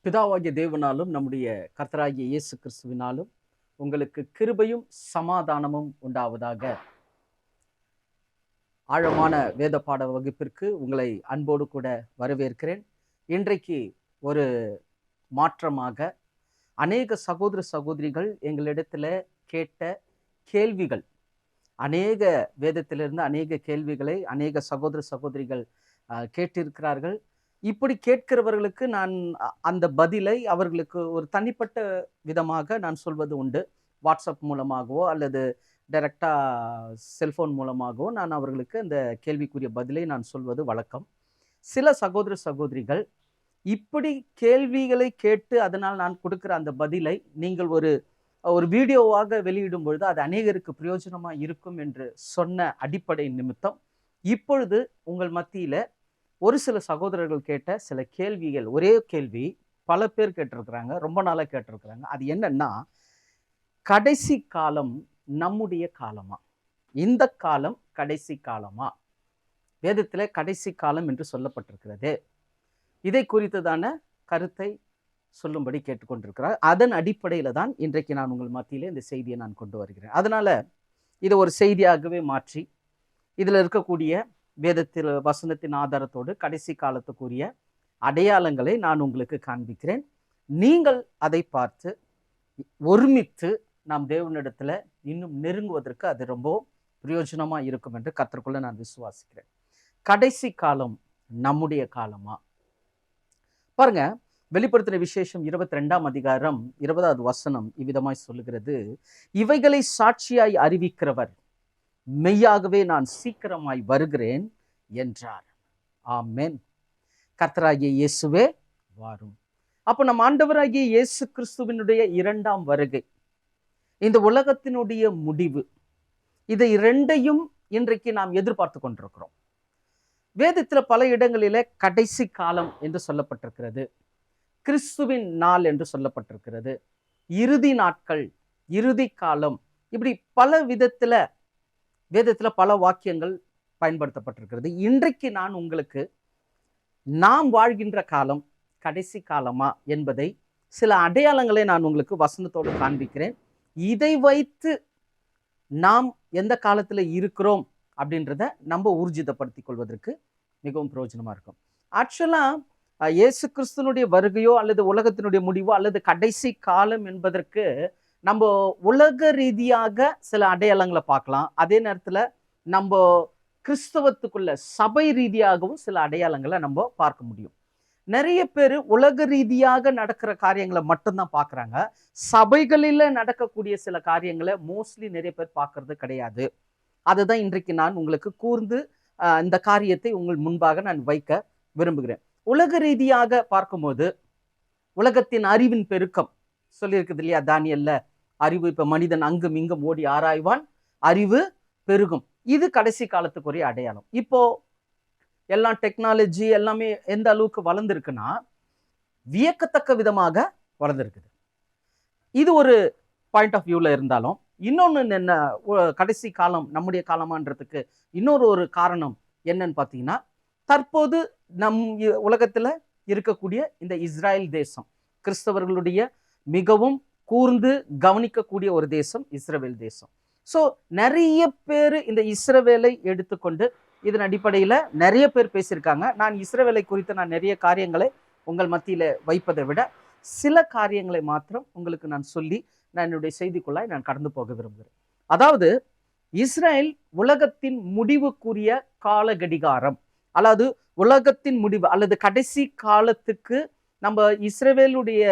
பிதாவாகிய தேவனாலும் நம்முடைய கர்த்தராகிய இயேசு கிறிஸ்துவினாலும் உங்களுக்கு கிருபையும் சமாதானமும் உண்டாவதாக. ஆழமான வேத பாட வகுப்பிற்கு உங்களை அன்போடு கூட வரவேற்கிறேன். இன்றைக்கு ஒரு மாற்றமாக அநேக சகோதர சகோதரிகள் எங்களிடத்துல கேட்ட கேள்விகள், அநேக வேதத்திலிருந்து அநேக கேள்விகளை அநேக சகோதர சகோதரிகள் கேட்டிருக்கிறார்கள். இப்படி கேட்கிறவர்களுக்கு நான் அந்த பதிலை அவர்களுக்கு ஒரு தனிப்பட்ட விதமாக நான் சொல்வது உண்டு. வாட்ஸ்அப் மூலமாகவோ அல்லது டைரக்டா செல்போன் மூலமாகவோ நான் அவர்களுக்கு அந்த கேள்விக்குரிய பதிலை நான் சொல்வது வழக்கம். சில சகோதர சகோதரிகள் இப்படி கேள்விகளை கேட்டு அதனால் நான் கொடுக்கிற அந்த பதிலை நீங்கள் ஒரு வீடியோவாக வெளியிடும் பொழுது அது அநேகருக்கு பிரயோஜனமா இருக்கும் என்று சொன்ன அடிப்படை நிமித்தம் இப்பொழுது உங்கள் மத்தியில ஒரு சில சகோதரர்கள் கேட்ட சில கேள்விகள், ஒரே கேள்வி பல பேர் கேட்டிருக்கிறாங்க, ரொம்ப நாளா கேட்டிருக்கிறாங்க. அது என்னன்னா, கடைசி காலம் நம்முடைய காலமா? இந்த காலம் கடைசி காலமா? வேதத்துல கடைசி காலம் என்று சொல்லப்பட்டிருக்கிறது. இதை குறித்ததான கருத்தை சொல்லும்படி கேட்டுக்கொண்டிருக்கிறார். அதன் அடிப்படையில தான் இன்றைக்கு நான் உங்கள் மத்தியிலே இந்த செய்தியை நான் கொண்டு வருகிறேன். அதனால இதை ஒரு செய்தியாகவே மாற்றி இதுல இருக்கக்கூடிய வேதத்தில் வசனத்தின் ஆதாரத்தோடு கடைசி காலத்துக்குரிய அடையாளங்களை நான் உங்களுக்கு காண்பிக்கிறேன். நீங்கள் அதை பார்த்து ஒருமித்து நாம் தேவனிடத்துல இன்னும் நெருங்குவதற்கு அது ரொம்ப பிரயோஜனமா இருக்கும் என்று கர்த்தருக்குள்ள நான் விசுவாசிக்கிறேன். கடைசி காலம் நம்முடைய காலமா? பாருங்க, வெளிப்படுத்தின விசேஷம் 22ஆம் அதிகாரம் 20வது வசனம் இவ்விதமாய் சொல்லுகிறது, இவைகளை சாட்சியாய் அறிவிக்கிறவர் மெய்யாகவே நான் சீக்கிரமாய் வருகிறேன் என்றார். ஆமென். கர்த்தராகிய இயேசுவே வாரும். அப்போ நம் ஆண்டவராகிய இயேசு கிறிஸ்துவினுடைய 2ஆம் வருகை, இந்த உலகத்தினுடைய முடிவு, இதை இரண்டையும் இன்றைக்கு நாம் எதிர்பார்த்து கொண்டிருக்கிறோம். வேதத்துல பல இடங்களிலே கடைசி காலம் என்று சொல்லப்பட்டிருக்கிறது, கிறிஸ்துவின் நாள் என்று சொல்லப்பட்டிருக்கிறது, இறுதி நாட்கள், இறுதி காலம், இப்படி பல விதத்துல வேதத்துல பல வாக்கியங்கள் பயன்படுத்தப்பட்டிருக்கிறது. இன்றைக்கு நான் உங்களுக்கு நாம் வாழ்கின்ற காலம் கடைசி காலமா என்பதை சில அடையாளங்களை நான் உங்களுக்கு வசனத்தோடு காண்பிக்கிறேன். இதை வைத்து நாம் எந்த காலத்துல இருக்கிறோம் அப்படின்றத நம்ம ஊர்ஜிதப்படுத்திக் கொள்வதற்கு மிகவும் பிரயோஜனமா இருக்கும். ஆக்சுவலா இயேசு கிறிஸ்துனுடைய வருகையோ அல்லது உலகத்தினுடைய முடிவோ அல்லது கடைசி காலம் என்பதற்கு நம்ம உலக ரீதியாக சில அடையாளங்களை பார்க்கலாம். அதே நேரத்துல நம்ம கிறிஸ்தவத்துக்குள்ள சபை ரீதியாகவும் சில அடையாளங்களை நம்ம பார்க்க முடியும். நிறைய பேர் உலக ரீதியாக நடக்கிற காரியங்களை மட்டும்தான் பார்க்குறாங்க. சபைகளில் நடக்கக்கூடிய சில காரியங்களை மோஸ்ட்லி நிறைய பேர் பார்க்கறது கிடையாது. அதுதான் இன்றைக்கு நான் உங்களுக்கு கூர்ந்து இந்த காரியத்தை உங்கள் முன்பாக நான் வைக்க விரும்புகிறேன். உலக ரீதியாக பார்க்கும்போது உலகத்தின் அறிவின் பெருக்கம் சொல்லியிருக்குது இல்லையா, தானியல்ல, அறிவு இப்ப மனிதன் அங்கும் இங்கும் ஓடி ஆராய்வான், அறிவு பெருகும். இது கடைசி காலத்துக்குரிய அடையாளம். இப்போ எல்லாம் டெக்னாலஜி எல்லாமே எந்த அளவுக்கு வளர்ந்துருக்குன்னா வியக்கத்தக்க விதமாக வளர்ந்துருக்குது. இது ஒரு பாயிண்ட் ஆஃப் வியூல இருந்தாலும், இன்னொன்று என்ன, கடைசி காலம் நம்முடைய காலமான்றதுக்கு இன்னொரு காரணம் என்னன்னு பார்த்தீங்கன்னா, தற்போது நம் உலகத்துல இருக்கக்கூடிய இந்த இஸ்ரேல் தேசம் கிறிஸ்தவர்களுடைய மிகவும் கூர்ந்து கவனிக்கக்கூடிய ஒரு தேசம் இஸ்ரவேல் தேசம். ஸோ நிறைய பேர் இந்த இஸ்ரவேலை எடுத்துக்கொண்டு இதன் அடிப்படையில் நிறைய பேர் பேசியிருக்காங்க. நான் இஸ்ரவேலை குறித்து நான் நிறைய காரியங்களை உங்கள் மத்தியில் வைப்பதை விட சில காரியங்களை மாத்திரம் உங்களுக்கு நான் சொல்லி நான் என்னுடைய செய்திக்குள்ளாய் நான் கடந்து போக விரும்புகிறேன். அதாவது இஸ்ரேல் உலகத்தின் முடிவுக்குரிய கால கடிகாரம், அதாவது உலகத்தின் முடிவு அல்லது கடைசி காலத்துக்கு நம்ம இஸ்ரவேலுடைய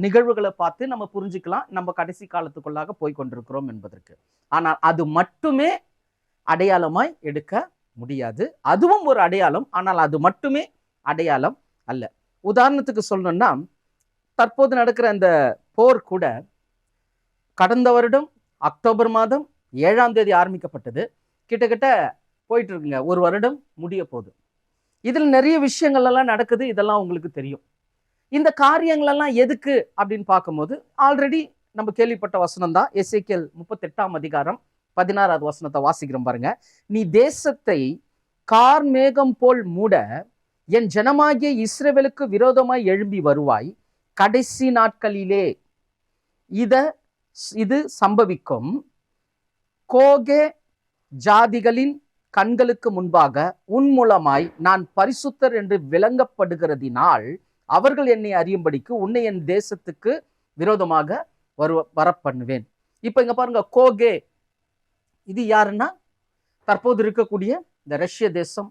நிகழ்வுகளை பார்த்து நம்ம புரிஞ்சுக்கலாம் நம்ம கடைசி காலத்துக்குள்ளாக போய் கொண்டிருக்கிறோம் என்பதற்கு. ஆனால் அது மட்டுமே அடையாளமாய் எடுக்க முடியாது. அதுவும் ஒரு அடையாளம், ஆனால் அது மட்டுமே அடையாளம் அல்ல. உதாரணத்துக்கு சொல்லணும்னா, தற்போது நடக்கிற அந்த போர் கூட கடந்த வருடம் அக்டோபர் மாதம் 7ஆம் தேதி ஆரம்பிக்கப்பட்டது. கிட்டத்தட்ட போயிட்டு இருக்குங்க, ஒரு வருடம் முடிய போகுது. இதில் நிறைய விஷயங்கள் எல்லாம் நடக்குது, இதெல்லாம் உங்களுக்கு தெரியும். இந்த காரியங்கள் எல்லாம் எதுக்கு அப்படின்னு பார்க்கும்போது, ஆல்ரெடி நம்ம கேள்விப்பட்ட வசனம் தான். எசேக்கியேல் 38ஆம் அதிகாரம் 16வது வசனத்தை வாசிக்கிறோம் பாருங்க. நீ தேசத்தை கார்மேகம் போல் மூட என் ஜனமாகிய இஸ்ரவேலுக்கு விரோதமாய் எழும்பி வருவாய், கடைசி நாட்களிலே இது சம்பவிக்கும். கோகே ஜாதிகளின் கண்களுக்கு முன்பாக உன் மூலமாய் நான் பரிசுத்தர் என்று விளங்கப்படுகிறதினால் அவர்கள் என்னை அறியும்படிக்கு உன்னை என் தேசத்துக்கு விரோதமாக வர பண்ணுவேன். இப்ப இங்க பாருங்க, கோகே இது யாருன்னா தற்போது இருக்கக்கூடிய இந்த ரஷ்ய தேசம்.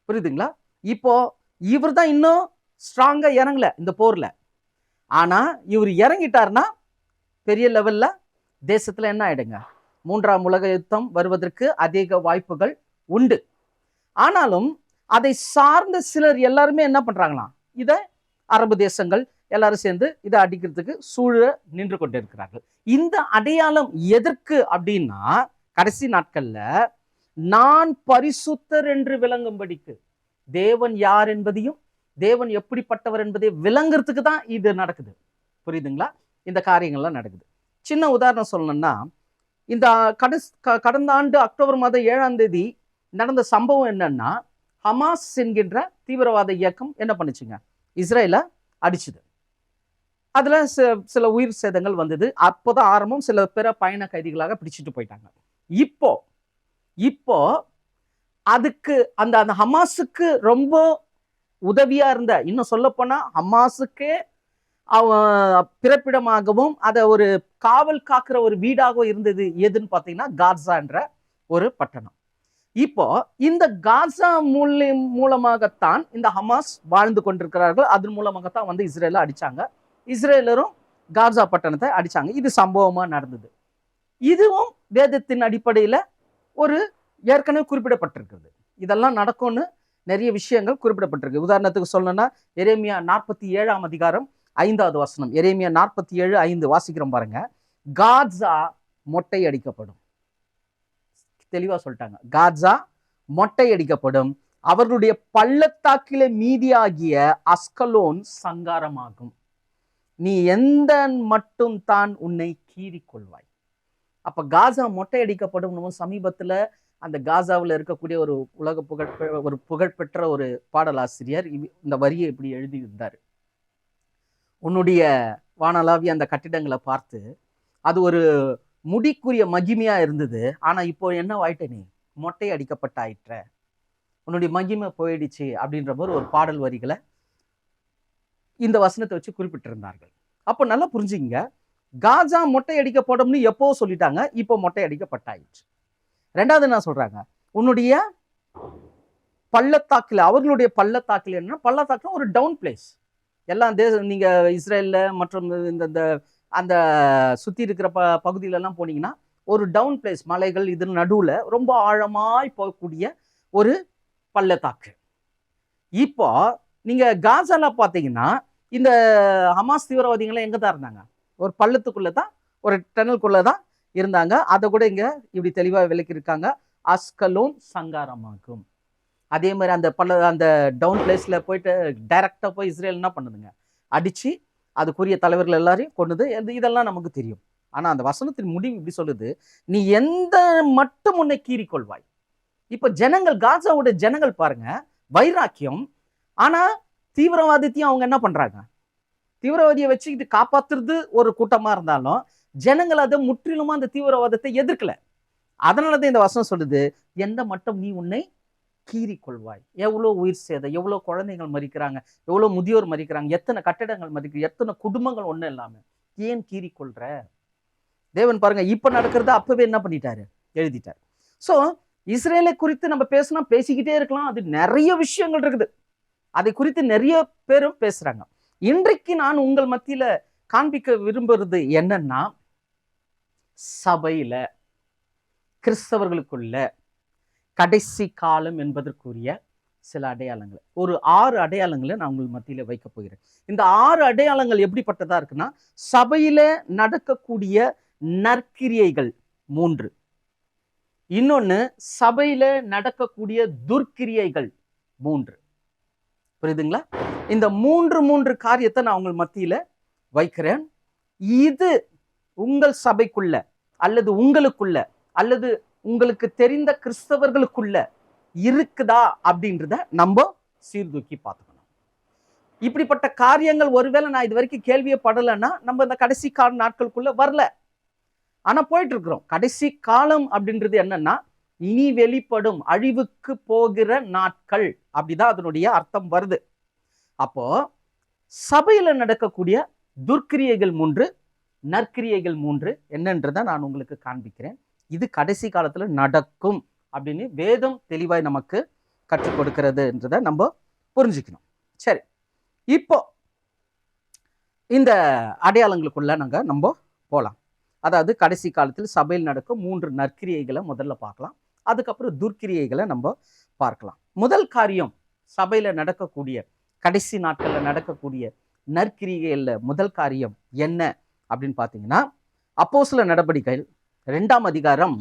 புரியுதுங்களா? இப்போ இவர் தான் இன்னும் ஸ்ட்ராங்கா இறங்கல இந்த போர்ல. ஆனா இவர் இறங்கிட்டார்னா பெரிய லெவல்ல தேசத்துல என்ன ஆயிடுங்க, 3ஆம் உலக யுத்தம் வருவதற்கு அதிக வாய்ப்புகள் உண்டு. ஆனாலும் அதை சார்ந்த சிலர் எல்லாருமே என்ன பண்றாங்களாம், இத அரபு தேசங்கள் எல்லாரும் சேர்ந்து இதை அடிக்கிறதுக்கு சூழ நின்று கொண்டிருக்கிறார்கள். இந்த அடையாளம் எதற்கு அப்படின்னா, கடைசி நாட்கள்ல நான் பரிசுத்தர் என்று விளங்கும்படிக்கு, தேவன் யார் என்பதையும் தேவன் எப்படிப்பட்டவர் என்பதை விளங்குறதுக்கு தான் இது நடக்குது. புரியுதுங்களா? இந்த காரியங்கள்லாம் நடக்குது. சின்ன உதாரணம் சொல்லணும்னா, இந்த கடந்த ஆண்டு அக்டோபர் மாதம் 7ஆம் தேதி நடந்த சம்பவம் என்னன்னா, ஹமாஸ் என்கின்ற தீவிரவாத இயக்கம் என்ன பண்ணுச்சுங்க, இஸ்ரேலை அடிச்சுது. அதுல சில உயிர் சேதங்கள் வந்தது. அப்போதான் ஆரம்பம். சில பேரை பயண கைதிகளாக பிடிச்சிட்டு போயிட்டாங்க. இப்போ அதுக்கு அந்த ஹமாஸுக்கு ரொம்ப உதவியா இருந்த, இன்னும் சொல்ல போனா ஹமாஸுக்கே பிறப்பிடமாகவும் அதை ஒரு காவல் காக்கிற ஒரு வீடாகவும் இருந்தது எதுன்னு பார்த்தீங்கன்னா காசா என்ற ஒரு பட்டணம். இப்போ இந்த காசா மூலமாகத்தான் இந்த ஹமாஸ் வாழ்ந்து கொண்டிருக்கிறார்கள். அதன் மூலமாகத்தான் வந்து இஸ்ரேலை அடிச்சாங்க. இஸ்ரேலரும் காசா பட்டணத்தை அடிச்சாங்க. இது சம்பவமா நடந்தது. இதுவும் வேதத்தின் அடிப்படையில ஒரு ஏற்கனவே குறிப்பிடப்பட்டிருக்கிறது. இதெல்லாம் நடக்கும்னு நிறைய விஷயங்கள் குறிப்பிடப்பட்டிருக்கு. உதாரணத்துக்கு சொல்லணும்னா, எரேமியா 47ஆம் அதிகாரம் 5வது வசனம், எரேமியா 47:5 வாசிக்கிறோம் பாருங்க. காசா மொட்டை அடிக்கப்படும். தெளிவா சொல்லிட்டாங்க, காசா மொட்டை அடிக்கப்படும், அவர்களுடைய பள்ளத்தாக்கிலே மீதியாகிய அஸ்கலோன் சங்காரமாகும், நீ எந்த மட்டும் தான் உன்னை கீறிக்கொள்வாய். அப்ப காசா மொட்டை அடிக்கப்படும். சமீபத்துல அந்த காசாவில் இருக்கக்கூடிய ஒரு புகழ்பெற்ற ஒரு பாடலாசிரியர் இந்த வரியை இப்படி எழுதியிருந்தார். உன்னுடைய வானளாவிய அந்த கட்டிடங்களை பார்த்து அது ஒரு முடிக்குரிய மகிமையா இருந்தது. ஆனா இப்போ என்ன ஆயிட்ட, நீ மொட்டை அடிக்கப்பட்டாயிற்ற, உன்னுடைய மகிமை போயிடுச்சு அப்படின்ற மாதிரி ஒரு பாடல் வரிகளை இந்த வசனத்தை வச்சு குறிப்பிட்டிருந்தார்கள். அப்போ நல்லா புரிஞ்சுங்க, காசா மொட்டை அடிக்கப்படும்னு எப்போ சொல்லிட்டாங்க, இப்போ மொட்டை அடிக்கப்பட்டாயிற்று. ரெண்டாவது என்ன சொல்றாங்க, உன்னுடைய பள்ளத்தாக்கில், அவர்களுடைய பள்ளத்தாக்கில் என்ன, பள்ளத்தாக்குல ஒரு டவுன் பிளேஸ். எல்லாம் நீங்க இஸ்ரேல்ல மற்றும் இந்த அந்த சுத்தி இருக்கிற பகுதியில எல்லாம் போனீங்கன்னா ஒரு டவுன் பிளேஸ், மலைகள் இது நடுவுல ரொம்ப ஆழமாய் போகக்கூடிய ஒரு பள்ளத்தாக்கு. இப்போ நீங்க காசால பாத்தீங்கன்னா இந்த ஹமாஸ் தீவிரவாதிகள் எங்க தான் இருந்தாங்க, ஒரு பள்ளத்துக்குள்ளதான், ஒரு டனலுக்குள்ளதான் இருந்தாங்க. அதை கூட இங்க இப்படி தெளிவா விளக்கியிருக்காங்க, அஸ்கலோன் சங்காரமாகும். அதே மாதிரி அந்த டவுன் பிளேஸ்ல போயிட்டு டைரக்டா போய் இஸ்ரேல் என்ன பண்ணுதுங்க, அடிச்சு அதுக்குரிய தலைவர்கள் எல்லாரையும் கொண்டுது. இதெல்லாம் நமக்கு தெரியும். ஆனா அந்த வசனத்தின் முடிவு இப்படி சொல்லுது, நீ எந்த மட்டும் உன்னை கீறிக்கொள்வாய். இப்ப ஜனங்கள், காசாவோட ஜனங்கள் பாருங்க, வைராக்கியம். ஆனா தீவிரவாதத்தையும் அவங்க என்ன பண்றாங்க, தீவிரவாதியை வச்சுக்கிட்டு காப்பாத்துறது ஒரு கூட்டமா இருந்தாலும் ஜனங்கள் அதை முற்றிலுமா அந்த தீவிரவாதத்தை எதிர்க்கல. அதனாலதான் இந்த வசனம் சொல்லுது, எந்த மட்டும் நீ உன்னை கீறிக்கொள்வாய். எவ்வளோ உயிர் சேதம், எவ்வளோ குழந்தைகள் மறிக்கிறாங்க, எவ்வளோ முதியோர் மறிக்கிறாங்க, எத்தனை கட்டிடங்கள் மறிக்கிறாங்க, எத்தனை குடும்பங்கள் ஒன்றும் இல்லாம ஏன் கீறிக்கொள்ற. தேவன் பாருங்க, இப்ப நடக்கிறத அப்பவே என்ன பண்ணிட்டாரு, எழுதிட்டார். சோ இஸ்ரேலை குறித்து நம்ம பேசிக்கிட்டே இருக்கலாம். அது நிறைய விஷயங்கள் இருக்குது, அதை குறித்து நிறைய பேரும் பேசுறாங்க. இன்றைக்கு நான் உங்கள் மத்தியில காண்பிக்க விரும்புறது என்னன்னா, சபையில கிறிஸ்தவர்களுக்குள்ள கடைசி காலம் என்பதற்குரிய சில அடையாளங்கள், ஒரு 6 அடையாளங்களை நான் உங்கள் மத்தியில வைக்க போகிறேன். இந்த 6 அடையாளங்கள் எப்படிப்பட்டதா இருக்குன்னா, சபையில நடக்கக்கூடிய நற்கிரியைகள் 3, இன்னொன்னு சபையில நடக்கக்கூடிய துர்க்கிரியைகள் 3. புரியுதுங்களா? இந்த 3 காரியத்தை நான் உங்கள் மத்தியில வைக்கிறேன். இது உங்கள் சபைக்குள்ள அல்லது உங்களுக்குள்ள அல்லது உங்களுக்கு தெரிந்த கிறிஸ்தவர்களுக்குள்ள இருக்குதா அப்படின்றத நம்ம சீர்தூக்கி பார்த்துக்கணும். இப்படிப்பட்ட காரியங்கள் ஒருவேளை நான் இது வரைக்கும் கேள்வியே படலைன்னா நம்ம இந்த கடைசி கால நாட்களுக்குள்ள வரல. ஆனா போயிட்டு இருக்கிறோம். கடைசி காலம் அப்படின்றது என்னன்னா இனி வெளிப்படும் அழிவுக்கு போகிற நாட்கள், அப்படிதான் அதனுடைய அர்த்தம் வருது. அப்போ சபையில நடக்கக்கூடிய துர்க்கிரியைகள் 3, நற்கிரியைகள் 3 என்னன்றதை நான் உங்களுக்கு காண்பிக்கிறேன். இது கடைசி காலத்துல நடக்கும் அப்படின்னு வேதம் தெளிவாய் நமக்கு கற்றுக் கொடுக்கிறதுன்றதை நம்ம புரிஞ்சுக்கணும். சரி, இப்போ இந்த அடையாளங்களுக்குள்ள நம்ம போகலாம். அதாவது கடைசி காலத்தில் சபையில் நடக்கும் 3 நற்கிரியைகளை முதல்ல பார்க்கலாம். அதுக்கப்புறம் துர்க்கிரியைகளை நம்ம பார்க்கலாம். முதல் காரியம், சபையில நடக்கக்கூடிய கடைசி நாட்கள்ல நடக்கக்கூடிய நற்கிரியைகள்ல முதல் காரியம் என்ன அப்படின்னு பார்த்தீங்கன்னா, அப்போஸ்தலர் நடபடிக்கைகள் 2ஆம் அதிகாரம்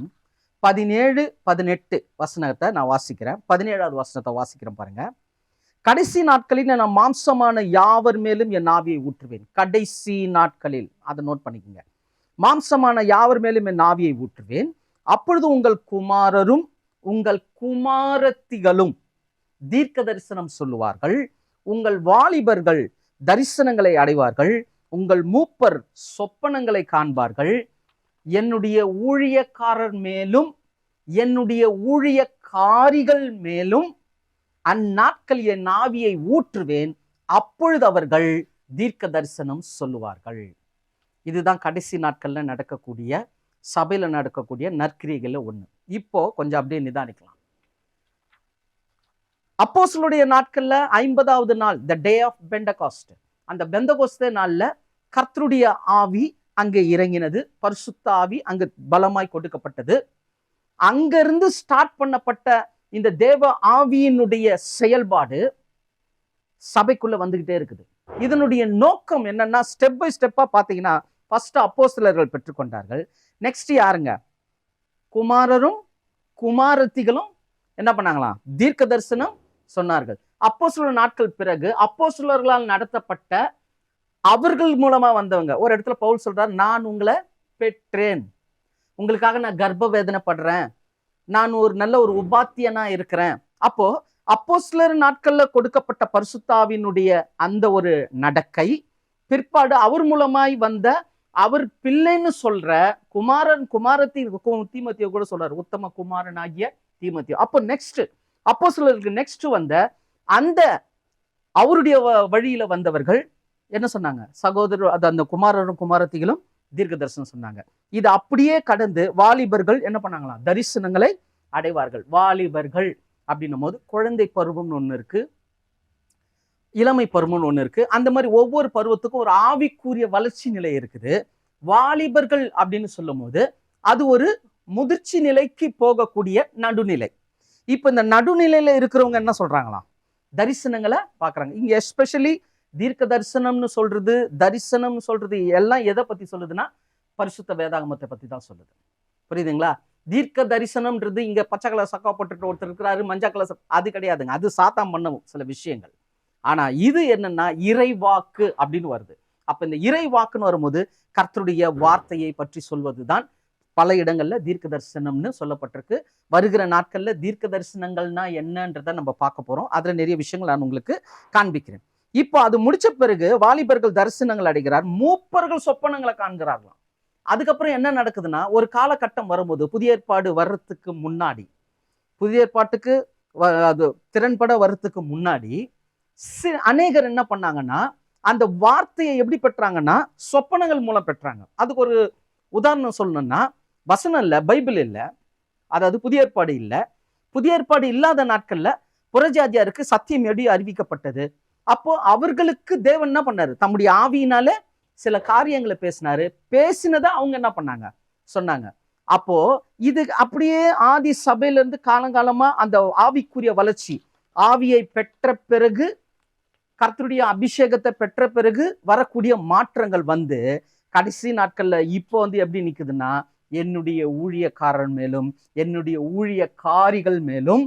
17, 18 வசனத்தை நான் வாசிக்கிறேன். 17வது வசனத்தை வாசிக்கிறேன் பாருங்க. கடைசி நாட்களில் நான் மாம்சமான யாவர் மேலும் என் ஆவியை ஊற்றுவேன். கடைசி நாட்களில், அதை நோட் பண்ணிக்கோங்க. மாம்சமான யாவர் மேலும் என் ஆவியை ஊற்றுவேன். அப்பொழுது உங்கள் குமாரரும் உங்கள் குமாரத்திகளும் தீர்க்க தரிசனம் சொல்லுவார்கள். உங்கள் வாலிபர்கள் தரிசனங்களை அடைவார்கள். உங்கள் மூப்பர் சொப்பனங்களை காண்பார்கள். என்னுடைய ஊழியக்காரர் மேலும் என்னுடைய ஊழியக்காரிகள் மேலும் அந்நாட்கள் என் ஆவியை ஊற்றுவேன். அப்பொழுது அவர்கள் தீர்க்க தரிசனம் சொல்லுவார்கள். இதுதான் கடைசி நாட்கள்ல நடக்கக்கூடிய சபையில நடக்கக்கூடிய நற்கிரியைகள்ல ஒண்ணு. இப்போ கொஞ்சம் அப்படியே நிதானிக்கலாம். அப்போஸ்தலருடைய நாட்கள்ல 50வது நாள், த டே ஆஃப் பெண்டகாஸ்ட், அந்த பெந்தகோஸ்தே நாள்ல கர்த்தருடைய ஆவி அங்கே இறங்கினது. பரிசுத்த ஆவி அங்கு பலமாய் கொடுக்கப்பட்டது. அங்கிருந்து ஸ்டார்ட் பண்ணப்பட்ட இந்த தேவ ஆவியினுடைய செயல்பாடு சபைக்குள்ள வந்துகிட்டே இருக்குது. இதனுடைய நோக்கம் என்னன்னா, ஸ்டெப் பை ஸ்டெப்பா பாத்தீங்கன்னா, ஃபர்ஸ்ட் அப்போஸ்தலர்கள் பெற்றுக்கொண்டார்கள். நெக்ஸ்ட் யாருங்க? குமாரரும் குமாரத்திகளும் என்ன பண்ணாங்களாம்? தீர்க்க தரிசனம் சொன்னார்கள். அப்போஸ்தலர் நாட்கள் பிறகு அப்போஸ்தலர்களால் நடத்தப்பட்ட அவர்கள் மூலமா வந்தவங்க. ஒரு இடத்துல பவுல் சொல்றார், நான் உங்களை பெற்றேன், உங்களுக்காக நான் கர்ப்ப வேதனைப்படுறேன், நான் ஒரு நல்ல ஒரு உபாத்தியனா இருக்கிறேன். அப்போ அப்போஸ்தலர் நாட்கள்ல கொடுக்கப்பட்ட பரிசுத்தாவினுடைய அந்த ஒரு நடக்கை பிற்பாடு அவர் மூலமாய் வந்த அவர் பிள்ளைன்னு சொல்ற குமாரன் குமாரத்தி தீமோத்தேயு கூட சொல்றாரு, உத்தம குமாரன் ஆகிய தீமோத்தேயு. அப்போ நெக்ஸ்ட் அப்போஸ்தலருக்கு நெக்ஸ்ட் வந்த அந்த அவருடைய வழியில வந்தவர்கள் என்ன சொன்னாங்க? சகோதரர், அது அந்த குமாரரும் குமாரத்திகளும் தீர்க்க தரிசனம் சொன்னாங்க. இது அப்படியே கடந்து வாலிபர்கள் என்ன பண்ணாங்களாம்? தரிசனங்களை அடைவார்கள். வாலிபர்கள் அப்படின்னும் போது குழந்தை பருவம்னு ஒண்ணு இருக்கு, இளமை பருவம்னு ஒண்ணு இருக்கு. அந்த மாதிரி ஒவ்வொரு பருவத்துக்கும் ஒரு ஆவிக்குரிய வளர்ச்சி நிலை இருக்குது. வாலிபர்கள் அப்படின்னு சொல்லும் போது அது ஒரு முதிர்ச்சி நிலைக்கு போகக்கூடிய நடுநிலை. இப்ப இந்த நடுநிலையில இருக்கிறவங்க என்ன சொல்றாங்களாம்? தரிசனங்களை பாக்குறாங்க. இங்க எஸ்பெஷலி தீர்க்க தரிசனம்னு சொல்றது, தரிசனம் சொல்றது எல்லாம் எதை பத்தி சொல்லுதுன்னா பரிசுத்த வேதாகமத்தை பத்தி தான் சொல்லுது. புரியுதுங்களா? தீர்க்க தரிசனம்ன்றது இங்க பச்சை கலர் சக்கா போட்டுட்டு ஒருத்தர் இருக்கிறாரு, மஞ்சள் கலர், அது கிடையாதுங்க. அது சாத்தான் பண்ண சில விஷயங்கள். ஆனா இது என்னன்னா இறைவாக்கு அப்படின்னு வருது. அப்ப இந்த இறைவாக்குன்னு வரும்போது கர்த்தருடைய வார்த்தையை பற்றி சொல்வதுதான் பல இடங்கள்ல தீர்க்க தரிசனம்னு சொல்லப்பட்டிருக்கு. வருகிற நாட்கள்ல தீர்க்க தரிசனங்கள்னா என்னன்றதை நம்ம பார்க்க போறோம். அதுல நிறைய விஷயங்கள் நான் உங்களுக்கு காண்பிக்கிறேன். இப்போ அது முடிச்ச பிறகு வாலிபர்கள் தரிசனங்கள் அடைகிறார், மூப்பர்கள் சொப்பனங்களை காண்கிறார்களாம். அதுக்கப்புறம் என்ன நடக்குதுன்னா, ஒரு காலகட்டம் வரும்போது புதிய ஏற்பாடு வர்றதுக்கு முன்னாடி, புதிய ஏற்பாட்டுக்கு அது திறன்பட வர்றதுக்கு முன்னாடி அநேகர் என்ன பண்ணாங்கன்னா அந்த வார்த்தையை எப்படி பெற்றாங்கன்னா சொப்பனங்கள் மூலம் பெற்றாங்க. அதுக்கு ஒரு உதாரணம் சொல்லணும்னா, வசனம் இல்லை, பைபிள் இல்லை, அதாவது புதிய ஏற்பாடு இல்லை. புதிய ஏற்பாடு இல்லாத நாட்கள்ல புறஜாதியாருக்கு சத்தியம் எப்படி அறிவிக்கப்பட்டது? அப்போ அவர்களுக்கு தேவன் என்ன பண்ணாரு? தம்முடைய ஆவியினால சில காரியங்களை பேசினாரு. பேசினதை அவங்க என்ன பண்ணாங்க? சொன்னாங்க. அப்போ இது அப்படியே ஆதி சபையில இருந்து காலங்காலமா அந்த ஆவிக்குரிய வளர்ச்சி, ஆவியை பெற்ற பிறகு, கர்த்தருடைய அபிஷேகத்தை பெற்ற பிறகு வரக்கூடிய மாற்றங்கள் வந்து கடைசி நாட்கள்ல இப்போ எப்படி நிக்குதுன்னா, என்னுடைய ஊழியக்காரன் மேலும் என்னுடைய ஊழியக்காரிகள் மேலும்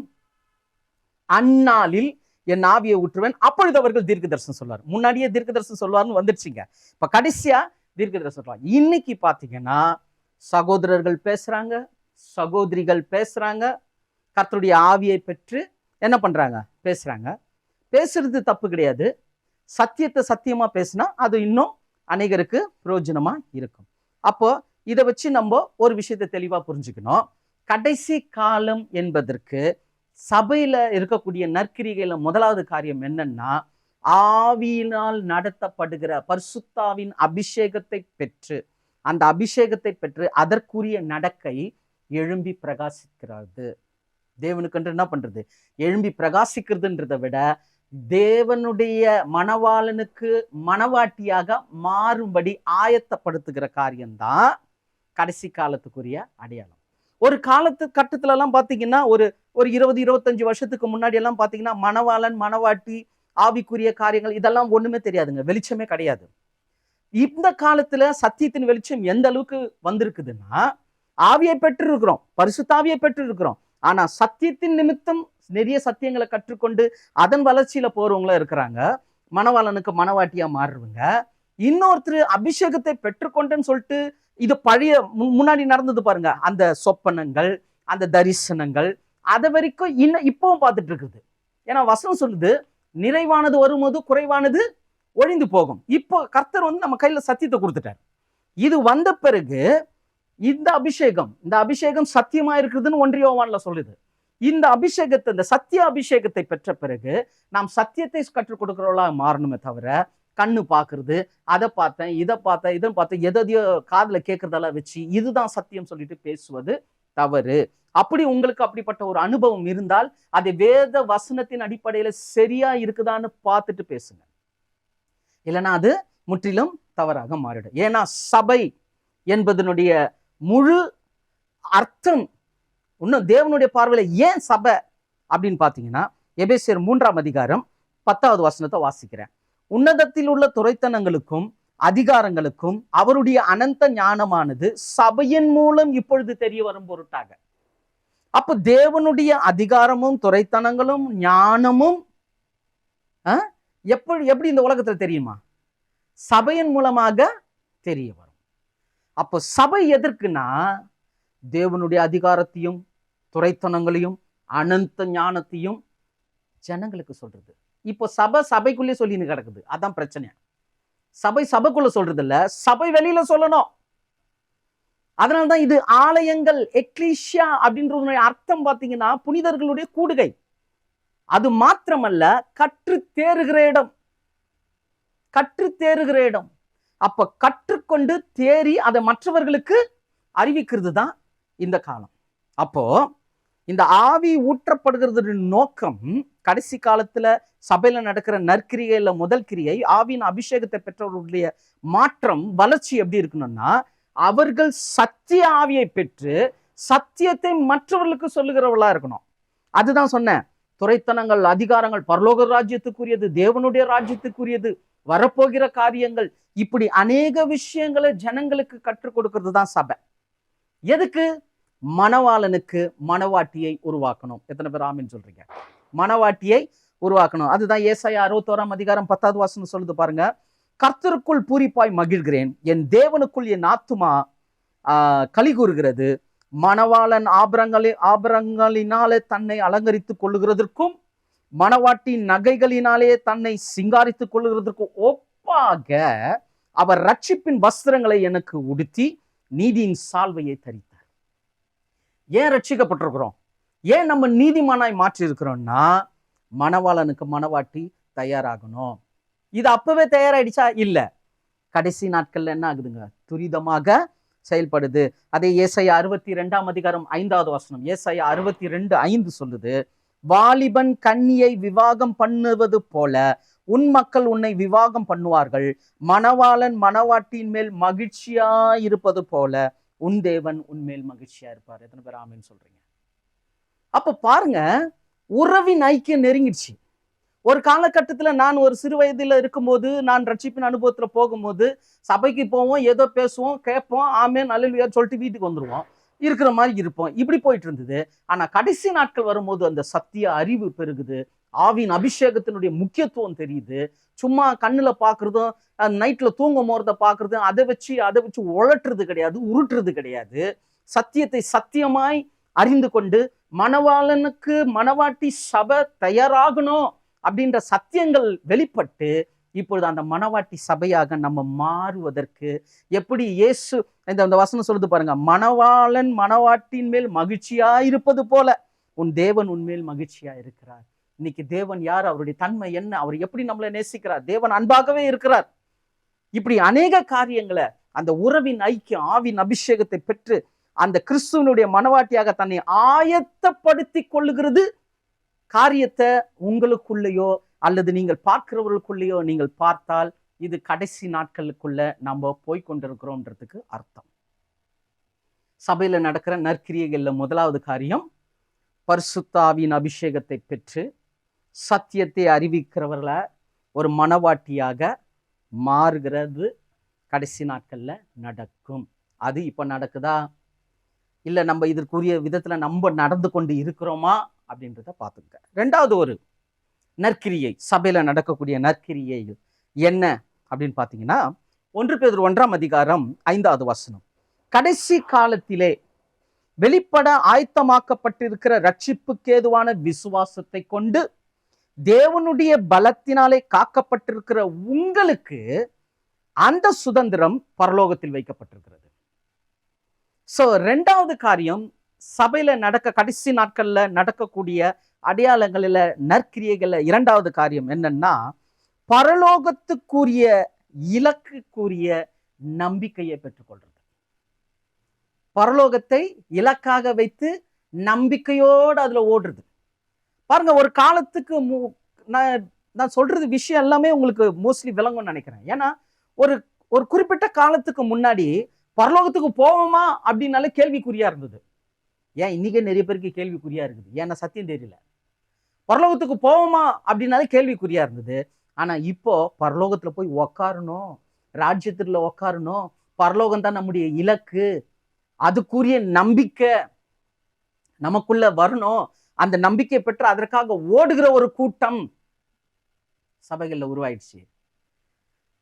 அந்நாளில் என் ஆவியை ஊற்றுவேன், அப்பொழுது அவர்கள் தீர்க்க தரிசனம் சொல்வார். முன்னாடியே தீர்க்க தரிசனம் சொல்வார்னு வந்துடுச்சுங்க. இப்ப கடைசியா தீர்க்க தரிசனம் சொல்லுவாங்க. இன்னைக்கு பாத்தீங்கன்னா சகோதரர்கள் பேசுறாங்க, சகோதரிகள் பேசுறாங்க, கர்த்தருடைய ஆவியை பெற்று என்ன பண்றாங்க? பேசுறாங்க. பேசுறது தப்பு கிடையாது. சத்தியத்தை சத்தியமா பேசினா அது இன்னும் அநேகருக்கு பிரயோஜனமா இருக்கும். அப்போ இதை வச்சு நம்ம ஒரு விஷயத்தை தெளிவா புரிஞ்சுக்கணும். கடைசி காலம் என்பதற்கு சபையில இருக்கக்கூடிய நற்கிரிகையில முதலாவது காரியம் என்னன்னா, ஆவியினால் நடத்தப்படுகிற பரிசுத்தாவின் அபிஷேகத்தை பெற்று, அந்த அபிஷேகத்தை பெற்று அதற்குரிய நடக்கை எழும்பி பிரகாசிக்கிறது. தேவனுக்கென்று என்ன பண்றது? எழும்பி பிரகாசிக்கிறதுன்றதை விட தேவனுடைய மணவாளனுக்கு மணவாட்டியாக மாறும்படி ஆயத்தப்படுத்துகிற காரியம்தான் கடைசி காலத்துக்குரிய அடையாளம். ஒரு கட்டத்துல எல்லாம் பாத்தீங்கன்னா, ஒரு 20-25 வருஷத்துக்கு முன்னாடி எல்லாம் பாத்தீங்கன்னா, மணவாளன் மணவாட்டி ஆவிக்குரிய காரியங்கள் இதெல்லாம் ஒண்ணுமே தெரியாதுங்க, வெளிச்சமே கிடையாது. இந்த காலத்துல சத்தியத்தின் வெளிச்சம் எந்த அளவுக்கு வந்திருக்குதுன்னா, ஆவியை பெற்று இருக்கிறோம், பரிசுத்தாவியை பெற்று இருக்கிறோம். ஆனா சத்தியத்தின் நிமித்தம் நிறைய சத்தியங்களை கற்றுக்கொண்டு அதன் வளர்ச்சியில போறவங்களும் இருக்கிறாங்க. மணவாளனுக்கு மணவாட்டியா மாறுறவங்க. இன்னொருத்தர் அபிஷேகத்தை பெற்றுக்கொண்டேன்னு சொல்லிட்டு, இது பழைய முன்னாடி நடந்தது பாருங்க, அந்த சொப்பனங்கள், அந்த தரிசனங்கள், அதை வரைக்கும் இப்பவும் பார்த்துட்டு இருக்குது. ஏன்னா வசனம் சொல்லுது, நிறைவானது வரும்போது குறைவானது ஒழிந்து போகும். இப்போ கர்த்தர் நம்ம கையில சத்தியத்தை கொடுத்துட்டார். இது வந்த பிறகு இந்த அபிஷேகம் சத்தியமா இருக்குதுன்னு 1 யோவான்ல சொல்லுது. இந்த அபிஷேகத்தை, இந்த சத்திய அபிஷேகத்தை பெற்ற பிறகு நாம் சத்தியத்தை கற்றுக் கொடுக்கிறவளா மாறணுமே தவிர, கண்ணு பாக்குறது, அதை பார்த்தேன், இதை பார்த்தேன், எதையோ காதுல கேட்கறதெல்லாம் வச்சு இதுதான் சத்தியம் சொல்லிட்டு பேசுவது தவறு. அப்படி உங்களுக்கு அப்படிப்பட்ட ஒரு அனுபவம் இருந்தால் அதை வேத வசனத்தின் அடிப்படையில சரியா இருக்குதான்னு பார்த்துட்டு பேசுங்க. இல்லைன்னா அது முற்றிலும் தவறாக மாறிடும். ஏன்னா சபை என்பதனுடைய முழு அர்த்தம் இன்னும் தேவனுடைய பார்வையில ஏன் சபை அப்படின்னு பாத்தீங்கன்னா, எபேசியர் 3ஆம் அதிகாரம் 10வது வசனத்தை வாசிக்கிறேன். உன்னதத்தில் உள்ள துரைத்தனங்களுக்கும் அதிகாரங்களுக்கும் அவருடைய அனந்த ஞானமானது சபையின் மூலம் இப்பொழுது தெரிய வரும் பொருட்டாக. அப்ப தேவனுடைய அதிகாரமும் துரைத்தனங்களும் ஞானமும் எப்படி இந்த உலகத்துல தெரியுமா? சபையின் மூலமாக தெரிய வரும். அப்போ சபை எதற்குன்னா, தேவனுடைய அதிகாரத்தையும் துரைத்தனங்களையும் அனந்த ஞானத்தையும் ஜனங்களுக்கு சொல்றது. இப்போ சபைக்குள்ளே சொல்லின்னு கிடக்குது. அதான் பிரச்சனை. சபைக்குள்ள சொல்றது இல்ல, சபை வெளியில சொல்லணும். அதனால்தான் இது ஆலயங்கள், எக்லீசியா அப்படின்றது அர்த்தம் பாத்தீங்கன்னா புனிதர்களுடைய கூடுகை. அது மாத்திரமல்ல, கற்று தேறுகிற இடம். அப்ப கற்றுக்கொண்டு தேறி அதை மற்றவர்களுக்கு அறிவிக்கிறது தான் இந்த காலம். அப்போ இந்த ஆவி ஊற்றப்படுகிறது நோக்கம், கடைசி காலத்துல சபையில நடக்கிற நற்கிரிகையில முதல் கிரியை ஆவியின் அபிஷேகத்தை பெற்றவர்களுடைய மாற்றம், வளர்ச்சி எப்படி இருக்கணும்னா, அவர்கள் சத்திய ஆவியை பெற்று சத்தியத்தை மற்றவர்களுக்கு சொல்லுகிறவர்களா இருக்கணும். அதுதான் சொன்னேன். துரைத்தனங்கள், அதிகாரங்கள் பரலோக ராஜ்யத்துக்குரியது, தேவனுடைய ராஜ்யத்துக்குரியது, வரப்போகிற காரியங்கள், இப்படி அநேக விஷயங்களை ஜனங்களுக்கு கற்றுக் கொடுக்கிறது தான் சபை. எதுக்கு? மணவாளனுக்கு மணவாட்டியை உருவாக்கணும். எத்தனை பேர் ஆமீன் சொல்றீங்க? மணவாட்டியை உருவாக்கணும். அதுதான் ஏசாயா 61ஆம் அதிகாரம் 10வது வசனம் சொல்லுது பாருங்க. கர்த்தருக்குள் பூரிப்பாய் மகிழ்கிறேன், என் தேவனுக்குள் என் ஆத்துமா களி கூறுகிறது. மணவாளன் ஆபரங்களினாலே தன்னை அலங்கரித்துக் கொள்ளுகிறதற்கும் மணவாட்டி நகைகளினாலே தன்னை சிங்காரித்துக் கொள்ளுகிறதற்கும் ஒப்பாக அவர் ரட்சிப்பின் வஸ்திரங்களை எனக்கு உடுத்தி நீதியின் சால்வையை தரித்தார். ஏன் ரட்சிக்கப்பட்டிருக்கிறோம்? ஏன் நம்ம நீதிமானாய் மாற்றி இருக்கிறோம்னா, மணவாளனுக்கு மணவாட்டி தயாராகணும். இது அப்பவே தயாராயிடுச்சா? இல்ல, கடைசி நாட்கள்ல என்ன ஆகுதுங்க? துரிதமாக செயல்படுது. அதே ஏசாயா 62ஆம் அதிகாரம் 5வது வசனம், ஏசாயா 62:5 சொல்லுது, வாலிபன் கன்னியை விவாகம் பண்ணுவது போல உன் மக்கள் உன்னை விவாகம் பண்ணுவார்கள், மணவாளன் மணவாட்டின் மேல் மகிழ்ச்சியா இருப்பது போல உன் தேவன் உன்மேல் மகிழ்ச்சியா இருப்பார். எத்தனை பேர் ஆமீன் சொல்றீங்க? அப்ப பாருங்க, உறவின் ஐக்கியம் நெருங்கிடுச்சு. ஒரு காலகட்டத்துல நான் ஒரு சிறு வயதுல இருக்கும்போது, நான் ரட்சிப்பின் அனுபவத்துல போகும்போது, சபைக்கு போவோம், ஏதோ பேசுவோம், கேட்போம், ஆமேன் அல்லேலூயா சொல்லிட்டு வீட்டுக்கு வந்துருவோம், இருக்கிற மாதிரி இருப்போம், இப்படி போயிட்டு இருந்தது. ஆனா கடைசி நாட்கள் வரும்போது அந்த சத்திய அறிவு பெருகுது, ஆவின் அபிஷேகத்தினுடைய முக்கியத்துவம் தெரியுது. சும்மா கண்ணுல பாக்குறதும், நைட்ல தூங்கும் போறத பாக்குறதும், அதை வச்சு உழட்டுறது கிடையாது, உருட்டுறது கிடையாது. சத்தியத்தை சத்தியமாய் அறிந்து கொண்டு மணவாளனுக்கு மணவாட்டி சபை தயாராகணும் அப்படின்ற சத்தியங்கள் வெளிப்பட்டு இப்பொழுது அந்த மணவாட்டி சபையாக நம்ம மாறுவதற்கு எப்படி இயேசு இந்த வசனம் சொல்லுது பாருங்க, மணவாளன் மணவாட்டின் மேல் மகிழ்ச்சியா இருப்பது போல உன் தேவன் உன்மேல் மகிழ்ச்சியா இருக்கிறார். இன்னைக்கு தேவன் யார், அவருடைய தன்மை என்ன, அவர் எப்படி நம்மளை நேசிக்கிறார், தேவன் அன்பாகவே இருக்கிறார். இப்படி அநேக காரியங்களை அந்த உறவின் ஐக்கியம் ஆவின் அபிஷேகத்தை பெற்று அந்த கிறிஸ்துவனுடைய மனவாட்டியாக தன்னை ஆயத்தப்படுத்தி கொள்ளுகிறது காரியத்தை உங்களுக்குள்ளேயோ அல்லது நீங்கள் பார்க்கிறவர்களுக்குள்ளேயோ நீங்கள் பார்த்தால் இது கடைசி நாட்களுக்குள்ள நம்ம போய்கொண்டிருக்கிறோம்ன்றதுக்கு அர்த்தம். சபையில நடக்கிற நற்கிரியைகள்ல முதலாவது காரியம் பரிசுத்த ஆவியின் அபிஷேகத்தை பெற்று சத்தியத்தை அறிவிக்கிறவர்களை ஒரு மனவாட்டியாக மாறுகிறது கடைசி நாட்கள்ல நடக்கும். அது இப்ப நடக்குதா, இல்ல நம்ம இதற்குரிய விதத்துல நம்ம நடந்து கொண்டு இருக்கிறோமா அப்படின்றத பார்த்துக்க. ரெண்டாவது ஒரு நற்கிரியை, சபையில நடக்கக்கூடிய நற்கிரியை என்ன அப்படின்னு பார்த்தீங்கன்னா 1 பேதுரு 1:5 வசனம், கடைசி காலத்திலே வெளிப்பட ஆயத்தமாக்கப்பட்டிருக்கிற ரட்சிப்புக்கு ஏதுவான விசுவாசத்தை கொண்டு தேவனுடைய பலத்தினாலே காக்கப்பட்டிருக்கிற உங்களுக்கு அந்த சுதந்திரம் பரலோகத்தில் வைக்கப்பட்டிருக்கிறது. சோ ரெண்டாவது காரியம், சபையில கடைசி நாட்கள்ல நடக்கக்கூடிய அடையாளங்களில நற்கிரியைகள்ல இரண்டாவது காரியம் என்னன்னா பரலோகத்துக்குரிய இலக்குக்குரிய நம்பிக்கையை பெற்றுக்கொள்றது. பரலோகத்தை இலக்காக வைத்து நம்பிக்கையோடு அதுல ஓடுறது. பாருங்க, ஒரு காலத்துக்கு நான் சொல்றது விஷயம் எல்லாமே உங்களுக்கு மோஸ்ட்லி விளங்கும்னு நினைக்கிறேன். ஏன்னா ஒரு குறிப்பிட்ட காலத்துக்கு முன்னாடி பரலோகத்துக்கு போவோமா அப்படின்னாலே கேள்விக்குறியா இருந்தது. ஏன் இன்னைக்கே நிறைய பேருக்கு கேள்விக்குறியா இருக்குது, ஏன்னா சத்தியம் தெரியல. பரலோகத்துக்கு போவோமா அப்படின்னாலே கேள்விக்குறியா இருந்தது. ஆனா இப்போ பரலோகத்துல போய் உக்காரணும், ராஜ்யத்துல உக்காரணும், பரலோகம் தான் நம்முடைய இலக்கு, அதுக்குரிய நம்பிக்கை நமக்குள்ள வரணும். அந்த நம்பிக்கை பெற்று அதற்காக ஓடுகிற ஒரு கூட்டம் சபைகள்ல உருவாயிடுச்சு.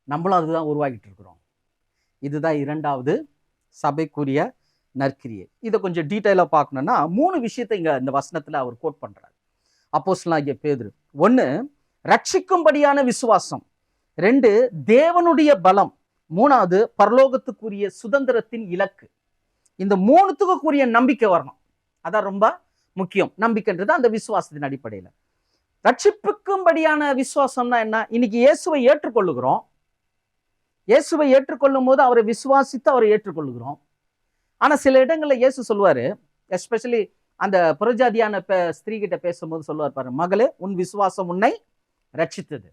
நம்மளும் அதுதான் உருவாகிட்டு இருக்கிறோம். இதுதான் இரண்டாவது சபைக்குரிய நற்கிரியை. இதை கொஞ்சம் டீட்டெயிலா பார்க்கணும்னா 3 விஷயத்தை இங்க இந்த வசனத்துல அவர் கோட் பண்றாரு அப்போஸ்தலனாகிய பேதுரு. 1 ரட்சிக்கும்படியான விசுவாசம், 2 தேவனுடைய பலம், 3வது பரலோகத்துக்குரிய சுதந்திரத்தின் இலக்கு. இந்த 3த்துக்குரிய நம்பிக்கை வரணும். அதான் ரொம்ப முக்கியம். நம்பிக்கைன்றது அந்த விசுவாசத்தின் அடிப்படையில. ரட்சிப்புக்கும்படியான விசுவாசம்னா என்ன? இன்னைக்கு இயேசுவை ஏற்றுக்கொள்ளுகிறோம். இயேசுவை ஏற்றுக்கொள்ளும் போது அவரை விசுவாசித்து அவரை ஏற்றுக்கொள்ளுகிறோம். ஆனா சில இடங்கள்ல இயேசு சொல்லுவாரு, எஸ்பெஷலி அந்த புறஜாதியான ஸ்திரீ கிட்ட பேசும்போது சொல்லுவார் பாரு, மகளே உன் விசுவாசம் உன்னை ரட்சித்தது.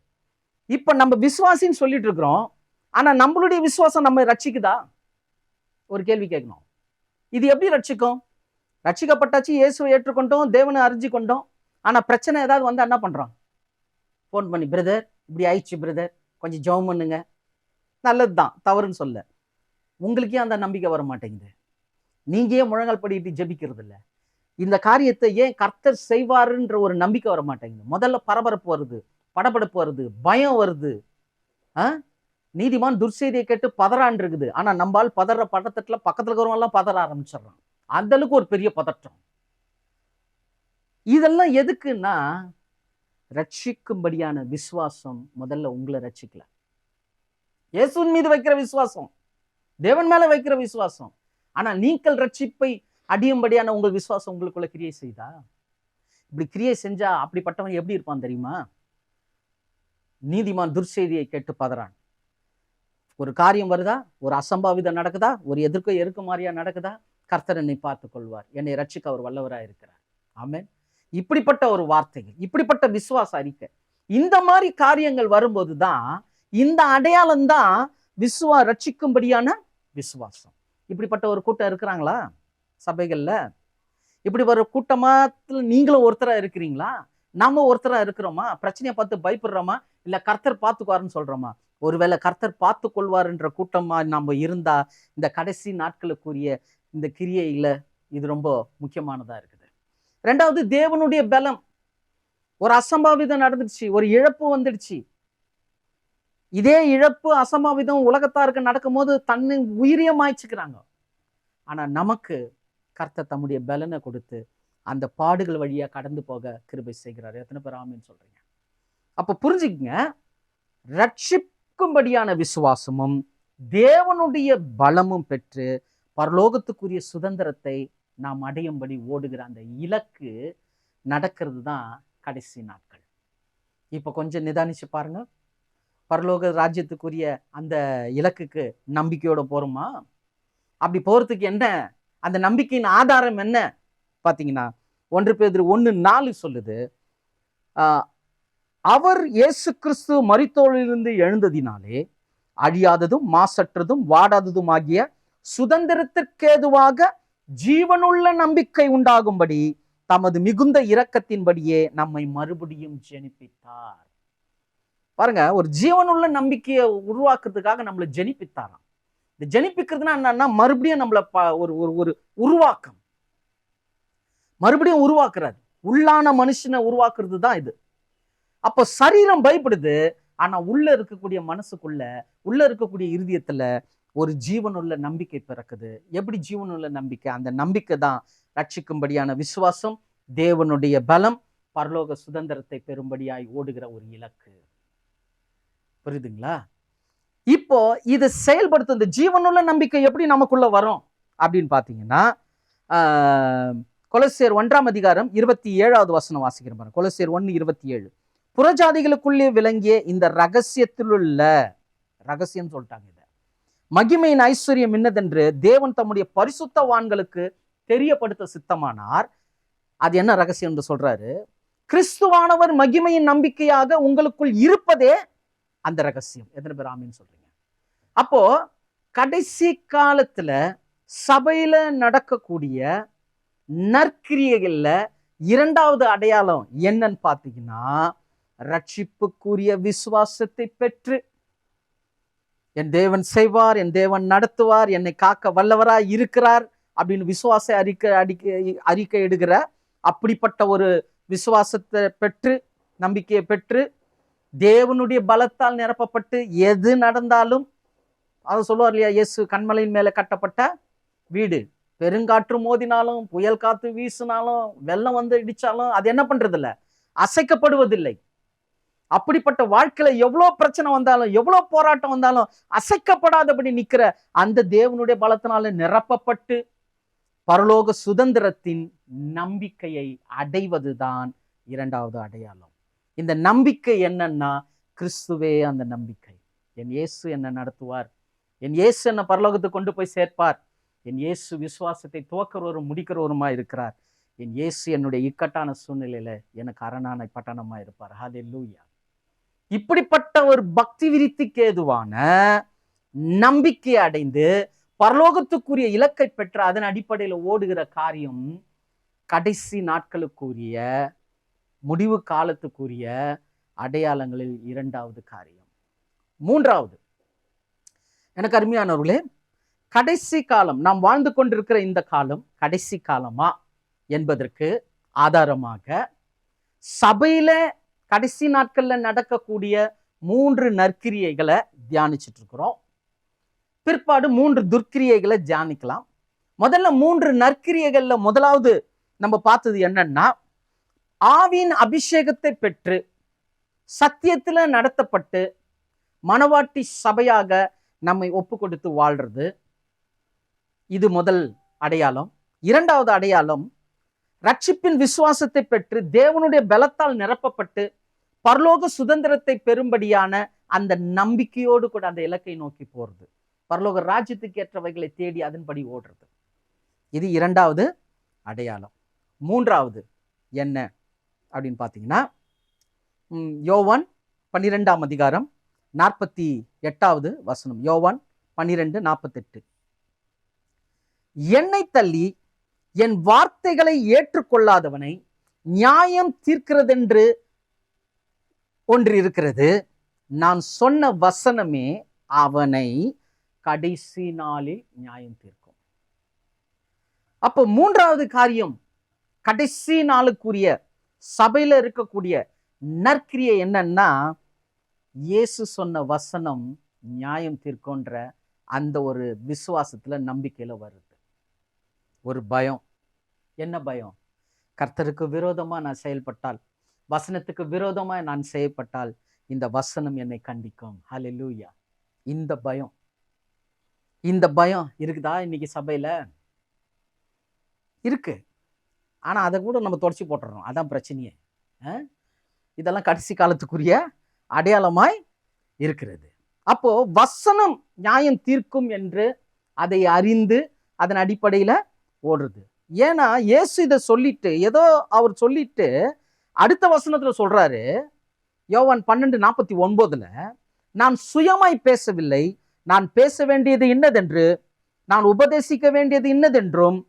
இப்ப நம்ம விசுவாசின்னு சொல்லிட்டு இருக்கிறோம், ஆனா நம்மளுடைய விசுவாசம் நம்ம ரட்சிக்குதா? ஒரு கேள்வி கேட்கணும். இது எப்படி ரட்சிக்கும்? ரட்சிக்கப்பட்டாச்சு, இயேசுவை ஏற்றுக்கொண்டோம், தேவனை அறிஞ்சு கொண்டோம். ஆனா பிரச்சனை ஏதாவது வந்து என்ன பண்றோம்? போன் பண்ணி, பிரதர் இப்படி ஆயிடுச்சு பிரதர், கொஞ்சம் ஜெபம் பண்ணுங்க. நல்லதுதான், தவறுன்னு சொல்ல. உங்களுக்கே அந்த நம்பிக்கை வர மாட்டேங்குது. நீங்க ஏன் முழங்கால் படிட்டு ஜெபிக்கிறது இல்லை? இந்த காரியத்தை ஏன் கர்த்தர் செய்வாருன்ற ஒரு நம்பிக்கை வர மாட்டேங்குது. முதல்ல பரபரப்பு வருது, படபடப்பு வருது, பயம் வருது. நீதிமான் துர்செய்தியை கேட்டு பதறான் இருக்குது. ஆனா நம்மால் பதற பதட்டத்துல பக்கத்துல இருக்கிறவங்க பதற ஆரம்பிச்சிடறான். அந்த அளவுக்கு ஒரு பெரிய பதட்டம். இதெல்லாம் எதுக்குன்னா ரட்சிக்கும்படியான விசுவாசம் முதல்ல உங்களை ரட்சிக்கல. இயேசுவின் மீது வைக்கிற விசுவாசம், தேவன் மேல வைக்கிற விசுவாசம். ஆனா நீங்கள் ரட்சிப்பை அடியும்படியான உங்கள் விசுவாசம் உங்களுக்குள்ள கிரியை செய்தா? இப்படி கிரியை செஞ்சா அப்படிப்பட்டவன் எப்படி இருப்பான் தெரியுமா? நீதிமான் துர்செய்தியை கேட்டு பதறான். ஒரு காரியம் வருதா, ஒரு அசம்பாவிதம் நடக்குதா, ஒரு எதிர்க்க மாதிரியா நடக்குதா, கர்த்தர் என்னை பார்த்துக் கொள்வார், என்னை ரட்சிக்க அவர் வல்லவராக இருக்கிறார். ஆமென். இப்படிப்பட்ட ஒரு வார்த்தைகள், இப்படிப்பட்ட விசுவாச அறிக்கை, இந்த மாதிரி காரியங்கள் வரும்போதுதான் இந்த அடையாளம் தான் ரட்சிக்கும்படியான விசுவாசம். இப்படிப்பட்ட ஒரு கூட்டம் இருக்கிறாங்களா சபைகள்ல? இப்படி ஒரு கூட்டமாத்துல நீங்களும் ஒருத்தரா இருக்கிறீங்களா? நாம ஒருத்தரா இருக்கிறோமா? பிரச்சனையை பார்த்து பயப்படுறோமா, இல்ல கர்த்தர் பார்த்துக்குவாருன்னு சொல்றோமா? ஒருவேளை கர்த்தர் பார்த்து கொள்வாருன்ற கூட்டமா நம்ம இருந்தா இந்த கடைசி நாட்களுக்குரிய இந்த கிரியையில இது ரொம்ப முக்கியமானதா இருக்குது. ரெண்டாவது தேவனுடைய பலம். ஒரு அசம்பாவிதம் நடந்துடுச்சு, ஒரு இழப்பு வந்துடுச்சு. இதே இழப்பு அசம்பாவிதம் உலகத்தாருக்கு நடக்கும் போது தன்னை உயிரியமாய்ச்சுக்கிறாங்க. ஆனா நமக்கு கர்த்தர் தம்முடைய பலனை கொடுத்து அந்த பாடுகள் வழியா கடந்து போக கிருபை செய்கிறார். எத்தனை பேர் ஆமென் சொல்றீங்க? அப்ப புரிஞ்சுக்கங்க, ரட்சிக்கும்படியான விசுவாசமும் தேவனுடைய பலமும் பெற்று பரலோகத்துக்குரிய சுதந்திரத்தை நாம் அடையும்படி ஓடுகிற அந்த இலக்கு நடக்கிறது தான் கடைசி நாட்கள். இப்ப கொஞ்சம் நிதானிச்சு பாருங்க. பரலோக ராஜ்யத்துக்குரிய அந்த இலக்குக்கு நம்பிக்கையோட போறோமா? அப்படி போறதுக்கு என்ன, அந்த நம்பிக்கையின் ஆதாரம் என்ன பாத்தீங்கன்னா, 1 பேதுரு 1:4 சொல்லுது, அவர் இயேசு கிறிஸ்து மரித்தோரிலிருந்து எழுந்ததினாலே அழியாததும் மாசற்றதும் வாடாததும் ஆகிய சுதந்திரத்திற்கேதுவாக ஜீவனுள்ள நம்பிக்கை உண்டாகும்படி தமது மிகுந்த இரக்கத்தின்படியே நம்மை மறுபடியும் ஜெனிப்பித்தார். பாருங்க, ஒரு ஜீவனுள்ள நம்பிக்கையை உருவாக்குறதுக்காக நம்மளை ஜெனிப்பித்தாராம். இந்த ஜெனிப்பிக்கிறதுனா என்னன்னா, மறுபடியும் நம்மளை ஒரு ஒரு உருவாக்கம், மறுபடியும் உருவாக்குறாரு. உள்ளான மனுஷனை உருவாக்குறது தான் இது. அப்போ சரீரம் பயப்படுது, ஆனா உள்ள இருக்கக்கூடிய மனசுக்குள்ள, உள்ள இருக்கக்கூடிய இருதயத்துல ஒரு ஜீவனுள்ள நம்பிக்கை பிறக்குது. எப்படி ஜீவனுள்ள நம்பிக்கை? அந்த நம்பிக்கை தான் ரட்சிக்கும்படியான விசுவாசம், தேவனுடைய பலம், பரலோக சுதந்திரத்தை பெறும்படியாய் ஓடுகிற ஒரு இலக்கு. புரியுதுங்களா? இப்போ இதை செயல்படுத்த இந்த ஜீவனுள்ள நம்பிக்கை எப்படி நமக்குள்ள வரும் அப்படின்னு பாத்தீங்கன்னா, கொலோசியர் 1:27 வசனம் வாசிக்கிற பாருங்க. கொலோசியர் 1:27, புறஜாதிகளுக்குள்ளே விளங்கிய இந்த ரகசியத்திலுள்ள ரகசியம் சொல்லிட்டாங்க. இத மகிமையின் ஐஸ்வர்யம் என்னதென்று தேவன் தம்முடைய பரிசுத்தவான்களுக்கு தெரியப்படுத்த சித்தமானார். அது என்ன ரகசியம் என்று சொல்றாரு? கிறிஸ்துவானவர் மகிமையின் நம்பிக்கையாக உங்களுக்குள் இருப்பதே அந்த ரகசியம். எத்தனை பேர் ஆமீன் சொல்றீங்க? அப்போ கடைசி காலத்துல சபையில நடக்கக்கூடிய நற்கிரியைகள்ல இரண்டாவது அடையாளம் என்னன்னு பாத்தீங்கன்னா, ரட்சிப்புக்குரிய விசுவாசத்தை பெற்று என் தேவன் செய்வார், என் தேவன் நடத்துவார், என்னை காக்க வல்லவராய் இருக்கிறார் அப்படின்னு விசுவாச அறிக்கை எடுக்கிற அப்படிப்பட்ட ஒரு விசுவாசத்தை பெற்று, நம்பிக்கையை பெற்று, தேவனுடைய பலத்தால் நிரப்பப்பட்டு எது நடந்தாலும், அதை சொல்லுவார் இல்லையா, இயேசு கண்மலையின் மேல கட்டப்பட்ட வீடு, பெருங்காற்று மோதினாலும், புயல் காத்து வீசினாலும், வெள்ளம் வந்து இடிச்சாலும் அது என்ன பண்றது இல்ல, அசைக்கப்படுவதில்லை. அப்படிப்பட்ட வாழ்க்கையில எவ்வளவு பிரச்சனை வந்தாலும், எவ்வளவு போராட்டம் வந்தாலும் அசைக்கப்படாதபடி நிக்கிற அந்த தேவனுடைய பலத்தினால நிரப்பப்பட்டு பரலோக சுதந்திரத்தின் நம்பிக்கையை அடைவதுதான் இரண்டாவது அடையாளம். இந்த நம்பிக்கை என்னன்னா, கிறிஸ்துவே அந்த நம்பிக்கை. என் இயேசு என்ன நடத்துவார், என் இயேசு என்ன பரலோகத்துக்கு கொண்டு போய் சேர்ப்பார், என் இயேசு விசுவாசத்தை துவக்கிறவரும் முடிக்கிறவருமா இருக்கிறார், என் இயேசு என்னுடைய இக்கட்டான சூழ்நிலையில எனக்கு அரணான பட்டணமா இருப்பார். ஹல்லேலூயா. இப்படிப்பட்ட ஒரு பக்தி விருத்திக்கு ஏதுவான நம்பிக்கை அடைந்து பரலோகத்துக்குரிய இலக்கை பெற்ற அதன் அடிப்படையில் ஓடுகிற காரியம் கடைசி நாட்களுக்குரிய, முடிவு காலத்துக்குரிய அடையாளங்களில் இரண்டாவது காரியம். மூன்றாவது, எனக்கு அருமையானவர்களே, கடைசி காலம், நாம் வாழ்ந்து கொண்டிருக்கிற இந்த காலம் கடைசி காலமா என்பதற்கு ஆதாரமாக சபையில கடைசி நாட்கள்ல நடக்கக்கூடிய 3 நற்கிரியைகளை தியானிச்சுட்டு இருக்கிறோம். பிற்பாடு 3 துர்க்கிரியைகளை தியானிக்கலாம். முதல்ல 3 நற்கிரியைகள்ல முதலாவது நம்ம பார்த்தது என்னன்னா, ஆவியின் அபிஷேகத்தை பெற்று சத்தியத்துல நடத்தப்பட்டு மனவாட்டி சபையாக நம்மை ஒப்பு கொடுத்து வாழ்றது. இது முதல் அடையாளம். இரண்டாவது அடையாளம், ரட்சிப்பின் விசுவாசத்தை பெற்று தேவனுடைய பலத்தால் நிரப்பப்பட்டு பரலோக சுதந்திரத்தை பெறும்படியான அந்த நம்பிக்கையோடு கூட அந்த இலக்கை நோக்கி போறது, பரலோக ராஜ்யத்துக்கு ஏற்றவைகளை தேடி அதன்படி ஓடுறது. இது இரண்டாவது அடையாளம். மூன்றாவது என்ன அப்படின்னு பார்த்தீங்கன்னா, யோவான் 12:48 வசனம். யோவான் 12:48, என்னை தள்ளி என் வார்த்தைகளை ஏற்றுக்கொள்ளாதவனை நியாயம் தீர்க்கிறதென்று ஒன்று இருக்கிறது, நான் சொன்ன வசனமே அவனை கடைசி நாளில் நியாயம் தீர்க்கும். அப்போ மூன்றாவது காரியம், கடைசி நாளுக்குரிய சபையில இருக்கக்கூடிய நற்கிரியை என்னன்னா, இயேசு சொன்ன வசனம் நியாயம் தீர்க்கும்ன்ற அந்த ஒரு விசுவாசத்துல, நம்பிக்கையில வருது. ஒரு பயம். என்ன பயம்? கர்த்தருக்கு விரோதமா நான் செயல்பட்டால், வசனத்துக்கு விரோதமா நான் செயல்பட்டால் இந்த வசனம் என்னை கண்டிக்கும். ஹல்லேலூயா. இந்த பயம் இருக்குதா இன்னைக்கு சபையில? இருக்கு. ஆனா அதை கூட நம்ம தொடச்சி போட்டுறோம். அதான் பிரச்சனையே. இதெல்லாம் கடைசி காலத்துக்குரிய அடையாளமாய் இருக்கிறது. அப்போ வசனம் நியாயம் தீர்க்கும் என்று அதை அறிந்து அதன் அடிப்படையில ஓடுறது. ஏன்னா இயேசு இதை சொல்லிட்டு ஏதோ அவர் சொல்லிட்டு அடுத்த வசனத்துல சொல்றாரு, யோவான் 12:49, நான் சுயமாய் பேசவில்லை, நான் பேச வேண்டியது இன்னதென்று, நான் உபதேசிக்க வேண்டியது இன்னதென்றும்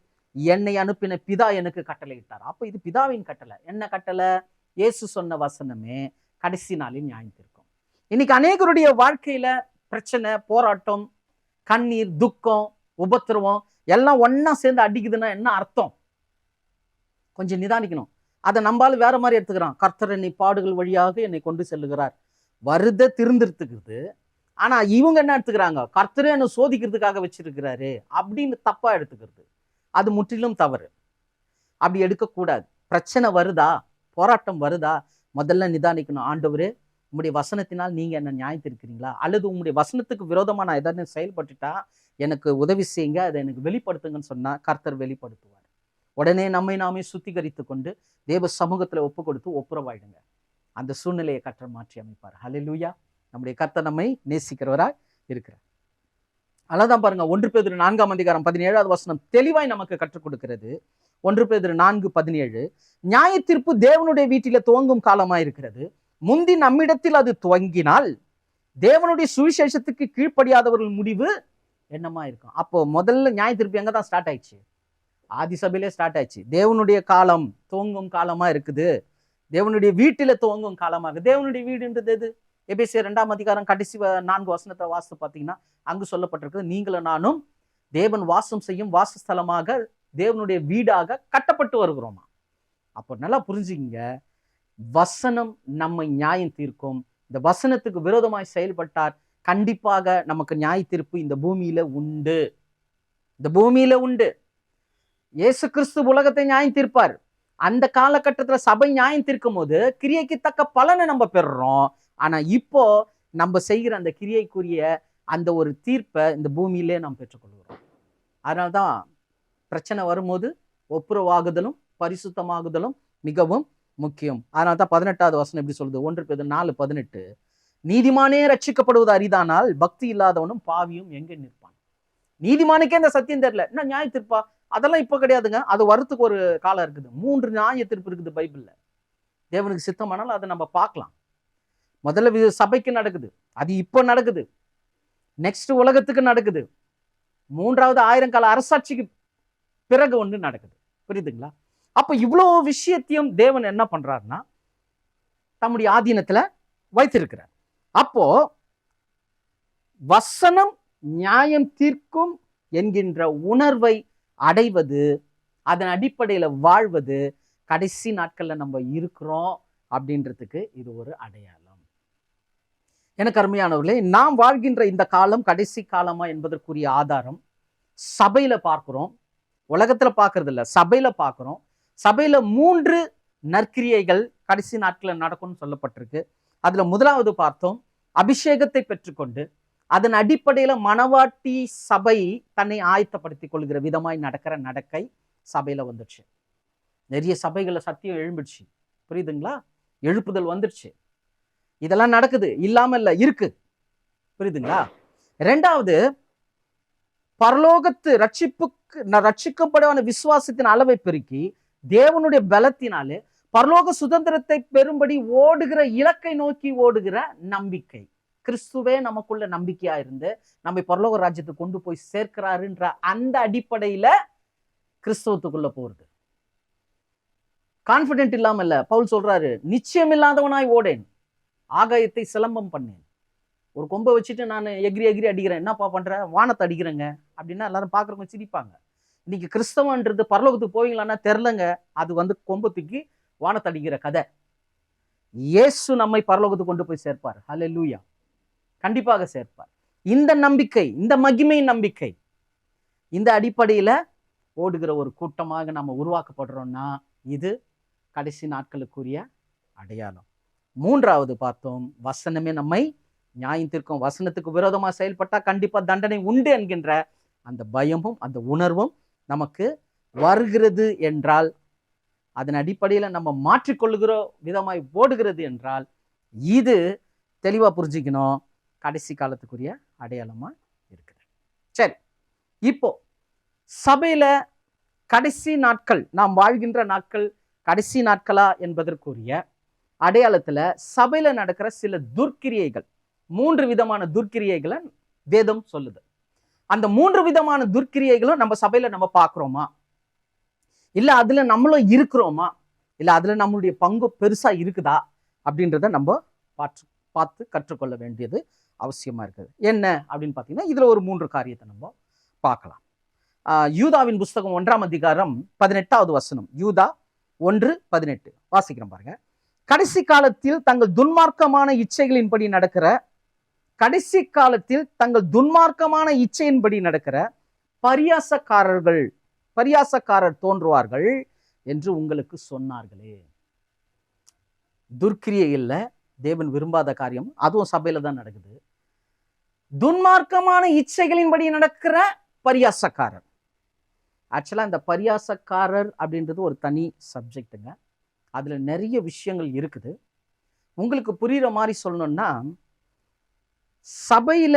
என்னை அனுப்பின பிதா எனக்கு கட்டளையிட்டார். அப்ப இது பிதாவின் கட்டளை. என்ன கட்டளை? இயேசு சொன்ன வசனமே கடைசி நாளில் நியாயம் தீர்க்கும். இன்னைக்கு அநேகருடைய வாழ்க்கையில பிரச்சனை, போராட்டம், கண்ணீர், துக்கம், உபத்திரவம் எல்லாம் ஒன்னா சேர்ந்து அடிக்குதுன்னா என்ன அர்த்தம்? கொஞ்சம் நிதானிக்கணும். அதை நம்பால வேற மாதிரி எடுத்துக்கிறான். கர்த்தர் என்னை பாடுகள் வழியாக என்னை கொண்டு செல்லுகிறார், வருத திருந்திருத்துக்குது. ஆனா இவங்க என்ன எடுத்துக்கிறாங்க? கர்த்தரே என்னை சோதிக்கிறதுக்காக வச்சிருக்கிறாரு அப்படின்னு தப்பா எடுத்துக்கிறது. அது முற்றிலும் தவறு. அப்படி எடுக்கக்கூடாது. பிரச்சனை வருதா, போராட்டம் வருதா, முதல்ல நிதானிக்கணும். ஆண்டவரே, உங்களுடைய வசனத்தினால் நீங்க என்ன நியாயத்திருக்கிறீங்களா? அல்லது உங்களுடைய வசனத்துக்கு விரோதமா நான் எதாவது செயல்பட்டுட்டா எனக்கு உதவி செய்யுங்க, அதை எனக்கு வெளிப்படுத்துங்கன்னு சொன்னா கர்த்தர் வெளிப்படுத்துவார். உடனே நம்மை நாமே சுத்திகரித்து கொண்டு தேவ சமூகத்துல ஒப்பு கொடுத்து ஒப்புரவாயிடுங்க. அந்த சூழ்நிலையை கர்த்தர் மாற்றி அமைப்பார். ஹல்லேலூயா. நம்முடைய கர்த்தர் நம்மை நேசிக்கிறவராய் இருக்கிறார். அதான் பாருங்க, 1 பேதுரு 4:17 தெளிவாய் நமக்கு கற்றுக் கொடுக்கிறது. 1 பேதுரு 4:17, நியாய தீர்ப்பு தேவனுடைய வீட்டில துவங்கும் காலமாய் இருக்கிறது. முந்தி நம்மிடத்தில் அது துவங்கினால் தேவனுடைய சுவிசேஷத்துக்கு கீழ்ப்படியாதவர்கள் முடிவு என்னமா இருக்கும்? அப்போ முதல்ல நியாய தீர்ப்பு எங்கதான் ஸ்டார்ட் ஆயிடுச்சு? ஆதி சபையிலே ஸ்டார்ட் ஆயிடுச்சு. தேவனுடைய காலம் துவங்கும் காலமா இருக்குது. தேவனுடைய வீட்டில துவங்கும் காலமாக. தேவனுடைய வீடுன்றது எது? எபேசியர் 2 கடைசி 4 வாசித்து பார்த்தீங்கன்னா அங்கு சொல்லப்பட்டிருக்கு, நீங்களும் நானும் தேவன் வாசம் செய்யும் வாசஸ்தலமாக, தேவனுடைய வீடாக கட்டப்பட்டு வருகிறோமா. அப்போ நல்லா புரிஞ்சுங்க, வசனம் நம்மை நியாயம் தீர்க்கும். இந்த வசனத்துக்கு விரோதமாய் செயல்பட்டார் கண்டிப்பாக நமக்கு நியாய தீர்ப்பு இந்த பூமியில உண்டு. இந்த பூமியில உண்டு. இயேசு கிறிஸ்து உலகத்தை நியாயம் தீர்ப்பார். அந்த காலகட்டத்துல சபை நியாயம் தீர்க்கும் போது கிரியைக்கு தக்க பலனை நம்ம பெறுறோம். ஆனா இப்போ நம்ம செய்கிற அந்த கிரியைக்குரிய அந்த ஒரு தீர்ப்பை இந்த பூமியிலே நாம் பெற்றுக்கொள்கிறோம். அதனால்தான் பிரச்சனை வரும்போது ஒப்புரவாகுதலும் பரிசுத்தமாகுதலும் மிகவும் முக்கியம். அதனால்தான் 18வது வசனம் எப்படி சொல்லுது? 1 பேதுரு 4:18, நீதிமானே ரட்சிக்கப்படுவது அரிதானால் பக்தி இல்லாதவனும் பாவியும் எங்கே நிற்பான்? நீதிமானுக்கே இந்த சத்தியம் தெரியல, என்ன நியாய தீர்ப்பா? அதெல்லாம் இப்ப கிடையாதுங்க. அது வரத்துக்கு ஒரு காலம் இருக்குது. 3 நியாய தீர்ப்பு இருக்குது பைபிள்ல. தேவனுக்கு சித்தமானாலும் அதை நம்ம பார்க்கலாம். முதல்ல சபைக்கு நடக்குது, அது இப்போ நடக்குது. நெக்ஸ்ட் உலகத்துக்கு நடக்குது. 3வது 1000 கால அரசாட்சிக்கு பிறகு ஒன்று நடக்குது. புரியுதுங்களா? அப்ப இவ்வளவு விஷயத்தையும் தேவன் என்ன பண்றாருன்னா தம்முடைய ஆதீனத்துல வைத்திருக்கிறார். அப்போ வசனம் நியாயம் தீர்க்கும் என்கின்ற உணர்வை அடைவது, அதன் அடிப்படையில வாழ்வது, கடைசி நாட்கள்ல நம்ம இருக்கிறோம் அப்படின்றதுக்கு இது ஒரு அடையாளம். எனக்கு அருமையானவர்களே, நாம் வாழ்கின்ற இந்த காலம் கடைசி காலமா என்பதற்குரிய ஆதாரம் சபையில பார்க்கிறோம். உலகத்துல பார்க்கறது இல்ல, சபையில பார்க்கிறோம். சபையில 3 நற்கிரியைகள் கடைசி நாட்களில் நடக்கும்னு சொல்லப்பட்டிருக்கு. அதுல முதலாவது பார்த்தோம், அபிஷேகத்தை பெற்றுக்கொண்டு அதன் அடிப்படையில மணவாட்டி சபை தன்னை ஆயத்தப்படுத்திக் கொள்கிற விதமாய் நடக்கிற நடக்கை சபையில வந்துடுச்சு. நிறைய சபைகளை சத்தியம் எழும்பிடுச்சு. புரியுதுங்களா? எழுப்புதல் வந்துடுச்சு. இதெல்லாம் நடக்குது, இல்லாம இல்ல, இருக்கு. புரியுதுங்களா? 2வது, பரலோகத்து ரட்சிக்கப்படவான விசுவாசத்தின் அளவை பெருக்கி தேவனுடைய பலத்தினாலே பரலோக சுதந்திரத்தை பெறும்படி ஓடுகிற, இலக்கை நோக்கி ஓடுகிற நம்பிக்கை. கிறிஸ்துவே நமக்குள்ள நம்பிக்கையா இருந்து நம்மை பரலோக ராஜ்யத்துக்கு கொண்டு போய் சேர்க்கிறாருன்ற அந்த அடிப்படையில கிறிஸ்தவத்துக்குள்ள போறது. கான்பிடென்ட் இல்லாம இல்ல. பவுல் சொல்றாரு, நிச்சயம் இல்லாதவனாய் ஓடேன், ஆகாயத்தை சிலம்பம் பண்ணேன். ஒரு கொம்பை வச்சுட்டு நான் எகிரி அடிக்கிறேன், என்னப்பா பண்ற? வானத்தை அடிக்கிறேங்க அப்படின்னா எல்லாரும் பாக்குறவங்க சிரிப்பாங்க. இன்னைக்கு கிறிஸ்தவன்றது பரலோகத்துக்கு போவீங்களான்னா தெரிலங்க. அது கொம்பு தூக்கி வானத்தை அடிக்கிற கதை. இயேசு நம்மை பரலோகத்துக்கு கொண்டு போய் சேர்ப்பார். ஹல்லேலூயா. கண்டிப்பாக சேர்ப்பார். இந்த நம்பிக்கை, இந்த மகிமை நம்பிக்கை, இந்த அடிப்படையில ஓடுகிற ஒரு கூட்டமாக நம்ம உருவாக்கப்படுறோம்னா இது கடைசி நாட்களுக்குரிய அடையாளம். மூன்றாவது பார்த்தோம், வசனமே நம்மை நியாயம் தீர்க்கும். வசனத்துக்கு விரோதமா செயல்பட்டா கண்டிப்பா தண்டனை உண்டு என்கின்ற அந்த பயமும் அந்த உணர்வும் நமக்கு வருகிறது என்றால், அதன் அடிப்படையில நம்ம மாற்றிக்கொள்ளுகிற விதமாய் ஓடுகிறது என்றால், இது தெளிவா புரிஞ்சுக்கணும், கடைசி காலத்துக்குரிய அடையாளமா இருக்குது. சரி, இப்போ சபையில கடைசி நாட்கள், நாம் வாழ்கின்ற நாட்கள் கடைசி நாட்களா என்பதற்குரிய அடையாளத்துல சபையில நடக்கிற சில துர்க்கிரியைகள், 3 விதமான துர்க்கிரியைகளை வேதம் சொல்லுது. அந்த 3 விதமான துர்க்கிரியைகளும் நம்ம சபையில நம்ம பார்க்கிறோமா, இல்ல அதுல நம்மளும் இருக்கிறோமா, இல்ல அதுல நம்மளுடைய பங்கு பெருசா இருக்குதா அப்படின்றத நம்ம பார்த்து கற்றுக்கொள்ள வேண்டியது அவசியமா இருக்குது. என்ன அப்படின்னு பார்த்தீங்கன்னா, இதுல ஒரு 3 காரியத்தை நம்ம பார்க்கலாம். யூதாவின் புஸ்தகம் 1ஆம் அதிகாரம் 18வது வசனம். யூதா 1:18 வாசிக்கிறோம் பாருங்க. கடைசி காலத்தில் தங்கள் துன்மார்க்கமான இச்சைகளின்படி நடக்கிற பரியாசக்காரர் தோன்றுவார்கள் என்று உங்களுக்கு சொன்னார்களே. துர்க்கிரியை இல்ல, தேவன் விரும்பாத காரியம், அதுவும் சபையில தான் நடக்குது. துன்மார்க்கமான இச்சைகளின்படி நடக்கிற பரியாசக்காரர். ஆக்சுவலா இந்த பரியாசக்காரர் அப்படின்றது ஒரு தனி சப்ஜெக்டுங்க. அதுல நிறைய விஷயங்கள் இருக்குது. உங்களுக்கு புரியுற மாதிரி சொல்லணும்னா, சபையில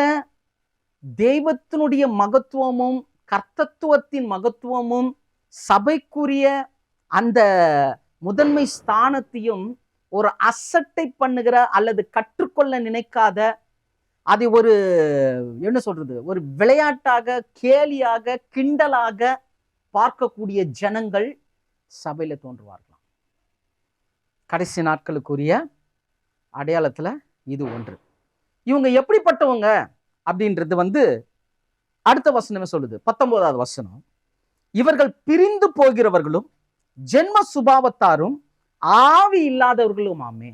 தெய்வத்தினுடைய மகத்துவமும் கர்த்தத்துவத்தின் மகத்துவமும் சபைக்குரிய அந்த முதன்மை ஸ்தானத்தையும் ஒரு அசட்டை பண்ணுகிற அல்லது கற்றுக்கொள்ள நினைக்காத, அதை ஒரு என்ன சொல்றது, ஒரு விளையாட்டாக, கேலியாக, கிண்டலாக பார்க்கக்கூடிய ஜனங்கள் சபையில தோன்றுவார்களாம். கடைசி நாட்களுக்குரிய அடையாளத்துல இது ஒன்று. இவங்க எப்படிப்பட்டவங்க அப்படின்றது அடுத்த வசனமே சொல்லுது, 19வது வசனம். இவர்கள் பிரிந்து போகிறவர்களும் ஜென்ம சுபாவத்தாரும் ஆவி இல்லாதவர்களும் ஆமே.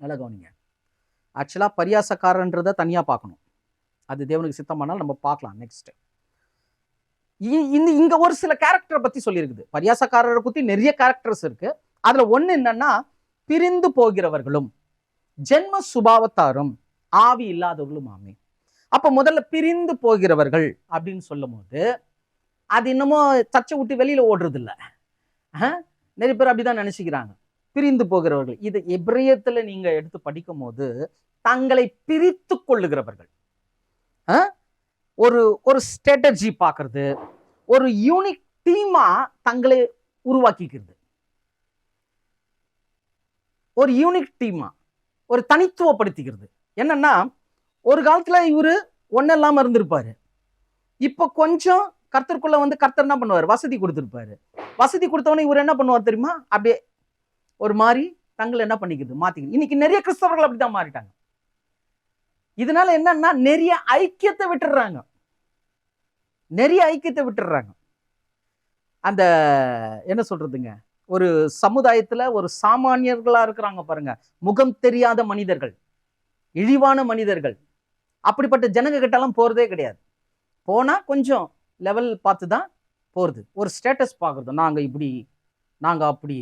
நல்ல கவனிங்க. ஆக்சுவலா பரியாசக்காரன்றதை தனியா பார்க்கணும், அது தேவனுக்கு சித்தமானால் நம்ம பார்க்கலாம் நெக்ஸ்ட். இங்க ஒரு சில கேரக்டரை பத்தி சொல்லியிருக்குது. பரியாசக்காரரை பத்தி நிறைய கேரக்டர்ஸ் இருக்கு. அதுல ஒண்ணு என்னன்னா, பிரிந்து போகிறவர்களும் ஜென்ம சுபாவத்தாரும் ஆவி இல்லாதவர்களும் ஆமே. அப்ப முதல்ல பிரிந்து போகிறவர்கள் அப்படின்னு சொல்லும் போது, அது இன்னமும் சர்ச்சை விட்டு வெளியில ஓடுறது இல்ல. நிறைய பேர் அப்படிதான் நினைச்சுக்கிறாங்க, பிரிந்து போகிறவர்கள். இது எபிரேயத்துல நீங்க எடுத்து படிக்கும் போது, தங்களை பிரித்து கொள்ளுகிறவர்கள், ஒரு ஸ்ட்ராட்டஜி பார்க்கறது, ஒரு யூனிக் டீமா தங்களை உருவாக்கிக்கிறது, ஒரு யூனிக் டீமா ஒரு தனித்துவப்படுத்திக்கிறது. என்னன்னா, ஒரு காலத்துல இவரு ஒன்னும் இல்லாம இருந்திருப்பாரு, இப்ப கொஞ்சம் கர்த்தருக்குள்ள கர்த்தர் என்ன பண்ணுவார், வசதி கொடுத்திருப்பாரு. வசதி கொடுத்தவனே இவர் என்ன பண்ணுவார் தெரியுமா, அப்படியே ஒரு மாதிரி தங்களை என்ன பண்ணிக்கிறது, மாத்திக்கிறது. இன்னைக்கு நிறைய கிறிஸ்தவர்கள் அப்படிதான் மாறிட்டாங்க. இதனால என்னன்னா, நிறைய ஐக்கியத்தை விட்டுடுறாங்க. அந்த என்ன சொல்றதுங்க, ஒரு சமுதாயத்துல ஒரு சாமானியர்களா இருக்கிறாங்க பாருங்க, முகம் தெரியாத மனிதர்கள், இழிவான மனிதர்கள், அப்படிப்பட்ட ஜனங்க கிட்டலாம் போறதே கிடையாது. போனா கொஞ்சம் லெவல் பார்த்து தான் போறது, ஒரு ஸ்டேட்டஸ் பார்க்கறது, நாங்க இப்படி நாங்க அப்படி,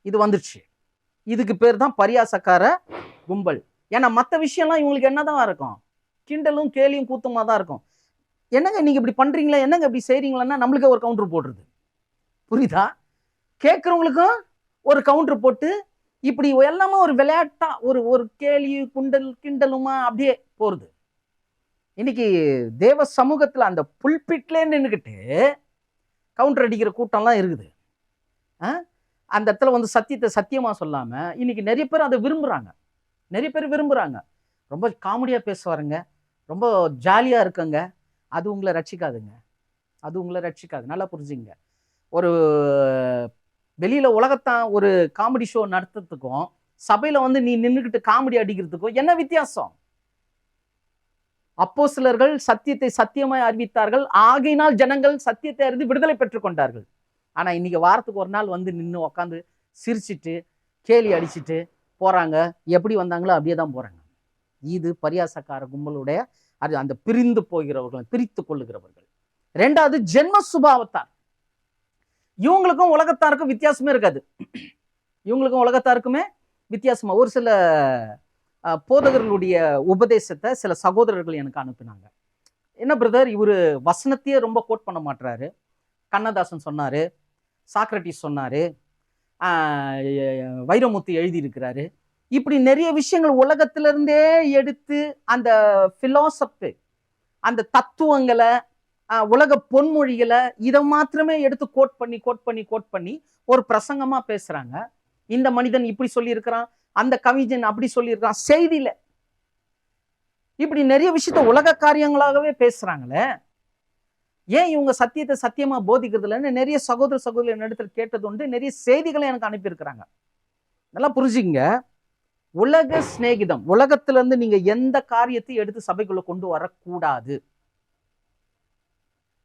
இது வந்துருச்சு. இதுக்கு பேர் தான் பரியாசக்கார கும்பல். ஏன்னா மற்ற விஷயம்லாம் இவங்களுக்கு என்னதான் இருக்கும், கிண்டலும் கேலியும் கூத்தமா தான் இருக்கும். என்னங்க நீங்க இப்படி பண்றீங்களா, என்னங்க இப்படி செய்றீங்களான்னா நம்மளுக்கு ஒரு கவுண்டர் போடுறது, புரியுதா? கேட்கறவங்களுக்கும் ஒரு கவுண்டர் போட்டு, இப்படி எல்லாமே ஒரு விளையாட்டா, ஒரு கேலி கிண்டலுமா அப்படியே போறது. இன்னைக்கு தேவ சமூகத்துல அந்த புல்பிட்ல நின்றுக்கிட்டு கவுண்டர் அடிக்கிற கூட்டம்லாம் இருக்குது. அந்த இடத்துல சத்தியத்தை சத்தியமா சொல்லாம இன்னைக்கு நிறைய பேர் அதை விரும்புறாங்க. ரொம்ப காமெடியா பேசுவாருங்க, ரொம்ப ஜாலியா இருக்குங்க. அது உங்களை ரட்சிக்காதுங்க, நல்லா புரிஞ்சுங்க. ஒரு வெளியில உலகத்தான் ஒரு காமெடி ஷோ நடத்துறதுக்கும் சபையில நீ நின்றுக்கிட்டு காமெடி அடிக்கிறதுக்கும் என்ன வித்தியாசம்? அப்போஸ்தலர்கள் சத்தியத்தை சத்தியமாய் அறிவித்தார்கள், ஆகையினால் ஜனங்கள் சத்தியத்தை அறிந்து விடுதலை பெற்றுக் கொண்டார்கள். ஆனா இன்னைக்கு வாரத்துக்கு ஒரு நாள் நின்று உட்காந்து சிரிச்சிட்டு கேலி அடிச்சுட்டு போறாங்க. எப்படி வந்தாங்களோ அப்படியே தான் போறாங்க. இது பரியாசக்கார கும்பலுடைய அந்த பிரிந்து போகிறவர்கள், பிரித்து கொள்ளுகிறவர்கள். 2வது ஜென்ம சுபாவத்தார். இவங்களுக்கும் உலகத்தாருக்கும் வித்தியாசமே இருக்காது. வித்தியாசமா ஒரு சில போதகர்களுடைய உபதேசத்தை சில சகோதரர்கள் எனக்கு அனுப்பினாங்க. என்ன பிரதர், இவரு வசனத்தையே ரொம்ப கோட் பண்ண மாட்டாரு. கண்ணதாசன் சொன்னாரு, சாக்ரட்டிஸ் சொன்னாரு, வைரமுத்து எழுதியிருக்கிறாரு. இப்படி நிறைய விஷயங்கள் உலகத்திலிருந்தே எடுத்து அந்த பிலாசபி, அந்த தத்துவங்களை, உலக பொன்மொழிகளை இதை மாத்திரமே எடுத்து கோட் பண்ணி ஒரு பிரசங்கமா பேசுறாங்க. இந்த மனிதன் இப்படி சொல்லியிருக்கிறான், அந்த கவிஞன் அப்படி சொல்லியிருக்கிறான். செய்தியில இப்படி நிறைய விஷயத்த உலக காரியங்களாகவே பேசுறாங்களே, ஏன் இவங்க சத்தியத்தை சத்தியமா போதிக்கிறது இல்லைன்னு நிறைய சகோதர இடத்துல கேட்டது உண்டு. நிறைய செய்திகளை எனக்கு அனுப்பியிருக்கிறாங்க. நல்லா புரிஞ்சுங்க, உலக சிநேகிதம், உலகத்துல இருந்து நீங்க எந்த காரியத்தை எடுத்து சபைக்குள்ள கொண்டு வரக்கூடாது.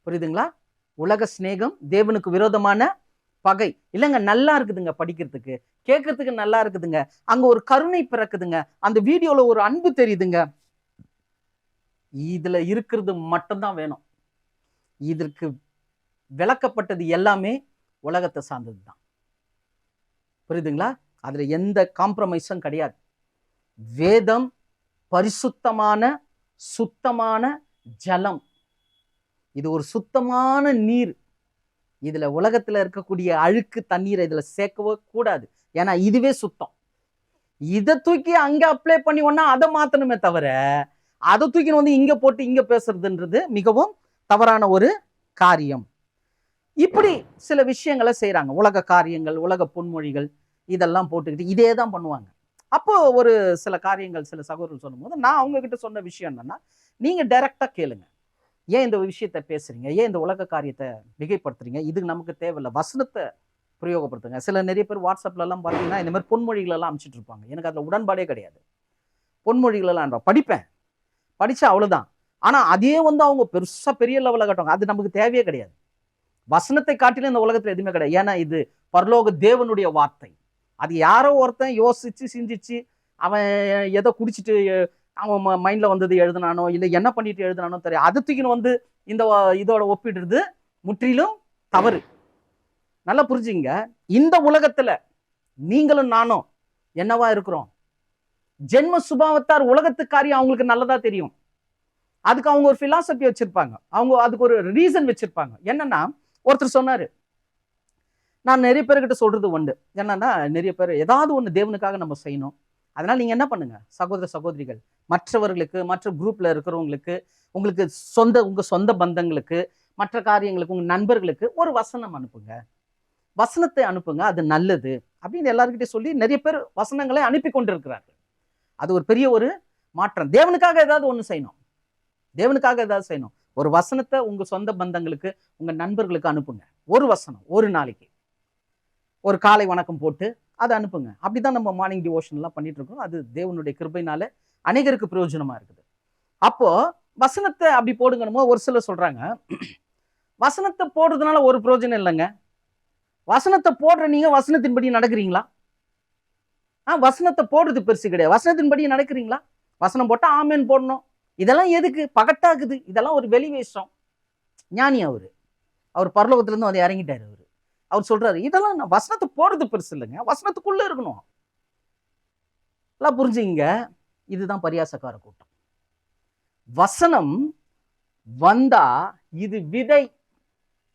புரியுதுங்களா? உலக சிநேகம் தேவனுக்கு விரோதமான பகை. இல்லைங்க, நல்லா இருக்குதுங்க, படிக்கிறதுக்கு கேட்கறதுக்கு நல்லா இருக்குதுங்க, அங்க ஒரு கருணை பிறக்குதுங்க, அந்த வீடியோல ஒரு அன்பு தெரியுதுங்க, இதுல இருக்கிறது மட்டும்தான் வேணும். இதற்கு விளக்கப்பட்டது எல்லாமே உலகத்தை சார்ந்தது தான். புரியுதுங்களா? அதுல எந்த காம்ப்ரமைஸும் கிடையாது. வேதம் பரிசுத்தமான சுத்தமான ஜலம், இது ஒரு சுத்தமான நீர். இதுல உலகத்துல இருக்கக்கூடிய அழுக்கு தண்ணீரை இதுல சேர்க்கவே கூடாது. ஏன்னா இதுவே சுத்தம். இதை தூக்கி அங்க அப்ளை பண்ணி ஒன்னா அதை மாத்தணுமே தவிர, அதை தூக்கின்னு வந்து இங்க போட்டு இங்க பேசுறதுன்றது மிகவும் தவறான ஒரு காரியம். இப்படி சில விஷயங்களை செய்யறாங்க. உலக காரியங்கள், உலக பொன்மொழிகள் இதெல்லாம் போட்டுக்கிட்டு இதே தான் பண்ணுவாங்க. அப்போ ஒரு சில காரியங்கள் சில சகோதரர்கள் சொல்லும் போது நான் அவங்க கிட்ட சொன்ன விஷயம் என்னன்னா, நீங்க டைரக்டா கேளுங்க, ஏன் இந்த விஷயத்த பேசுறீங்க, ஏன் இந்த உலக காரியத்தை மிகைப்படுத்துறீங்க, இதுக்கு நமக்கு தேவையில்லை, வசனத்தை பிரயோகப்படுத்துங்க. சில நிறைய பேர் வாட்ஸ்அப்ல எல்லாம் பார்த்தீங்கன்னா இந்த மாதிரி பொன்மொழிகள் எல்லாம் அனுப்பிச்சிட்டு இருப்பாங்க. எனக்கு அதுல உடன்பாடே கிடையாது. பொன்மொழிகள் எல்லாம் படிப்பேன், படிச்சா அவ்வளவுதான். ஆனா அதே வந்து அவங்க பெருசா பெரிய லெவலில் காட்டுவாங்க. அது நமக்கு தேவையே கிடையாது. வசனத்தை காட்டிலும் இந்த உலகத்துல எதுவுமே கிடையாது. ஏன்னா இது பரலோக தேவனுடைய வார்த்தை. அது யாரோ ஒருத்தன் யோசிச்சு சிந்திச்சு அவன் எதை குடிச்சிட்டு அவன் மைண்ட்ல வந்தது எழுதினானோ இல்லை என்ன பண்ணிட்டு எழுதினானோ தெரியும். அது தூக்கின்னு வந்து இந்த இதோட ஒப்பிடுறது முற்றிலும் தவறு. நல்லா புரிஞ்சுங்க. இந்த உலகத்துல நீங்களும் நானும் என்னவா இருக்கிறோம்? ஜென்ம சுபாவத்தார் உலகத்துக்காரியம் அவங்களுக்கு நல்லதா தெரியும். அதுக்கு அவங்க ஒரு பிலாசபி வச்சிருப்பாங்க, அவங்க அதுக்கு ஒரு ரீசன் வச்சிருப்பாங்க. என்னன்னா, ஒருத்தர் சொன்னாரு, நான் நிறைய பேர்கிட்ட சொல்றது உண்டு, என்னன்னா நிறைய பேர் ஏதாவது ஒண்ணு தேவனுக்காக நம்ம செய்யணும். அதனால நீங்க என்ன பண்ணுங்க, சகோதர சகோதரிகள், மற்றவர்களுக்கு, மற்ற குரூப்ல இருக்கிறவங்களுக்கு, உங்களுக்கு உங்க சொந்த பந்தங்களுக்கு, மற்ற காரியங்களுக்கு, உங்க நண்பர்களுக்கு ஒரு வசனம் அனுப்புங்க, வசனத்தை அனுப்புங்க, அது நல்லது அப்படின்னு எல்லாருக்கிட்டையும் சொல்லி நிறைய பேர் வசனங்களை அனுப்பி கொண்டிருக்கிறார்கள். அது ஒரு பெரிய ஒரு மாற்றம். தேவனுக்காக ஏதாவது ஒண்ணு செய்யணும், தேவனுக்காக ஏதாவது செய்யணும். ஒரு வசனத்தை உங்க சொந்த பந்தங்களுக்கு, உங்க நண்பர்களுக்கு அனுப்புங்க. ஒரு வசனம், ஒரு நாளைக்கு ஒரு காலை வணக்கம் போட்டு அதை அனுப்புங்க. அப்படிதான் நம்ம மார்னிங் டிவோஷன் எல்லாம் பண்ணிட்டு இருக்கோம். அது தேவனுடைய கிருபையினால அநேகருக்கு பிரயோஜனமா இருக்குது. அப்போ வசனத்தை அப்படி போடுங்கன்னு ஒரு சிலர் சொல்றாங்க, வசனத்தை போடுறதுனால ஒரு பிரயோஜனம் இல்லைங்க. வசனத்தை போடுற நீங்க வசனத்தின்படி நடக்கிறீங்களா? வசனத்தை போடுறது பெருசு கிடையாது, வசனத்தின்படி நடக்கிறீங்களா? வசனம் போட்டா ஆமேன் போடணும். இதெல்லாம் எதுக்கு? பகட்டாக்குது. இதெல்லாம் ஒரு வெளி வேஷம். ஞானி அவர் பரலோகத்துல இருந்து வந்து இறங்கிட்டாரு. அவர் சொல்றாரு, இதெல்லாம் நான் வசனத்தை போடுறது பெருசு இல்லைங்க, வசனத்துக்குள்ள இருக்கணும். எல்லாம் புரிஞ்சுங்க. இதுதான் பரியாசக்கார கூட்டம். வசனம் வந்தா இது விதை.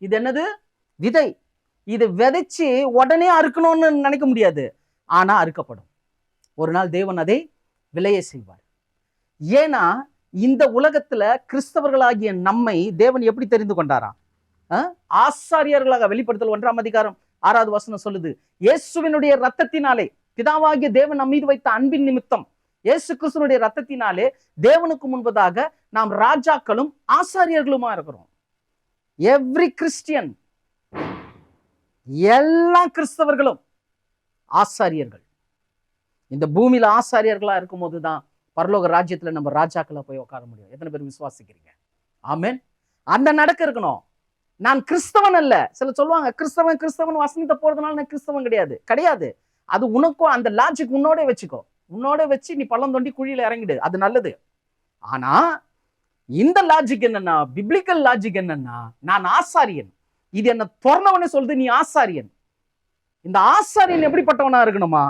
இது என்னது? விதை. இது விதைச்சு உடனே அறுக்கணும்னு நினைக்க முடியாது. ஆனா அறுக்கப்படும். ஒரு நாள் தேவன் அதை விளைய செய்வார். ஏன்னா இந்த உலகத்துல கிறிஸ்தவர்களாகிய நம்மை தேவன் எப்படி தெரிந்து கொண்டாராம்? ஆசாரியர்களாக. வெளிப்படுத்தல் 1ஆம் அதிகாரம் 6வது வசனம் சொல்லுது, இயேசுவினுடைய ரத்தத்தினாலே, பிதாவாகிய தேவன் நம் மீது வைத்த அன்பின் நிமித்தம் இயேசு கிறிஸ்துவினுடைய ரத்தத்தினாலே தேவனுக்கு முன்பதாக நாம் ராஜாக்களும் ஆசாரியர்களுமா இருக்கிறோம். எவ்ரி கிறிஸ்டியன், எல்லா கிறிஸ்தவர்களும் ஆசாரியர்கள். இந்த பூமியில ஆசாரியர்களா இருக்கும் போதுதான் பரலோக ராஜ்யத்துல நம்ம ராஜாக்களா போய் உட்கார முடியும். எத்தனை பேர் விசுவாசிக்கிறீங்க? ஆமென். அந்த நடக்க இருக்கணும். நான் கிறிஸ்தவன் அல்ல. சிலர் சொல்லுவாங்க, கிறிஸ்தவன் வசனத்தை போறதுனால நான் கிறிஸ்தவன் கிடையாது. கிடையாது. அது உனக்கும் அந்த லாஜிக் உன்னோட வச்சுக்கோ. உன்னோட வச்சு நீ பள்ளம் தோண்டி குழியில இறங்கிடு, அது நல்லது. ஆனா இந்த லாஜிக் என்னன்னா, பிப்ளிக்கல் லாஜிக் என்னன்னா, நான் ஆசாரியன். இது என்ன திறந்தவனே சொல்லுது, நீ ஆசாரியன். இந்த ஆசாரியன் எப்படிப்பட்டவனா இருக்கணுமா?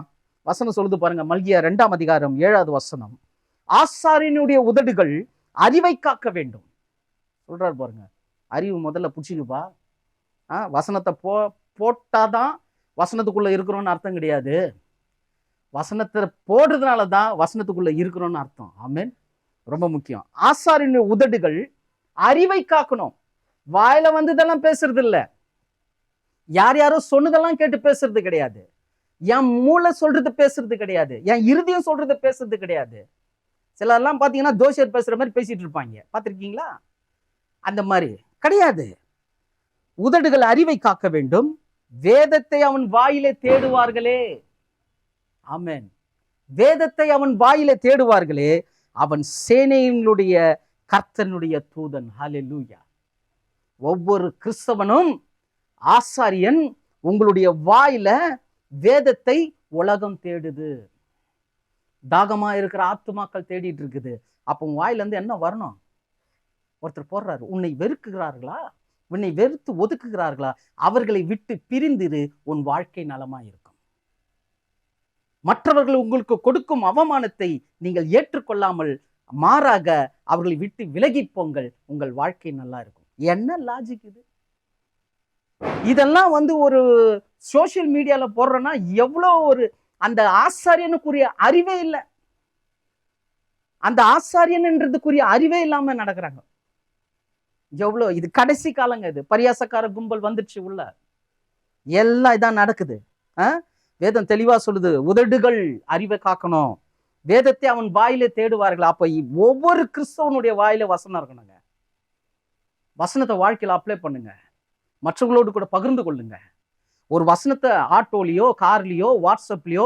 வசனம் சொல்லுது பாருங்க, மல்கியா 2ஆம் அதிகாரம் 7வது வசனம். ஆசாரியனுடைய உதடுகள் அறிவை காக்க வேண்டும் சொல்றாரு பாருங்க. அறிவு முதல்ல புடிச்சுக்குப்பா. வசனத்தை போட்டாதான் வசனத்துக்குள்ள இருக்கிறோம்னு அர்த்தம் கிடையாது. வசனத்தை போடுறதுனாலதான் வசனத்துக்குள்ள இருக்கிறோம்னு அர்த்தம். ஆமென். ரொம்ப முக்கியம். ஆசாரியனுடைய உதடுகள் அறிவை காக்கணும். வாயில வந்ததெல்லாம் பேசுறது இல்ல, யார் யாரோ சொன்னதெல்லாம் கேட்டு பேசுறது கிடையாது, என் மூளை சொல்றது பேசுறது கிடையாது, என் இருதயம் சொல்றது பேசுறது கிடையாது. சிலர்லாம் பாத்தீங்கன்னா தோஷர் பேசுற மாதிரி பேசிட்டு இருப்பாங்க, பாத்திருக்கீங்களா? அந்த மாதிரி கிடையாது. உதடுகள் அறிவை காக்க வேண்டும், வேதத்தை அவன் வாயிலே தேடுவார்களே. ஆமென். வேதத்தை அவன் வாயிலே தேடுவார்களே, அவன் சேனையினுடைய கர்த்தனுடைய தூதன். ஹல்லேலூயா. ஒவ்வொரு கிறிஸ்தவனும் ஆசாரியன். உங்களுடைய வாயில வேதத்தை உலகம் தேடுது. தாகமா இருக்கிற ஆத்துமாக்கள் தேடிட்டு இருக்குது. அப்போ வாயில இருந்து என்ன வரணும்? ஒருத்தர் போடுறாரு, உன்னை வெறுக்குகிறார்களா, உன்னை வெறுத்து ஒதுக்குகிறார்களா, அவர்களை விட்டு பிரிந்திரு, உன் வாழ்க்கை நலமா இருக்கும். மற்றவர்கள் உங்களுக்கு கொடுக்கும் அவமானத்தை நீங்கள் ஏற்றுக்கொள்ளாமல் மாறாக அவர்களை விட்டு விலகி போங்கள், உங்கள் வாழ்க்கை நல்லா இருக்கும். என்ன லாஜிக் இது? இதெல்லாம் ஒரு சோசியல் மீடியால போடுறோம்னா எவ்வளோ அந்த ஆசாரியனுக்குரிய அறிவே இல்லை. அந்த ஆசாரியன்ன்றதுக்குரிய அறிவே இல்லாம நடக்கிறாங்க. எவ்வளோ இது கடைசி காலங்க. இது பரியாசக்கார கும்பல் வந்துடுச்சு உள்ள. எல்லாம் இதான் நடக்குது. வேதம் தெளிவா சொல்லுது, உதடுகள் அறிவை காக்கணும், வேதத்தை அவன் வாயிலே தேடுவார்கள். அப்ப ஒவ்வொரு கிறிஸ்தவனுடைய வாயில வசனம் இருக்கணுங்க. வசனத்தை வாழ்க்கையில அப்ளை பண்ணுங்க, மற்றவங்களோடு கூட பகிர்ந்து கொள்ளுங்க. ஒரு வசனத்தை ஆட்டோலையோ கார்லயோ வாட்ஸ்அப்லயோ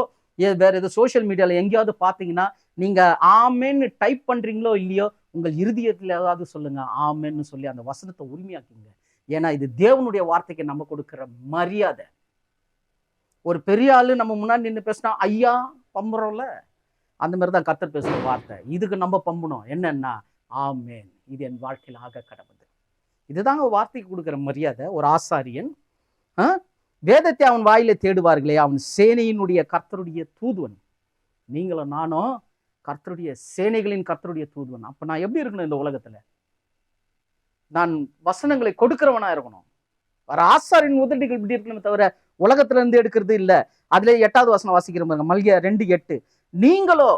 வேற ஏதோ சோசியல் மீடியால எங்கேயாவது பார்த்தீங்கன்னா, நீங்க ஆமேன்னு டைப் பண்றீங்களோ இல்லையோ, உங்கள் இருதயத்துல ஏதாவது சொல்லுங்க ஆமேன்னு சொல்லி அந்த வசனத்தை உரிமையாக்குங்க. ஏன்னா இது தேவனுடைய வார்த்தைக்கு நம்ம கொடுக்கிற மரியாதை. ஒரு பெரிய ஆளு நம்ம முன்னாடி நின்று பேசினா ஐயா பம்புறோம்ல, அந்த மாதிரிதான் கர்த்தர் பேசுற வார்த்தை. இதுக்கு நம்ம பம்பணும். என்னன்னா ஆமேன், இது என் வாழ்க்கையில் ஆக கடவுது. இதுதாங்க வார்த்தைக்கு கொடுக்கிற மரியாதை. ஒரு ஆசாரியன் வேதத்தை அவன் வாயில தேடுவார்களே, அவன் சேனையினுடைய கர்த்தருடைய தூதுவன். நீங்களும் நானும் கர்த்தருடைய சேனைகளின் கர்த்தருடைய தூதுவன். அப்ப நான் எப்படி இருக்கணும் இந்த உலகத்துல? நான் வசனங்களை கொடுக்கிறவனா இருக்கணும். வர ஆசாரின் உதடுகள் இப்படி இருக்கணுமே தவிர உலகத்துல இருந்து எடுக்கிறது இல்ல. அதுல 8வது வசனம் வாசிக்கிற பாருங்க, மல்கியா 2:8. நீங்களோ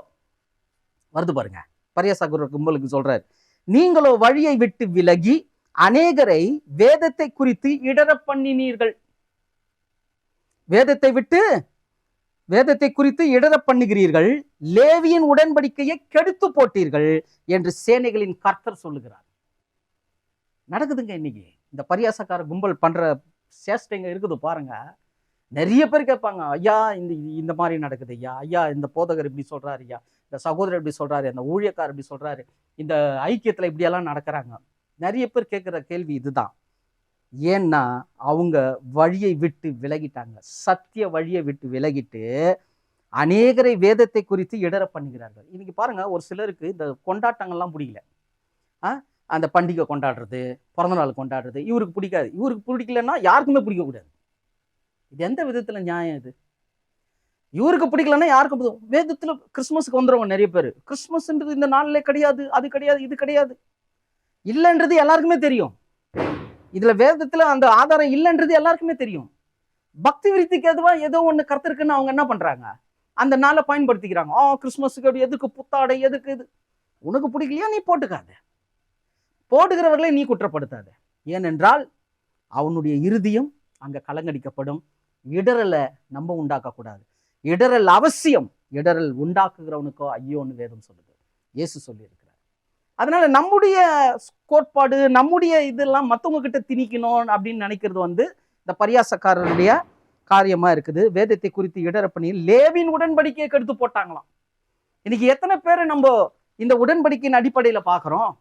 வருது பாருங்க, பரியாசக்கார கும்பலுக்கு சொல்றாரு, நீங்களோ வழியை விட்டு விலகி அநேகரை வேதத்தை குறித்து இடற பண்ணினீர்கள். வேதத்தை குறித்து இடற பண்ணுகிறீர்கள், லேவியின் உடன்படிக்கையை கெடுத்து போட்டீர்கள் என்று சேனைகளின் கர்த்தர் சொல்லுகிறார். நடக்குதுங்க இன்னைக்கு. இந்த பரியாசக்கார கும்பல் பண்ற சேஷ்டைங்க இருக்குது பாருங்க. நிறைய பேர் கேட்பாங்க, ஐயா இந்த மாதிரி நடக்குது ஐயா, ஐயா இந்த போதகர் இப்படி சொல்றாரு, ஐயா இந்த சகோதரர் இப்படி சொல்றாரு, இந்த ஊழியக்காரர் இப்படி சொல்றாரு, இந்த ஐக்கியத்துல இப்படியெல்லாம் நடக்கிறாங்க. நிறைய பேர் கேட்குற கேள்வி இதுதான். ஏன்னா அவங்க வழியை விட்டு விலகிட்டாங்க, சத்திய வழியை விட்டு விலகிட்டு அநேகரை வேதத்தை குறித்து இடற பண்ணுகிறார்கள். இன்னைக்கு பாருங்க, ஒரு சிலருக்கு இந்த கொண்டாட்டங்கள்லாம் பிடிக்கல. அந்த பண்டிகை கொண்டாடுறது, பிறந்தநாள் கொண்டாடுறது இவருக்கு பிடிக்காது. இவருக்கு பிடிக்கலன்னா யாருக்குமே பிடிக்கக்கூடாது. இது எந்த விதத்துல நியாயம்? இது இவருக்கு பிடிக்கலன்னா யாருக்கும். வேதத்துல கிறிஸ்துமஸுக்கு வந்துடுவோம் நிறைய பேர். கிறிஸ்துமஸ்ன்றது இந்த நாள்ல கிடையாது, அது கிடையாது, இது கிடையாது, இல்லைன்றது எல்லாருக்குமே தெரியும். இதுல வேதத்துல அந்த ஆதாரம் இல்லைன்றது எல்லாருக்குமே தெரியும். பக்தி விருத்திக்கு எதுவா ஏதோ ஒண்ணு கர்த்தருக்குன்னு அவங்க என்ன பண்றாங்க, அந்த நாளை பயன்படுத்திக்கிறாங்க. கிறிஸ்துமஸுக்கு எதுக்கு புத்தாடை, எதுக்கு இது? உனக்கு பிடிக்கலையா நீ போட்டுக்காத, போடுகிறவர்களை நீ குற்றப்படுத்தாத. ஏனென்றால் அவனுடைய இருதயம் அங்க கலங்கடிக்கப்படும். இடரலை நம்ம உண்டாக்க கூடாது. இடரல் அவசியம். இடரல் உண்டாக்குகிறவனுக்கோ ஐயோன்னு வேதம் சொல்லுது, இயேசு சொல்லி இருக்கிறார். அதனால நம்முடைய கோட்பாடு, நம்முடைய இதெல்லாம் மற்றவங்க கிட்ட திணிக்கணும் அப்படின்னு நினைக்கிறது இந்த பரியாசக்காரருடைய காரியமா இருக்குது. வேதத்தை குறித்து இடர பண்ணி லேவியின் உடன்படிக்கையை கெடுத்து போட்டாங்களாம். இன்னைக்கு எத்தனை பேரை நம்ம இந்த உடன்படிக்கையின் அடிப்படையில பாக்குறோம்?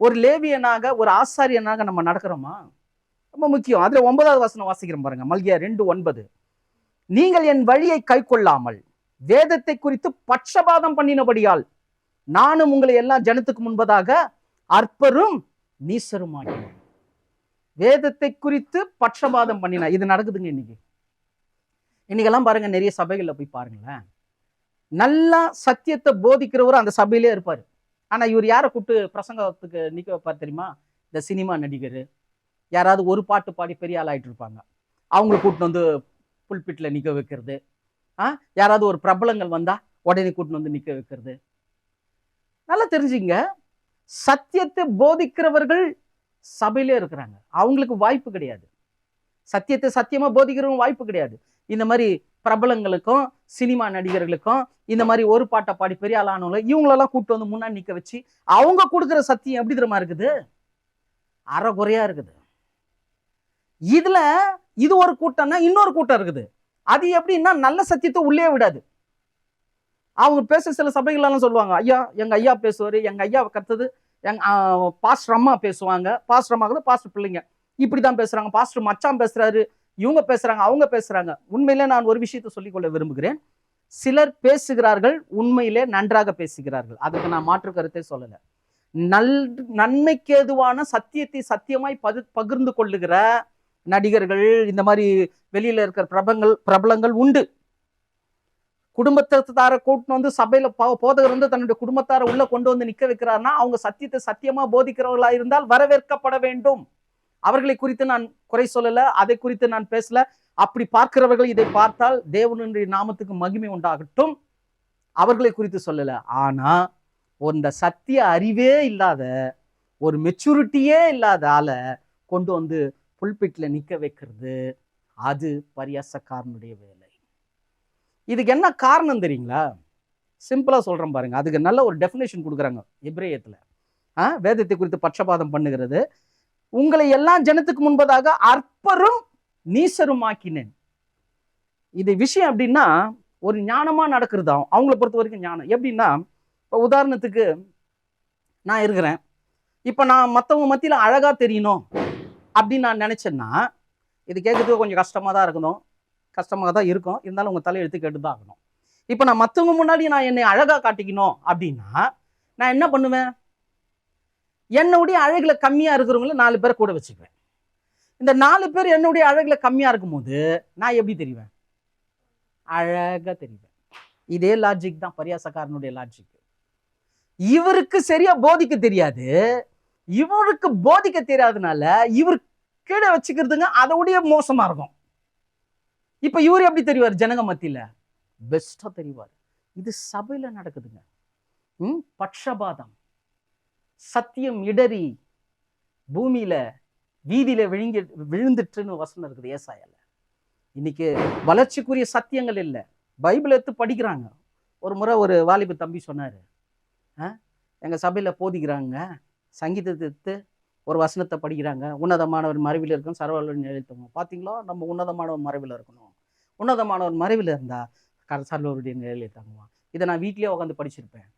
ஒரு லேவியனாக, ஒரு ஆசாரியனாக நம்ம நடக்கிறோமா? ரொம்ப முக்கியம். அதுல 9வது வசனம் வாசிக்கிறோம் பாருங்க, மல்கியா 2:9. நீங்கள் என் வழியை கை கொள்ளாமல் வேதத்தை குறித்து பட்சபாதம் பண்ணினபடியால் நானும் உங்களை எல்லா ஜனத்துக்கு முன்பதாக அற்பரும் நீசருமாகினேன். வேதத்தை குறித்து பட்சபாதம் பண்ணினா இது நடக்குதுங்க இன்னைக்கு. இன்னைக்கெல்லாம் பாருங்க, நிறைய சபைகள்ல போய் பாருங்களேன், நல்லா சத்தியத்தை போதிக்கிறவரும் அந்த சபையிலே இருப்பார். ஆனா இவர் யாரை கூப்பிட்டு பிரசங்கத்துக்கு நிக்க வைப்பார் தெரியுமா? இந்த சினிமா நடிகர், யாராவது ஒரு பாட்டு பாடி பெரிய ஆள் ஆயிட்டு இருப்பாங்க, அவங்களை கூட்டிட்டு வந்து புல்பிட்ல நிக்க வைக்கிறது. யாராவது ஒரு பிரபலங்கள் வந்தா உடனே கூட்டிட்டு வந்து நிக்க வைக்கிறது. நல்லா தெரிஞ்சுங்க, சத்தியத்தை போதிக்கிறவர்கள் சபையிலே இருக்கிறாங்க, அவங்களுக்கு வாய்ப்பு கிடையாது. சத்தியத்தை சத்தியமா போதிக்கிறவங்க வாய்ப்பு கிடையாது. இந்த மாதிரி பிரபலங்களுக்கும் சினிமா நடிகர்களுக்கும் இந்த மாதிரி ஒரு பாட்டை பாடி பெரிய ஆளானவங்க இவங்களெல்லாம் கூப்பிட்டு வந்து முன்னாடி நிக்க வச்சு அவங்க கொடுக்குற சத்தியம் எப்படி தெரியுமா இருக்குது? அறகுறையா இருக்குது. இதுல இது ஒரு கூட்டம்னா இன்னொரு கூட்டம் இருக்குது. அது எப்படின்னா நல்ல சத்தியத்தை உள்ளே விடாது. அவங்க பேச சில சபைகள்லாம் சொல்லுவாங்க, ஐயா எங்க ஐயா பேசுவாரு, எங்க ஐயா கத்துது, எங்க பாஸ்டர் அம்மா பேசுவாங்க, பாஸ்டர் அம்மா பாஸ்டர் பிள்ளைங்க இப்படிதான் பேசுறாங்க, பாஸ்டர் மச்சான் பேசுறாரு, இவங்க பேசுறாங்க, அவங்க பேசுறாங்க. உண்மையிலே நான் ஒரு விஷயத்தை சொல்லிக்கொள்ள விரும்புகிறேன். சிலர் பேசுகிறார்கள், உண்மையிலே நன்றாக பேசுகிறார்கள், அதுக்கு நான் மாற்று கருத்தை சொல்லல. நன்மைக்கு ஏதுவான சத்தியத்தை சத்தியமாய் பகிர்ந்து கொள்ளுகிற நடிகர்கள், இந்த மாதிரி வெளியில இருக்கிற பிரபலங்கள் உண்டு. குடும்பத்தார கூட்டின்னு வந்து சபையில போதகர் வந்து தன்னுடைய குடும்பத்தார உள்ள கொண்டு வந்து நிக்க வைக்கிறார்னா அவங்க சத்தியத்தை சத்தியமா போதிக்கிறவர்களா இருந்தால் வரவேற்கப்பட வேண்டும். அவர்களை குறித்து நான் குறை சொல்லல, அதை குறித்து நான் பேசல. அப்படி பார்க்கிறவர்கள் இதை பார்த்தால் தேவனுடைய நாமத்துக்கு மகிமை உண்டாகட்டும், அவர்களை குறித்து சொல்லல. ஆனா இந்த சத்திய அறிவே இல்லாத, ஒரு மெச்சூரிட்டியே இல்லாத ஆளை கொண்டு வந்து புல்பிட்ல நிக்க வைக்கிறது, அது பரியாசக்காரனுடைய வேலை. இதுக்கு என்ன காரணம் தெரியுங்களா? சிம்பிளா சொல்றேன் பாருங்க. அதுக்கு நல்ல ஒரு டெஃபினேஷன் கொடுக்குறாங்க எபிரேயத்துல. வேதத்தை குறித்து பட்சபாதம் பண்ணுகிறது. உங்களை எல்லா ஜனத்துக்கு முன்பதாக அற்பரும் நீசரும் ஆக்கினேன். இது விஷயம் அப்படின்னா ஒரு ஞானமா நடக்கிறது. அவங்களை பொறுத்த வரைக்கும் ஞானம் எப்படின்னா, இப்போ உதாரணத்துக்கு நான் இருக்கிறேன், இப்போ நான் மற்றவங்க மத்தியில் அழகா தெரியணும் அப்படின்னு நான் நினைச்சேன்னா, இது கேட்கறதுக்கு கொஞ்சம் கஷ்டமா தான் இருக்கணும், கஷ்டமாக தான் இருக்கும். இருந்தாலும் உங்க தலையெழுத்து கேட்டு தான் ஆகணும். இப்போ நான் மற்றவங்க முன்னாடி நான் என்னை அழகா காட்டிக்கணும் அப்படின்னா நான் என்ன பண்ணுவேன்? என்னுடைய அழகுல கம்மியா இருக்கிறவங்கள 4 பேரை கூட வச்சுக்குவேன். இந்த 4 பேர் என்னுடைய அழகுல கம்மியா இருக்கும்போது நான் எப்படி தெரிவேன்? அழகா தெரிவேன். இதே லாஜிக் தான் பரியாசக்காரனுடைய லாஜிக். இவருக்கு சரியா போதிக்க தெரியாது, இவருக்கு போதிக்க தெரியாதனால இவர் கீழே வச்சுக்கிறதுங்க அதோடைய மோசமா இருக்கும். இப்ப இவர் எப்படி தெரிவார்? ஜனங்க மத்தியில பெஸ்டா தெரிவார். இது சபையில நடக்குதுங்க. பட்சபாதம், சத்தியம் இடறி பூமியில வீதியில விழுந்துட்டுன்னு வசனம் இருக்குது ஏசாயால. இன்னைக்கு வளர்ச்சிக்குரிய சத்தியங்கள் இல்லை, பைபிள் எடுத்து படிக்கிறாங்க. ஒரு முறை ஒரு வாலிப தம்பி சொன்னாரு, எங்க சபையில போதிக்கிறாங்க, சங்கீதத்தை எடுத்து ஒரு வசனத்தை படிக்கிறாங்க, உன்னதமானவர் மறைவில் இருக்கும் சர்வவல்லவரின் நிழலில் தங்கும். பார்த்தீங்களா, நம்ம உன்னதமானவர் மறைவில் இருக்கணும். உன்னதமானவர் மறைவில் இருந்தா சர்வவல்லவருடைய நிழலில் தங்குவான். இதை நான் வீட்லயே உட்காந்து படிச்சிருப்பேன்.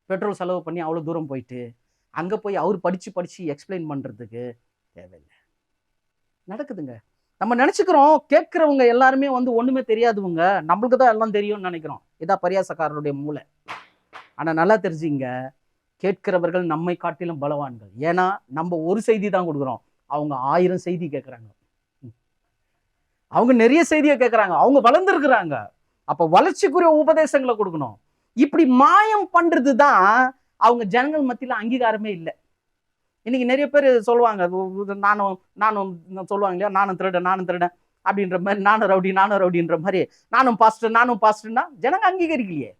பெட்ரோல் செலவு பண்ணி அவ்வளோ தூரம் போயிட்டு அங்கே போய் அவர் படித்து எக்ஸ்பிளைன் பண்ணுறதுக்கு தேவையில்லை. நடக்குதுங்க. நம்ம நினச்சிக்கிறோம் கேட்குறவங்க எல்லாருமே ஒன்றுமே தெரியாதவங்க, நம்மளுக்கு தான் எல்லாம் தெரியும்னு நினைக்கிறோம். இதான் பரியாசக்காரருடைய மூளை. ஆனால் நல்லா தெரிஞ்சுங்க, கேட்கிறவர்கள் நம்மை காட்டிலும் பலவான்கள். ஏன்னா நம்ம ஒரு செய்தி தான் கொடுக்குறோம், அவங்க 1000 செய்தி கேட்குறாங்க. அவங்க நிறைய செய்தியை கேட்குறாங்க, அவங்க வளர்ந்துருக்குறாங்க. அப்போ வளர்ச்சிக்குரிய உபதேசங்களை கொடுக்கணும். இப்படி மாயம் பண்றது தான் அவங்க ஜனங்கள் மத்தியில் அங்கீகாரமே இல்லை. இன்னைக்கு நிறைய பேர் சொல்லுவாங்க, நானும் சொல்லுவாங்க இல்லையா, நானும் திருடன் அப்படின்ற மாதிரி, நானும் ரவுடின்ற மாதிரி, நானும் பாஸ்டர்னா ஜனங்க அங்கீகரிக்கலையே,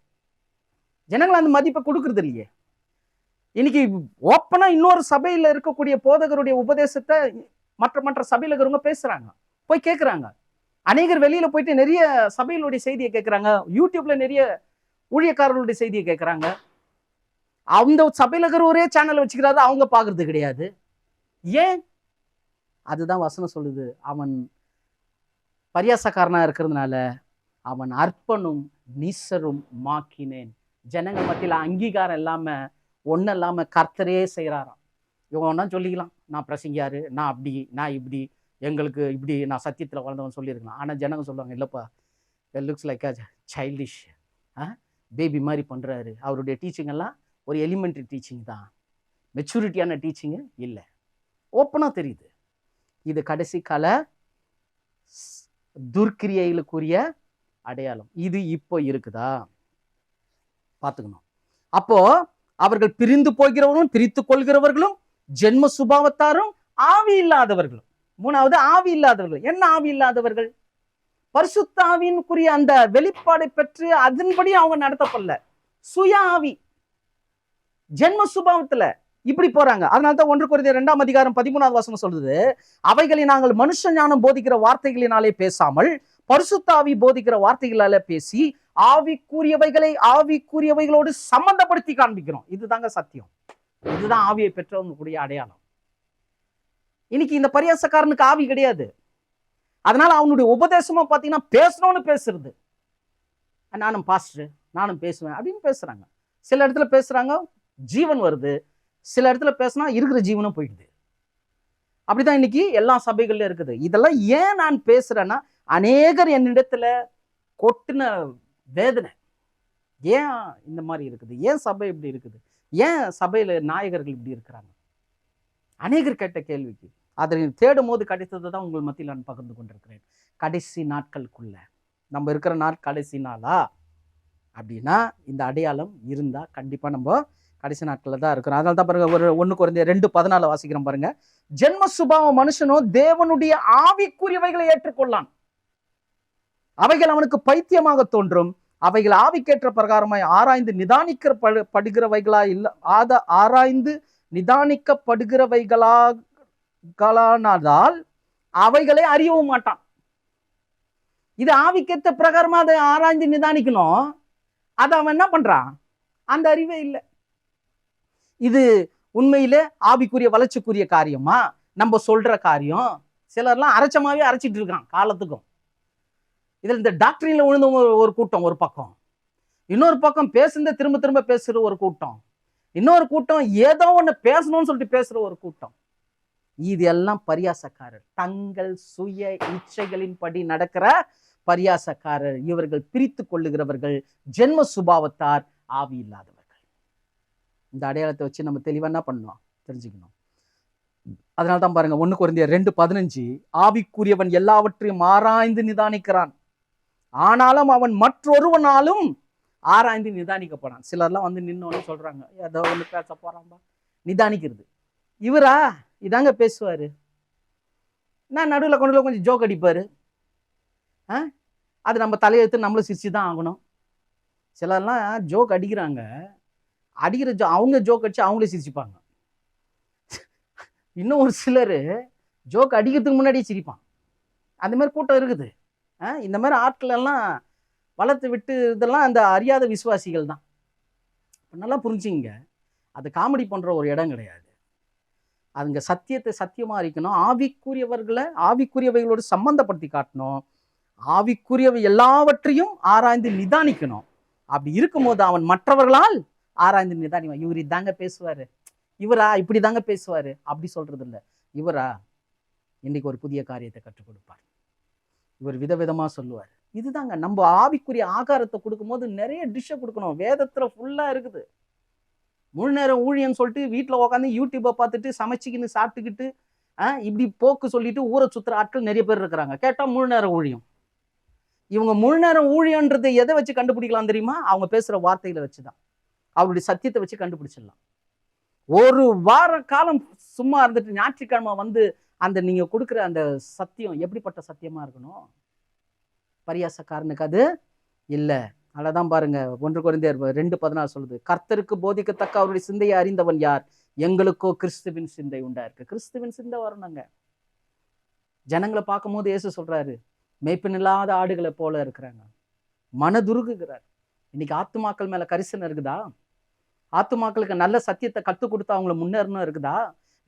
ஜனங்கள் அந்த மதிப்பை கொடுக்கறது இல்லையே. இன்னைக்கு ஓப்பனா இன்னொரு சபையில இருக்கக்கூடிய போதகருடைய உபதேசத்தை மற்ற சபையில இருக்கிறவங்க பேசுறாங்க, போய் கேட்குறாங்க. அநேகர் வெளியில போயிட்டு நிறைய சபையிலுடைய செய்தியை கேட்குறாங்க, யூடியூப்ல நிறைய ஊழியக்காரர்களுடைய செய்தியை கேட்குறாங்க. அந்த சபையில இருக்கிற ஒரே சேனல் வச்சுக்கிறாரு, அவங்க பார்க்கறது கிடையாது. ஏன்? அதுதான் வசனம் சொல்லுது, அவன் பரியாசக்காரனா இருக்கிறதுனால அவன் அற்பனும் நீசரும் மாக்கினேன். ஜனங்கள் மத்தியில் அங்கீகாரம் இல்லாம ஒன்றும் இல்லாம கர்த்தரே செய்கிறாராம். இவங்க ஒன்றா சொல்லிக்கலாம், நான் பிரசங்கியாரு, நான் அப்படி, நான் இப்படி, எங்களுக்கு இப்படி, நான் சத்தியத்தில் வளர்ந்தவன் சொல்லியிருக்கலாம். ஆனால் ஜனங்க சொல்லுவாங்க, இல்லைப்பா, it looks like a childish, baby மாதிரி பண்ணுறாரு. அவருடைய டீச்சிங் எல்லாம் ஒரு எலிமெண்ட்ரி டீச்சிங் தான், மெச்சூரிட்டியான டீச்சிங்கு இல்லை. ஓப்பனாக தெரியுது. இது கடைசி கால துர்க்கிரியைகளுக்குரிய அடையாளம். இது இப்போ இருக்குதா? பார்த்துக்கணும். அப்போ அவர்கள் பிரிந்து போகிறவர்களும் பிரித்து கொள்கிறவர்களும் ஜென்ம சுபாவத்தாரும் ஆவி இல்லாதவர்களும். மூணாவது ஆவி இல்லாதவர்கள். என்ன ஆவி இல்லாதவர்கள்? பரிசுத்த ஆவியினுக்குரிய அந்த வெளிப்பாடை பெற்று அதன்படி அவங்க நடத்தப்படல. சுய ஆவி, ஜென்ம சுபாவத்துல இப்படி போறாங்க. அதனால்தான் 1 கொரிந்தியர் 2:13 சொல்றது, அவைகளை நாங்கள் மனுஷ ஞானம் போதிக்கிற வார்த்தைகளினாலே பேசாமல் பரிசுத்த ஆவி போதிக்கிற வார்த்தைகளால பேசி ஆவிக்குரியவைகளை ஆவிக்குரியவைகளோடு சம்பந்தப்படுத்தி காண்பிக்கிறோம். இதுதாங்க சத்தியம். இதுதான் ஆவியை பெற்றவங்களுடைய அடையாளம். இன்னைக்கு இந்த பரியாசக்காரனுக்கு ஆவி கிடையாது. அதனால அவனுடைய உபதேசமா பாத்தீங்கன்னா பேசணும்னு பேசுறது. நானும் பாஸ்டர், நானும் பேசுவேன் அப்படின்னு பேசுறாங்க. சில இடத்துல பேசுறாங்க, ஜீவன் வருது. சில இடத்துல பேசினா இருக்கிற ஜீவனும் போயிடுது. அப்படிதான் இன்னைக்கு எல்லா சபைகள்ல இருக்குது. இதெல்லாம் ஏன் நான் பேசுறேன்னா, அநேகர் என்னிடத்துல கொட்டின வேதனை. ஏன் இந்த மாதிரி இருக்குது? ஏன் சபை இப்படி இருக்குது? ஏன் சபையில நாயகர்கள் இப்படி இருக்கிறாங்க? அநேகர் கேட்ட கேள்விக்கு அதை தேடும் போது கிடைத்தது தான் உங்கள் மத்தியில் நான் பகிர்ந்து கொண்டிருக்கிறேன். கடைசி நாட்களுக்குள்ள நம்ம இருக்கிற நாள் கடைசி நாளா அப்படின்னா இந்த அடையாளம் இருந்தா கண்டிப்பா நம்ம கடைசி நாட்கள்ல தான் இருக்கிறோம். அதனால தான் பாருங்க, ஒரு 1 கொரிந்தியர் 2:14 வாசிக்கிறோம் பாருங்க. ஜென்ம சுபாவ மனுஷனோ தேவனுடைய ஆவிக்குரியவைகளை ஏற்றுக்கொள்ளான். அவைகள் அவனுக்கு பைத்தியமாக தோன்றும். அவைகள் ஆவிக்கேற்ற பிரகாரமாய் ஆராய்ந்து நிதானிக்கப்படுகிறவைகளா இல்ல ஆராய்ந்து நிதானிக்கப்படுகிறவைகளானால் அவைகளை அறியவும் மாட்டான். இது ஆவிக்கேற்ற பிரகாரமா அதை ஆராய்ந்து நிதானிக்கணும். அதை அவன் என்ன பண்றான்? அந்த அறிவே இல்லை. இது உண்மையிலே ஆவிக்குரிய வளர்ச்சிக்குரிய காரியமா? நம்ம சொல்ற காரியம் சிலர்லாம் அரைச்சமாவே அரைச்சிட்டு இருக்கான் காலத்துக்கும். இதுல இந்த டாக்டரின்ல விழுந்த ஒரு கூட்டம் ஒரு பக்கம், இன்னொரு பக்கம் பேசுறத திரும்ப திரும்ப பேசுற ஒரு கூட்டம், இன்னொரு கூட்டம் ஏதோ ஒண்ணு பேசணும்னு சொல்லிட்டு பேசுற ஒரு கூட்டம். இது எல்லாம் பரியாசக்காரர், தங்கள் சுய இச்சைகளின்படி நடக்கிற பரியாசக்காரர். இவர்கள் பிரித்து கொள்ளுகிறவர்கள், ஜென்ம சுபாவத்தார், ஆவி இல்லாதவர்கள். இந்த அடையாளத்தை வச்சு நம்ம தெளிவா என்ன பண்ணணும் தெரிஞ்சுக்கணும். அதனால்தான் பாருங்க 1 கொரிந்தியர் 2:15, ஆவிக்குரியவன் எல்லாவற்றையும் ஆராய்ந்து நிதானிக்கிறான், ஆனாலும் அவன் மற்றொருவனாலும் ஆராய்ந்து நிதானிக்கப்படான். சிலர்லாம் வந்து நின்னோன்னு சொல்றாங்க, ஏதோ ஒண்ணு பேச போறான்பா, நிதானிக்கிறது. இவரா இதாங்க பேசுவாரு, நான் நடுவில் கொண்டு கொஞ்சம் ஜோக் அடிப்பாரு, அது நம்ம தலையெழுத்து நம்மளும் சிரிச்சு தான் ஆகணும். சிலர்லாம் ஜோக் அடிக்கிறாங்க, அடிக்கிற அவங்க ஜோக் அடிச்சு அவங்களே சிரிச்சுப்பாங்க. இன்னும் ஒரு சிலர் ஜோக் அடிக்கிறதுக்கு முன்னாடியே சிரிப்பான். அந்த மாதிரி கூட்டம் இருக்குது. இந்த மாதிரி ஆட்கள் எல்லாம் வளர்த்து விட்டு இதெல்லாம் அந்த அறியாத விசுவாசிகள் தான். நல்லா புரிஞ்சுங்க, அது காமெடி பண்ற ஒரு இடம் கிடையாது. அதுங்க சத்தியத்தை சத்தியமா இருக்கணும். ஆவிக்குரியவர்களை ஆவிக்குரியவைகளோடு சம்பந்தப்படுத்தி காட்டணும். ஆவிக்குரியவை எல்லாவற்றையும் ஆராய்ந்து நிதானிக்கணும். அப்படி இருக்கும்போது அவன் மற்றவர்களால் ஆராய்ந்து நிதானிவான். இவர் இதாங்க பேசுவாரு, இவரா இப்படி தாங்க பேசுவாரு அப்படி சொல்றது இல்லை. இவரா இன்னைக்கு ஒரு புதிய காரியத்தை கற்றுக் கொடுப்பார், இவர் விதவிதமா சொல்லுவார். இதுதாங்க நம்ம ஆவிக்குரிய ஆகாரத்தை கொடுக்கும்போது நிறைய டிஷ்ஷை கொடுக்கணும். வேதத்துல ஃபுல்லா இருக்குது. முழு நேரம் ஊழியன்னு சொல்லிட்டு வீட்டில் உட்காந்து யூடியூப்பை பார்த்துட்டு சமைச்சிக்கின்னு சாப்பிட்டுக்கிட்டு இப்படி போக்கு சொல்லிட்டு ஊரை சுத்துற ஆட்கள் நிறைய பேர் இருக்கிறாங்க. கேட்டா முழு நேரம் ஊழியம். இவங்க முழு நேரம் ஊழியன்றது எதை வச்சு கண்டுபிடிக்கலாம் தெரியுமா? அவங்க பேசுற வார்த்தைகளை வச்சுதான், அவருடைய சத்தியத்தை வச்சு கண்டுபிடிச்சிடலாம். ஒரு வார காலம் சும்மா இருந்துட்டு ஞாயிற்றுக்கிழமை வந்து அந்த நீங்க கொடுக்குற அந்த சத்தியம் எப்படிப்பட்ட சத்தியமா இருக்கணும்? பரியாசக்காரனுக்கு அது இல்லை. அதான் பாருங்க 1 கொரிந்தியர் 2:14 சொல்லுது, கர்த்தருக்கு போதிக்கத்தக்க அவருடைய சிந்தையை அறிந்தவன் யார்? எங்களுக்கோ கிறிஸ்துவின் சிந்தை உண்டா இருக்கு. கிறிஸ்துவின் சிந்தை வரணுங்க. ஜனங்களை பார்க்கும் போது இயேசு சொல்றாரு, மேய்ப்பன் இல்லாத ஆடுகளை போல இருக்கிறாங்க, மனதுருகுகிறார். இன்னைக்கு ஆத்துமாக்கள் மேல கரிசனை இருக்குதா? ஆத்துமாக்களுக்கு நல்ல சத்தியத்தை கற்றுக் கொடுத்து அவங்கள முன்னேறணும் இருக்குதா?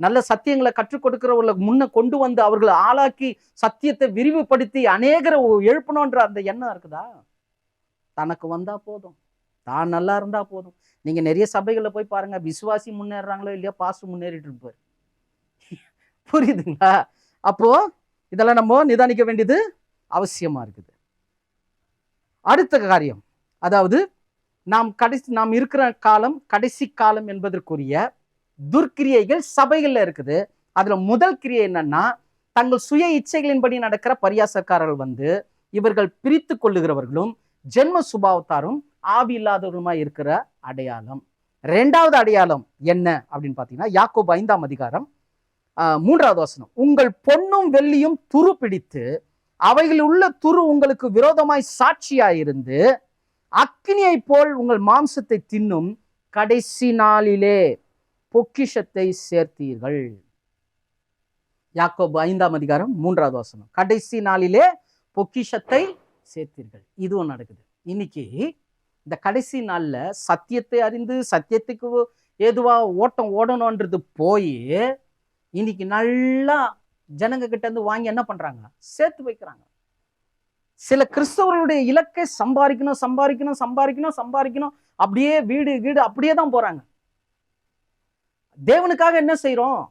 நல்ல சத்தியங்களை கற்றுக் கொடுக்கிறவர்களை முன்ன கொண்டு வந்து அவர்களை ஆளாக்கி சத்தியத்தை விரிவுபடுத்தி அநேகரை எழுப்பணுன்ற அந்த எண்ணம் இருக்குதா? தனக்கு வந்தா போதும், தான் நல்லா இருந்தா போதும். நீங்க நிறைய சபைகளை போய் பாருங்க, விசுவாசி முன்னேறாங்களோ இல்லையா, பாஸ்டர் முன்னேறிட்டு இருப்பாரு. புரியுதுங்களா? அப்போ இதெல்லாம் நம்ம நிதானிக்க வேண்டியது அவசியமா இருக்குது. அடுத்த காரியம், அதாவது நாம் இருக்கிற காலம் கடைசி காலம் என்பதற்குரிய துர்க்கிரியைகள் சபைகள்ல இருக்குது. அதுல முதல் கிரியை என்னன்னா, தங்கள் சுய இச்சைகளின்படி நடக்கிற பரியாசக்காரர்கள் வந்து இவர்கள் பிரித்து கொள்ளுகிறவர்களும் ஜென்ம சுபாவத்தாரும் ஆவி இல்லாதவர்களுமா இருக்கிற அடையாளம். ரெண்டாவது அடையாளம் என்ன அப்படின்னு பார்த்தீங்கன்னா, யாக்கோபு 5ஆம் அதிகாரம் 3வது வசனம். உங்கள் பொன்னும் வெள்ளியும் துரு பிடித்து அவைகளில் உள்ள துரு உங்களுக்கு விரோதமாய் சாட்சியாயிருந்து அக்கினியை போல் உங்கள் மாம்சத்தை தின்னும் கடைசி நாளிலே பொக்கிஷத்தை சேர்த்தீர்கள். யாக்கோபு 5ஆம் அதிகாரம் 3வது வசனம். கடைசி நாளிலே பொக்கிஷத்தை சேர்த்தீர்கள். இதுவும் நடக்குது. இன்னைக்கு இந்த கடைசி நாள்ல சத்தியத்தை அறிந்து சத்தியத்துக்கு ஏதுவா ஓட்டம் ஓடணும்ன்றது போய் இன்னைக்கு நல்லா ஜனங்க கிட்ட இருந்து வாங்கி என்ன பண்றாங்க, சேர்த்து வைக்கிறாங்க. சில கிறிஸ்தவர்களுடைய இலக்கை சம்பாதிக்கணும் சம்பாதிக்கணும் சம்பாதிக்கணும் சம்பாதிக்கணும், அப்படியே வீடு வீடு அப்படியே தான் போறாங்க. தேவனுக்காக என்ன செய்யறோம்?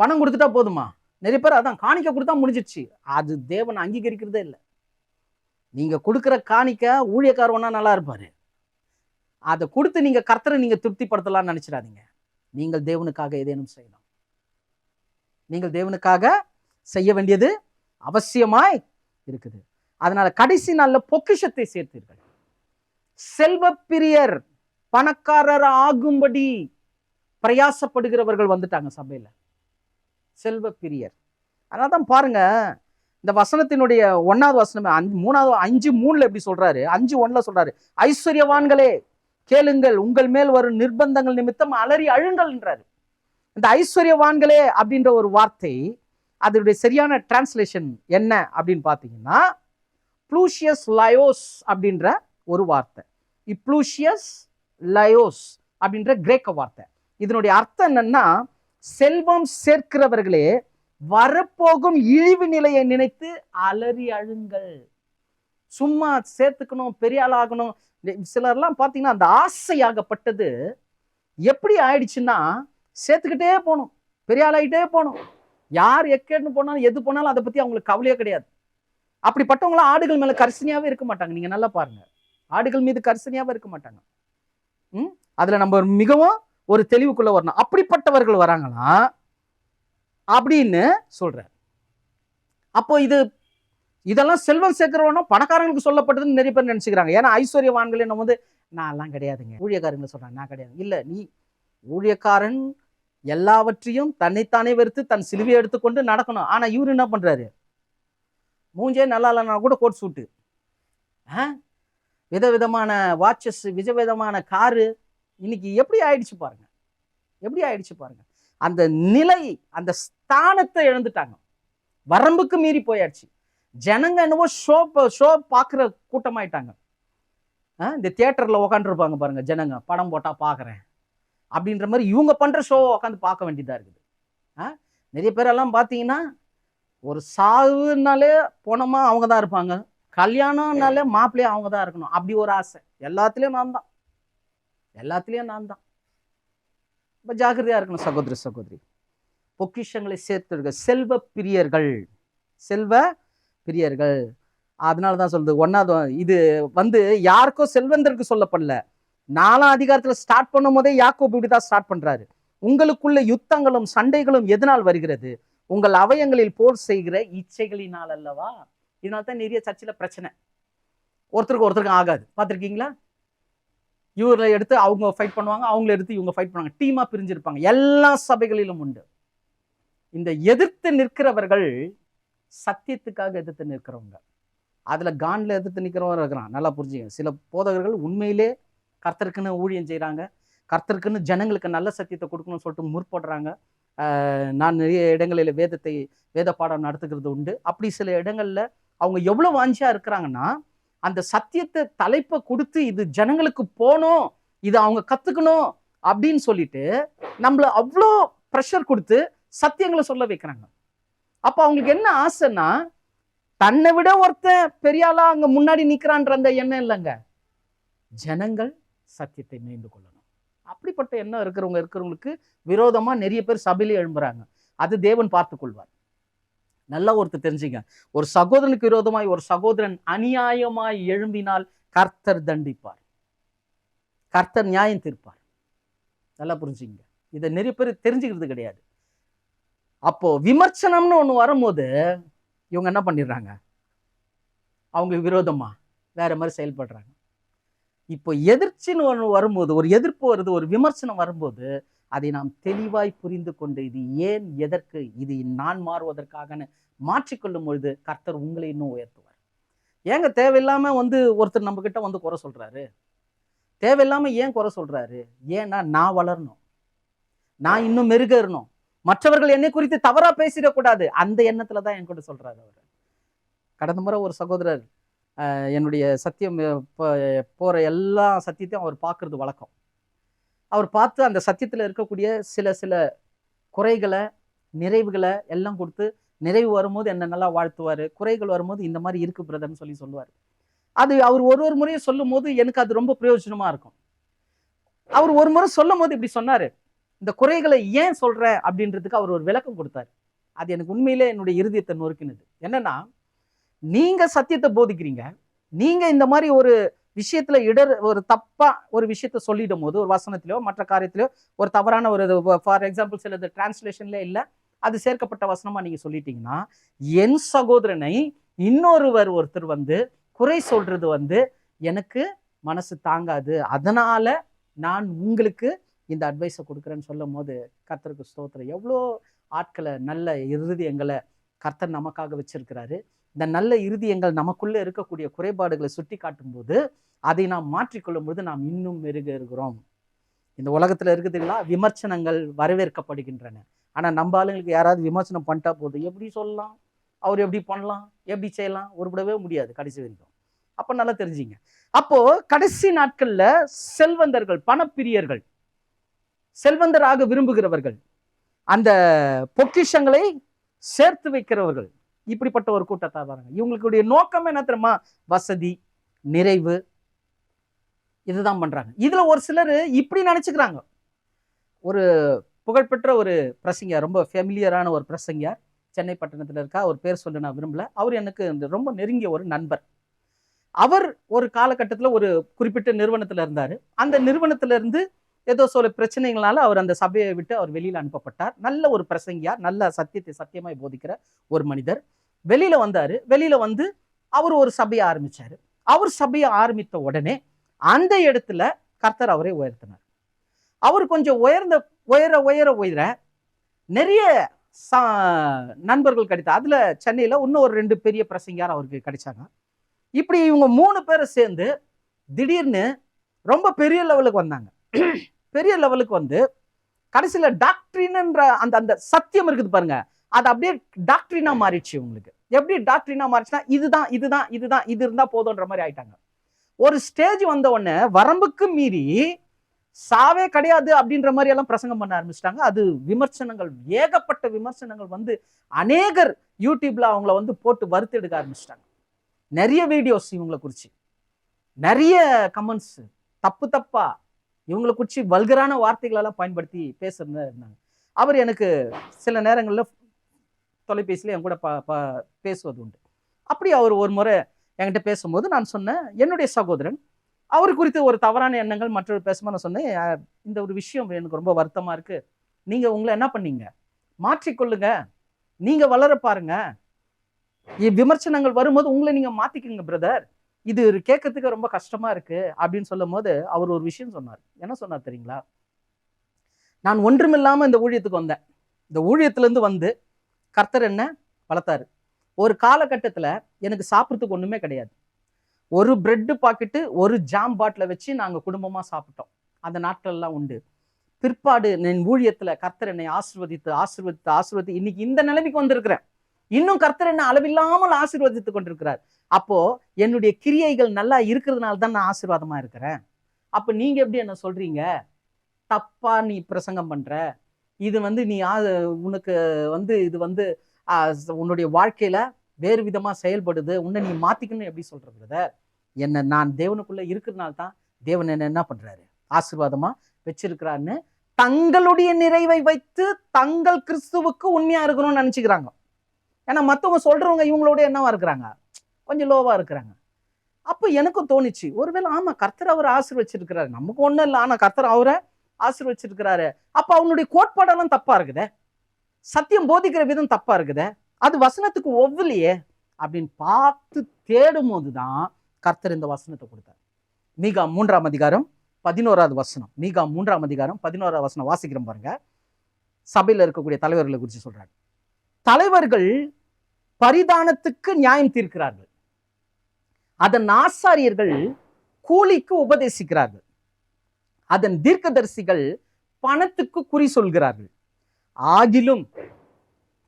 பணம் கொடுத்துட்டா போதுமா? நிறைய பேர் அதான் காணிக்க கொடுத்தா முடிஞ்சிடுச்சு. அது தேவன் அங்கீகரிக்கிறதே இல்லை. நீங்க கொடுக்குற காணிக்க ஊழியக்காரவனா நல்லா இருப்பாரு, அதை கொடுத்து நீங்க கர்த்தரை நீங்க திருப்திப்படுத்தலாம்னு நினைச்சிடாதீங்க. நீங்கள் தேவனுக்காக ஏதேனும் செய்யணும். நீங்கள் தேவனுக்காக செய்ய வேண்டியது அவசியமாய் இருக்குது. அதனால கடைசி நாள்ல பொக்கிஷத்தை சேர்த்தீர்கள். செல்வ பிரியர், பணக்காரர் ஆகும்படி பிரயாசப்படுகிறவர்கள் வந்துட்டாங்க சபையில. செல்வ பிரியர். அதனால்தான் பாருங்க, இந்த வசனத்தினுடைய 1வது வசனம் 5:3 எப்படி சொல்றாரு? 5:1 சொல்றாரு, ஐஸ்வர்யவான்களே கேளுங்கள், உங்கள் மேல் வரும் நிர்பந்தங்கள் நிமித்தம் அலறி அழுங்கள்ன்றாரு. இந்த ஐஸ்வர்யவான்களே அப்படின்ற ஒரு வார்த்தை, அதனுடைய சரியான டிரான்ஸ்லேஷன் என்ன அப்படின்னு பார்த்தீங்கன்னா, ப்ளூஷியஸ் லயோஸ் அப்படின்ற ஒரு வார்த்தை. இப்ளூஷியஸ் லயோஸ் அப்படின்ற கிரேக்க வார்த்தை. இதனுடைய அர்த்தம் என்னன்னா, செல்வம் சேர்க்கிறவர்களே வரப்போகும் இழிவு நிலையை நினைத்து அலறி அழுங்கள். சும்மா சேர்த்துக்கணும், பெரிய ஆள் ஆகணும். சிலர்லாம் பார்த்தீங்கன்னா அந்த ஆசையாகப்பட்டது எப்படி ஆயிடுச்சுன்னா, சேர்த்துக்கிட்டே போகணும், பெரிய ஆளாயிட்டே போகணும். யார் எக்கேன்னு போனாலும் எது போனாலும் அதை பத்தி அவங்களுக்கு கவலையே கிடையாது. அப்படிப்பட்டவங்களாம் ஆடுகள் மேல கரிசனையாவே இருக்க மாட்டாங்க. நீங்க நல்லா பாருங்க, ஆடுகள் மீது கரிசனையாவே இருக்க மாட்டாங்க. அதுல நம்ம மிகவும் ஒரு தெளிவுக்குள்ள வரணும். அப்படிப்பட்டவர்கள் வராங்களா அப்படின்னு சொல்றாரு. அப்போ இதெல்லாம் செல்வம் சேர்க்கிறவனும் பணக்காரங்களுக்கு சொல்லப்பட்டதுன்னு நிறைய பேர் நினைச்சுக்கிறாங்க. ஏன்னா ஐஸ்வர்யவான்கள் என்ன வந்து, நான் எல்லாம் கிடையாதுங்க, ஊழியக்காரங்களை சொல்றாங்க, நான் கிடையாது. இல்ல, நீ ஊழியக்காரன் எல்லாவற்றையும் தன்னைத்தானே வெறுத்து தன் சிலுவையை எடுத்துக்கொண்டு நடக்கணும். ஆனா இவரு என்ன பண்றாரு? மூஞ்சே நல்லா இல்லைன்னா கூட கோட் சூட்டு, விதவிதமான வாட்சஸ், விதவிதமான காரு. இன்னைக்கு எப்படி ஆயிடுச்சு பாருங்க, எப்படி ஆயிடுச்சு பாருங்க. அந்த நிலை, அந்த ஸ்தானத்தை இழந்துட்டாங்க. வரம்புக்கு மீறி போயாச்சு. ஜனங்க என்னவோ ஷோ பார்க்குற கூட்டமாயிட்டாங்க. இந்த தியேட்டர்ல உக்காந்துருப்பாங்க பாருங்க ஜனங்க, படம் போட்டா பாக்குறேன் அப்படின்ற மாதிரி இவங்க பண்ற ஷோவை உட்காந்து பார்க்க வேண்டியதா இருக்குது. நிறைய பேரெல்லாம் பார்த்தீங்கன்னா, ஒரு சாவுனாலே போனோமா அவங்க தான் இருப்பாங்க, கல்யாணம்னாலே மாப்பிள்ளையே அவங்க தான் இருக்கணும், அப்படி ஒரு ஆசை. எல்லாத்துலேயும் நான் தான், எல்லாத்துலேயும் நான் தான். ரொம்ப ஜாக்கிரதையா இருக்கணும் சகோதரி சகோதரி. பொக்கிஷங்களை சேர்த்து செல்வ பிரியர்கள், செல்வ பிரியர்கள். அதனால தான் சொல்றது 1வது, இது வந்து யாருக்கோ செல்வந்தருக்கு சொல்லப்படல. 4ஆம் அதிகாரத்துல ஸ்டார்ட் பண்ணும் போதே யாக்கோபு இப்படிதான் ஸ்டார்ட் பண்றாரு. உங்களுக்குள்ள யுத்தங்களும் சண்டைகளும் எதனால் வருகிறது? உங்கள் அவயங்களில் போர் செய்கிற இச்சைகளினால் அல்லவா? இதனால தான் நிறைய சர்ச்சில் பிரச்சனை. ஒருத்தருக்கு ஆகாது. பார்த்துருக்கீங்களா? இவரை எடுத்து அவங்க ஃபைட் பண்ணுவாங்க, அவங்கள எடுத்து இவங்க ஃபைட் பண்ணுவாங்க, டீமா பிரிஞ்சிருப்பாங்க. எல்லா சபைகளிலும் உண்டு. இந்த எதிர்த்து நிற்கிறவர்கள் சத்தியத்துக்காக எதிர்த்து நிற்கிறவங்க. அதுல கான்ல எதிர்த்து நிற்கிறவங்க இருக்கிறான். நல்லா புரிஞ்சுங்க. சில போதகர்கள் உண்மையிலே கர்த்தருக்குன்னு ஊழியம் செய்யறாங்க, கர்த்தருக்குன்னு ஜனங்களுக்கு நல்ல சத்தியத்தை கொடுக்கணும்னு சொல்லிட்டு முற்படுறாங்க. நான் நிறைய இடங்களில் வேத பாடம் நடத்துகிறது உண்டு. அப்படி சில இடங்கள்ல அவங்க எவ்வளவு வாஞ்சியா இருக்கிறாங்கன்னா, அந்த சத்தியத்தை தலைப்பை கொடுத்து இது ஜனங்களுக்கு போகணும், இது அவங்க கத்துக்கணும் அப்படின்னு சொல்லிட்டு நம்மள அவ்வளோ ப்ரெஷர் கொடுத்து சத்தியங்களை சொல்ல வைக்கிறாங்க. அப்ப அவங்களுக்கு என்ன ஆசைன்னா, தன்னை விட ஒருத்தன் பெரியாளா அங்க முன்னாடி நிக்கிறான்ற அந்த எண்ணம் இல்லைங்க, ஜனங்கள் சத்தியத்தை மேய்ந்து கொள்ளணும். அப்படிப்பட்ட எண்ணம் இருக்கிறவங்களுக்கு விரோதமா நிறைய பேர் சபையிலே எழும்புறாங்க. அது தேவன் பார்த்து கொள்வார். நல்லா ஒருத்தர் தெரிஞ்சுங்க, ஒரு சகோதரனுக்கு விரோதமாய் ஒரு சகோதரன் அநியாயமாய் எழும்பினால் கர்த்தர் தண்டிப்பார், கர்த்தர் நியாயம் தீர்ப்பார். நல்லா புரிஞ்சுங்க. இதை நிறைய பேர் தெரிஞ்சுக்கிறது கிடையாது. அப்போ விமர்சனம்னு ஒண்ணு வரும்போது இவங்க என்ன பண்ணிடுறாங்க, அவங்களுக்கு விரோதமா வேற மாதிரி செயல்படுறாங்க. இப்போ எதிர்ச்சின்னு ஒன்று வரும்போது, ஒரு எதிர்ப்பு வருது, ஒரு விமர்சனம் வரும்போது, அதை நாம் தெளிவாய் புரிந்து கொண்டு இது ஏன், எதற்கு, இது நான் மாறுவதற்காகன்னு மாற்றிக்கொள்ளும் பொழுது கர்த்தர் உங்களை இன்னும் உயர்த்துவார். ஏங்க தேவையில்லாம ஒருத்தர் நம்ம கிட்ட குறை சொல்றாரு? தேவையில்லாம ஏன் குறை சொல்றாரு? ஏன்னா நான் வளரணும், நான் இன்னும் மெருகேறணும், மற்றவர்கள் என்னை குறித்து தவறா பேசிடக்கூடாது, அந்த எண்ணத்துலதான் என் கூட சொல்றாரு அவர். கடந்த முறை ஒரு சகோதரர் என்னுடைய சத்தியம் போற எல்லா சத்தியத்தையும் அவர் பார்க்கறது வழக்கம். அவர் பார்த்து அந்த சத்தியத்துல இருக்கக்கூடிய சில குறைகளை, நிறைவுகளை எல்லாம் கொடுத்து, நிறைவு வரும்போது என்ன நல்லா வாழ்த்துவாரு, குறைகள் வரும்போது இந்த மாதிரி இருக்கு பிரதர்ன்னு சொல்லுவாரு. அது அவர் ஒரு முறையும் சொல்லும் போது எனக்கு அது ரொம்ப பிரயோஜனமா இருக்கும். அவர் ஒரு முறை சொல்லும் போது இப்படி சொன்னாரு, இந்த குறைகளை ஏன் சொல்ற அப்படின்றதுக்கு அவர் ஒரு விளக்கம் கொடுத்தாரு. அது எனக்கு உண்மையிலே என்னுடைய இருதயத்தை நொறுக்கினது. என்னன்னா, நீங்க சத்தியத்தை போதிக்கிறீங்க, நீங்க இந்த மாதிரி ஒரு விஷயத்துல ஒரு தப்பா ஒரு விஷயத்த சொல்லிடும் போது, ஒரு வசனத்திலோ மற்ற காரியத்திலோ ஒரு தவறான ஒரு, ஃபார் எக்ஸாம்பிள் சிலது டிரான்ஸ்லேஷன்ல இல்ல, அது சேர்க்கப்பட்ட வசனமா நீங்க சொல்லிட்டீங்கன்னா, என் சகோதரனை ஒருத்தர் குறை சொல்றது எனக்கு மனசு தாங்காது, அதனால நான் உங்களுக்கு இந்த அட்வைஸை கொடுக்குறேன்னு சொல்லும் போது கர்த்தருக்கு ஸ்தோத்திரம். எவ்வளோ ஆட்களை, நல்ல இருதயங்களை கர்த்தர் நமக்காக வச்சிருக்கிறாரு. இந்த நல்ல இருதயங்கள் நமக்குள்ள இருக்கக்கூடிய குறைபாடுகளை சுட்டி காட்டும் போது அதை நாம் மாற்றிக்கொள்ளும் போது நாம் இன்னும் இருக்கிறோம். இந்த உலகத்துல இருக்குதுங்களா, விமர்சனங்கள் வரவேற்கப்படுகின்றன. ஆனா நம்ம ஆளுங்களுக்கு யாராவது விமர்சனம் பண்ணிட்டா போதும், எப்படி சொல்லலாம், அவர் எப்படி பண்ணலாம், எப்படி செய்யலாம், உருப்படவே முடியாது கடைசி வரைக்கும். அப்ப நல்லா தெரிஞ்சுங்க. அப்போ கடைசி நாட்கள்ல செல்வந்தர்கள், பணப்பிரியர்கள், செல்வந்தராக விரும்புகிறவர்கள், அந்த பொக்கிஷங்களை சேர்த்து வைக்கிறவர்கள், இப்படிப்பட்ட ஒரு கூட்டத்தை வராங்க. இவங்களுடைய நோக்கம் என்ன தெரியுமா? வசதி, நிறைவு, இதுதான் பண்றாங்க. இதுல ஒரு சிலர் இப்படி நினைச்சுக்கிறாங்க. ஒரு புகழ்பெற்ற ஒரு பிரசங்கியார், ரொம்ப ஃபெமிலியரான ஒரு பிரசங்கியார், சென்னை பட்டணத்துல இருக்கா. ஒரு பேர் சொல்ல நான் விரும்பல. அவர் எனக்கு ரொம்ப நெருங்கிய ஒரு நண்பர். அவர் ஒரு காலகட்டத்தில் ஒரு குறிப்பிட்ட நிறுவனத்துல இருந்தாரு. அந்த நிறுவனத்துல இருந்து ஏதோ சில பிரச்சனைகளால அவர் அந்த சபையை விட்டு அவர் வெளியில அனுப்பப்பட்டார். நல்ல ஒரு பிரசங்கியார், நல்ல சத்தியத்தை சத்தியமாய் போதிக்கிற ஒரு மனிதர். வெளியில வந்தாரு. வெளியில அவர் ஒரு சபையை ஆரம்பிச்சாரு. அவர் சபையை ஆரம்பித்த உடனே அந்த இடத்துல கர்த்தர் அவரை உயர்த்தினார். அவர் கொஞ்சம் உயர நிறைய நண்பர்கள் கிடைத்தார். அதுல சென்னையில இன்னும் ஒரு 2 பெரிய பிரசங்கியார் அவருக்கு கிடைச்சாங்க. இப்படி இவங்க 3 பேரை சேர்ந்து திடீர்னு ரொம்ப பெரிய லெவலுக்கு வந்தாங்க. பெரிய லெவலுக்கு கடைசியில டாக்டரின்ன்ற அந்த சத்தியம் இருக்குது பாருங்க, அது அப்படியே டாக்டரினா மாறிடுச்சு. உங்களுக்கு எப்படி டாக்டரினா மாறிச்சுன்னா, இதுதான் இது இருந்தா போதும்ன்ற மாதிரி ஆயிட்டாங்க. ஒரு ஸ்டேஜ் வந்த உடனே வரம்புக்கு மீறி சாவே கிடையாது அப்படின்ற மாதிரி எல்லாம் பிரசங்கம் பண்ண ஆரம்பிச்சிட்டாங்க. அது விமர்சனங்கள், ஏகப்பட்ட விமர்சனங்கள் அநேகர் யூடியூப்ல அவங்கள போட்டு வறுத்து எடுக்க ஆரம்பிச்சிட்டாங்க. நிறைய வீடியோஸ் இவங்களை குறிச்சு, நிறைய கமெண்ட்ஸ், தப்பா இவங்களை குறிச்சு வல்கரான வார்த்தைகளெல்லாம் பயன்படுத்தி பேசுறது இருந்தாங்க. அவர் எனக்கு சில நேரங்களில் தொலைபேசியில் என் கூட பேசுவது உண்டு. அப்படி அவர் ஒரு முறை என்கிட்ட பேசும்போது நான் சொன்னேன், என்னுடைய சகோதரன் அவர் குறித்து ஒரு தவறான எண்ணங்கள் மற்றவர் பேசும்போது நான் சொன்னேன், இந்த ஒரு விஷயம் எனக்கு ரொம்ப வருத்தமா இருக்கு, நீங்க உங்களை என்ன பண்ணீங்க, மாற்றிக்கொள்ளுங்க, நீங்க வளர பாருங்க, விமர்சனங்கள் வரும்போது உங்களை நீங்க மாத்திக்கங்க பிரதர், இது கேட்கறதுக்கு ரொம்ப கஷ்டமா இருக்கு அப்படின்னு சொல்லும் போது அவர் ஒரு விஷயம் சொன்னார். என்ன சொன்னார் தெரியுங்களா? நான் ஒன்றுமில்லாம இந்த ஊழியத்துக்கு வந்தேன். இந்த ஊழியத்துல இருந்து கர்த்தர் என்ன வளர்த்தாரு. ஒரு காலகட்டத்துல எனக்கு சாப்பிட்றதுக்கு ஒண்ணுமே கிடையாது. ஒரு பிரெட் பாக்கெட்டு, ஒரு ஜாம் பாட்டில வச்சு நாங்க குடும்பமா சாப்பிட்டோம். அந்த நாட்கள் எல்லாம் உண்டு. பிற்பாடு என் ஊழியத்துல கர்த்தர் என்னை ஆசீர்வதித்து இன்னைக்கு இந்த நிலைமைக்கு வந்திருக்கிறேன். இன்னும் கர்த்தர் என்ன அளவில்லாமல் ஆசீர்வதித்து கொண்டிருக்கிறார். அப்போ என்னுடைய கிரியைகள் நல்லா இருக்கிறதுனால தான் நான் ஆசீர்வாதமா இருக்கிறேன். அப்ப நீங்க எப்படி என்ன சொல்றீங்க, தப்பா நீ பிரசங்கம் பண்ற, இது நீ உனக்கு இது உன்னுடைய வாழ்க்கையில வேறு விதமா செயல்படுது, உன்னை நீ மாத்திக்கணும் எப்படி சொல்ற பிரதர்? என்ன நான் தேவனுக்குள்ள இருக்கிறதுனால தான் தேவன் என்ன பண்றாரு, ஆசீர்வாதமா வச்சிருக்கிறான்னு தங்களுடைய நிறைவை வைத்து தங்கள் கிறிஸ்துவுக்கு உண்மையா இருக்கணும்னு நினைச்சுக்கிறாங்க. ஏன்னா மற்றவங்க சொல்றவங்க இவங்களோட என்னவா இருக்கிறாங்க, கொஞ்சம் லோவா இருக்கிறாங்க. அப்போ எனக்கும் தோணுச்சு, ஒருவேளை ஆமா கர்த்தர் அவரை ஆசீர்வச்சிருக்கிறாரு, நமக்கு ஒண்ணும் இல்லை, ஆனா கர்த்தர் அவரை ஆசீர்வச்சிருக்கிறாரு. அப்ப அவனுடைய கோட்பாடெல்லாம் தப்பா இருக்குதே, சத்தியம் போதிக்கிற விதம் தப்பா இருக்குதே, அது வசனத்துக்கு ஒவ்வொல்லையே அப்படின்னு பார்த்து தேடும் போதுதான் கர்த்தர் இந்த வசனத்தை கொடுத்தார். மீகா 3ஆம் அதிகாரம் 11வது வசனம். மீகா 3ஆம் அதிகாரம் 11வது வசனம் வாசிக்கிறோம் பாருங்க. சபையில் இருக்கக்கூடிய தலைவர்களை குறித்து சொல்றாங்க. தலைவர்கள் பரிதானத்துக்கு நியாயம் தீர்க்கிறார்கள், அதன் ஆசாரியர்கள் கூலிக்கு உபதேசிக்கிறார்கள், அதன் தீர்க்கதரிசிகள் பணத்துக்கு குறி சொல்கிறார்கள். ஆகிலும்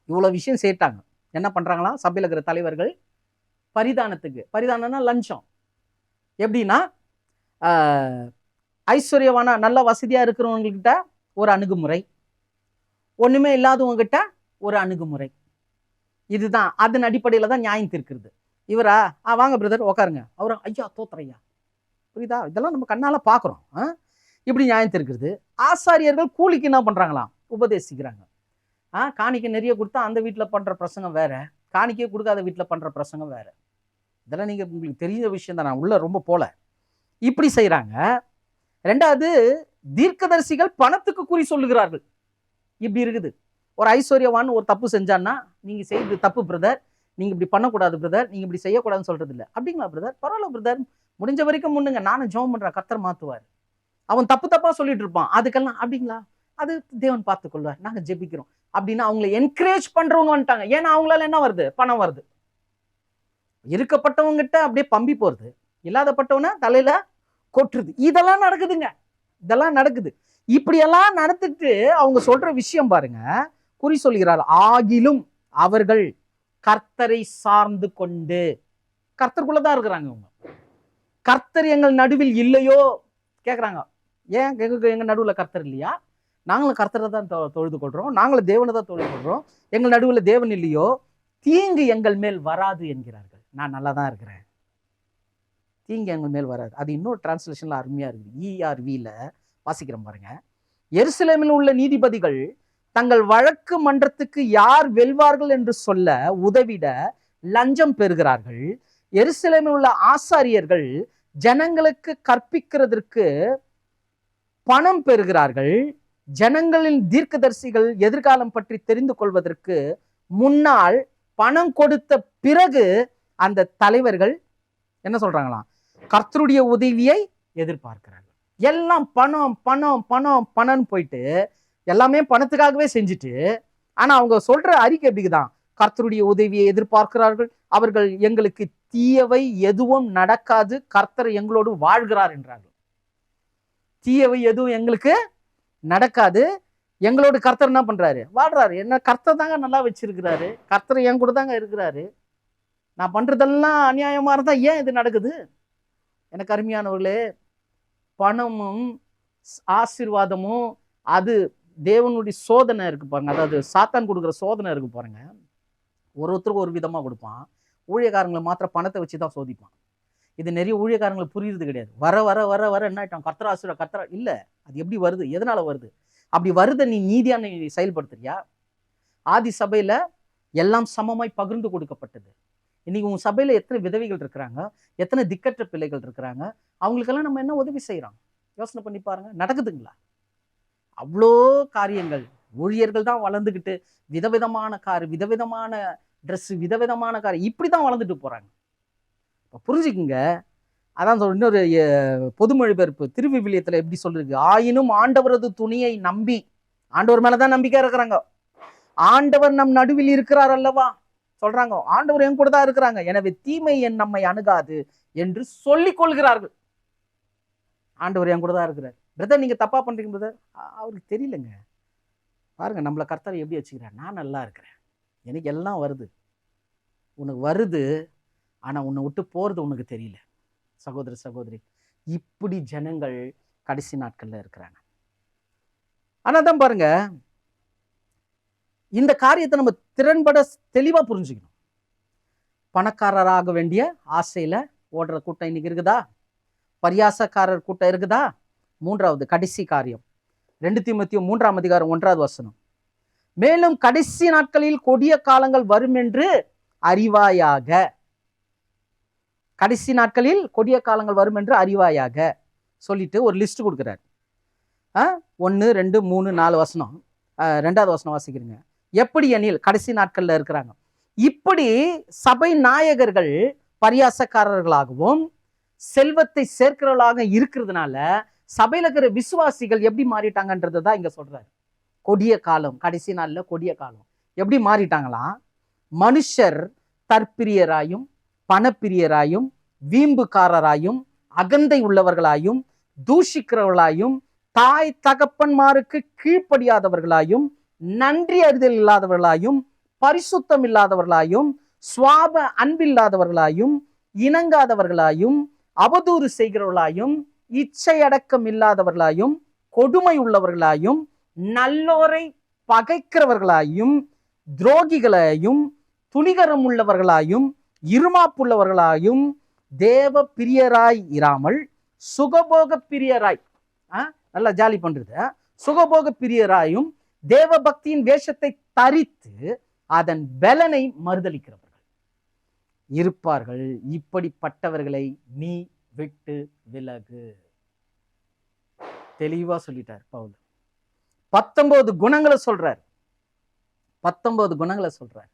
இவ்வளவு விஷயம் சேர்த்தாங்க. என்ன பண்றாங்களா சபையில் இருக்கிற தலைவர்கள்? பரிதானத்துக்கு, பரிதானம்னா லஞ்சம். எப்படின்னா ஐஸ்வர்யவான நல்ல வசதியா இருக்கிறவங்ககிட்ட ஒரு அணுகுமுறை, ஒண்ணுமே இல்லாதவங்க கிட்ட ஒரு அணுகுமுறை. இதுதான், அதன் அடிப்படையில தான் நியாயம் தீர்க்கிறது. இவரா வாங்க பிரதர் உக்காருங்க, அவரும் ஐயா தோத்துறையா, புரியுதா? இதெல்லாம் நம்ம கண்ணால பாக்குறோம். இப்படி நியாயம் தீர்க்கிறது. ஆசாரியர்கள் கூலிக்கு என்ன பண்றாங்களாம்? உபதேசிக்கிறாங்க. காணிக்கை நிறைய கொடுத்தா அந்த வீட்டுல பண்ற பிரசங்கம் வேற, காணிக்கையே கொடுக்காத வீட்டுல பண்ற பிரசங்கம் வேற. இதெல்லாம் நீங்க உங்களுக்கு தெரிஞ்ச விஷயம் தான், நான் உள்ள ரொம்ப போல. இப்படி செய்யறாங்க. ரெண்டாவது, தீர்க்கதரிசிகள் பணத்துக்கு குறி சொல்லுகிறார்கள். இப்படி இருக்குது. ஒரு ஐஸ்வர்யவான் ஒரு தப்பு செஞ்சான்னா, நீங்க செய்து தப்பு பிரதர், நீங்க இப்படி பண்ணக்கூடாது பிரதர், நீங்க இப்படி செய்யக்கூடாதுன்னு சொல்றது இல்லை. அப்படிங்களா பிரதர்? பரவாயில்ல பிரதர், முடிஞ்ச வரைக்கும் முன்னுங்க, நானும் ஜெபம் பண்றேன், கர்த்தர் மாத்துவார். அவன் தப்பு தப்பா சொல்லிட்டு இருப்பான், அதுக்கெல்லாம் அப்படிங்களா, அது தேவன் பார்த்துக் கொள்வார், நாங்க ஜெபிக்கிறோம் அப்படின்னு அவங்களை என்கரேஜ் பண்றவங்க வந்துட்டாங்க. ஏன்னா அவங்களால என்ன வருது? பணம் வருது. இருக்கப்பட்டவங்கிட்ட அப்படியே பம்பி போறது, இல்லாதப்பட்டவன தலையில கொட்டுறது. இதெல்லாம் நடக்குதுங்க, இதெல்லாம் நடக்குது. இப்படியெல்லாம் நடந்துட்டு அவங்க சொல்ற விஷயம் பாருங்க, குறி சொல்கிறார். ஆகிலும் அவர்கள் கர்த்தரை சார்ந்து கொண்டு, கர்த்தருக்குள்ளதான் இருக்கிறாங்க அவங்க. கர்த்தர் எங்கள் நடுவில் இல்லையோ கேக்குறாங்க. ஏன் எங்க நடுவில் கர்த்தர் இல்லையா? நாங்களும் கர்த்தரை தான் தொழுது கொள்றோம், நாங்களும் தேவனை தான் தொழுது கொள்றோம், எங்கள் நடுவில் தேவன் இல்லையோ? தீங்கு எங்கள் மேல் வராது என்கிறார்கள். நான் நல்லா தான் இருக்கிறேன், தீங்கு எங்கள் மேல் வராது. அது இன்னொரு டிரான்ஸ்லேஷன்ல அருமையா இருக்குது. ERV-ல வாசிக்கிறோம் பாருங்க. எருசலேமில் உள்ள நீதிபதிகள் தங்கள் வழக்கு மன்றத்துக்கு யார் வெல்வார்கள் என்று சொல்ல உதவிட லஞ்சம் பெறுகிறார்கள். எருசலேமில் உள்ள ஆசாரியர்கள் ஜனங்களுக்கு கற்பிக்கிறதற்கு பணம் பெறுகிறார்கள். ஜனங்களின் தீர்க்கதரிசிகள் எதிர்காலம் பற்றி தெரிந்து கொள்வதற்கு முன்னால் பணம் கொடுத்த பிறகு அந்த தலைவர்கள் என்ன சொல்றாங்களாம்? கர்த்தருடைய உதவியை எதிர்பார்க்கிறார்கள். எல்லாம் பணம் பணம் பணம் பணம் போயிட்டு எல்லாமே பணத்துக்காகவே செஞ்சுட்டு, ஆனா அவங்க சொல்ற அறிக்கை எப்படிதான்? கர்த்தருடைய உதவியை எதிர்பார்க்கிறார்கள், அவர்கள் எங்களுக்கு தீயவை எதுவும் நடக்காது, கர்த்தர் எங்களோடு வாழ்கிறார் என்றார்கள். தீயவை எதுவும் எங்களுக்கு நடக்காது, எங்களோடு கர்த்தர் என்ன பண்றாரு? வாழ்றாரு. என்ன கர்த்தர் தாங்க நல்லா வச்சிருக்கிறாரு, கர்த்தர் என் கூட தாங்க இருக்கிறாரு. நான் பண்றதெல்லாம் அநியாயமா இருந்தா ஏன் இது நடக்குது? எனக்கு அருமையானவர்களே, பணமும் ஆசீர்வாதமும் அது தேவனுடைய சோதனை இருக்கு பாருங்க. அதாவது சாத்தான் கொடுக்குற சோதனை இருக்கு பாருங்க. ஒருத்தருக்கு ஒரு விதமா கொடுப்பான். ஊழியக்காரங்களை மாத்திரம் பணத்தை வச்சுதான் சோதிப்பான். இது நிறைய ஊழியக்காரங்களுக்கு புரியுறது கிடையாது. வர வர வர வர என்ன ஆயிட்டான்? கர்த்தர் ஆசீர்வாதம், கர்த்தர் இல்ல. அது எப்படி வருது? எதனால வருது? அப்படி வருத நீ நீதியா நீ செயல்படுத்துறியா? ஆதி சபையில எல்லாம் சமமாய் பகிர்ந்து கொடுக்கப்பட்டது. இன்னைக்கு உங்க சபையில எத்தனை விதவைகள் இருக்கிறாங்க, எத்தனை திக்கற்ற பிள்ளைகள் இருக்கிறாங்க, அவங்களுக்கெல்லாம் நம்ம என்ன உதவி செய்யறோம்? யோசனை பண்ணி பாருங்க. நடக்குதுங்களா? அவ்வளோ காரியங்கள். ஊழியர்கள் தான் வளர்ந்துக்கிட்டு விதவிதமான கார், விதவிதமான ட்ரெஸ், விதவிதமான கார், இப்படிதான் வளர்ந்துட்டு போறாங்க. புரிஞ்சுக்குங்க. அதான் இன்னொரு பொதுமொழிபெயர்ப்பு திருவிவிலியத்துல எப்படி சொல்லிருக்கு? ஆயினும் ஆண்டவரது துணியை நம்பி, ஆண்டவர் மேலதான் நம்பிக்கை இருக்கிறாங்க, ஆண்டவர் நம் நடுவில் இருக்கிறார் அல்லவா சொல்றாங்க. ஆண்டவர் என் கூட தான் இருக்கிறாங்க, எனவே தீமை நம்மை அணுகாது என்று சொல்லிக் கொள்கிறார்கள். ஆண்டவர் என் கூட தான் இருக்கிறார். பிரதர் நீங்க தப்பா பண்றீங்க பிரதர், அவருக்கு தெரியலங்க. பாருங்க நம்மளை கர்த்தர் எப்படி வச்சுக்கிறார். நான் நல்லா இருக்கிறேன், எனக்கு எல்லாம் வருது, உனக்கு வருது, ஆனா உன்னை விட்டு போறது உனக்கு தெரியல. சகோதர சகோதரி, இப்படி ஜனங்கள் கடைசி நாட்கள்ல இருக்கிறாங்க. ஆனா தான் பாருங்க, இந்த காரியத்தை நம்ம திறன்பட தெளிவா புரிஞ்சுக்கணும். பணக்காரராக வேண்டிய ஆசையில ஓடுற கூட்டம் இன்னைக்கு இருக்குதா? பரியாசக்காரர் கூட்டம் இருக்குதா? மூன்றாவது கடைசி காரியம் 2 தீமோத்தேயு 3ஆம் அதிகாரம் 1வது வசனம். மேலும் கடைசி நாட்களில் கொடிய காலங்கள் வரும் என்று அறிவாயாக. கடைசி நாட்களில் கொடிய காலங்கள் வரும் என்று அறிவாயாக சொல்லிட்டு ஒரு லிஸ்ட் கொடுக்குறாரு. 1, 2, 3, 4 வசனம். 2வது வசனம் வாசிக்கிறீங்க. எப்படி எனில் கடைசி நாட்கள்ல இருக்கிறாங்க. இப்படி சபை நாயகர்கள் பரியாசக்காரர்களாகவும் செல்வத்தை சேர்க்கிறவர்களாக இருக்கிறதுனால சபையில இருக்கிற விசுவாசிகள் எப்படி மாறிட்டாங்கன்றது தான் இங்க சொல்றாரு. கொடிய காலம், கடைசி நாள்ல கொடிய காலம். எப்படி மாறிட்டாங்களாம்? மனுஷர் தற்பிரியராயும் பணப்பிரியராயும் வீம்புக்காரராயும் அகந்தை உள்ளவர்களாயும் தூஷிக்கிறவர்களாயும் தாய் தகப்பன்மாருக்கு கீழ்ப்படியாதவர்களாயும் நன்றி அறிதல் இல்லாதவர்களாயும் பரிசுத்தம் இல்லாதவர்களாயும் சுவாப அன்பில்லாதவர்களாயும் இணங்காதவர்களாயும் அவதூறு செய்கிறவர்களாயும் இச்சை அடக்கம் இல்லாதவர்களாயும் கொடுமை உள்ளவர்களாயும் நல்லோரை பகைக்கிறவர்களாயும் துரோகிகளாயும் துணிகரம் உள்ளவர்களாயும் இருமாப்புள்ளவர்களாயும் தேவ பிரியராய் இராமல் சுகபோக பிரியராய், நல்லா ஜாலி பண்றது, சுகபோக பிரியராயும் தேவ பக்தியின் வேஷத்தை தரித்து அதன் பலனை மறுதலிக்கிறவர்கள் இருப்பார்கள். இப்படிப்பட்டவர்களை நீ விட்டு விலகு. தெளிவா சொல்லிட்டார் பவுல். 19 குணங்களை சொல்றார். 19 குணங்களை சொல்றார்.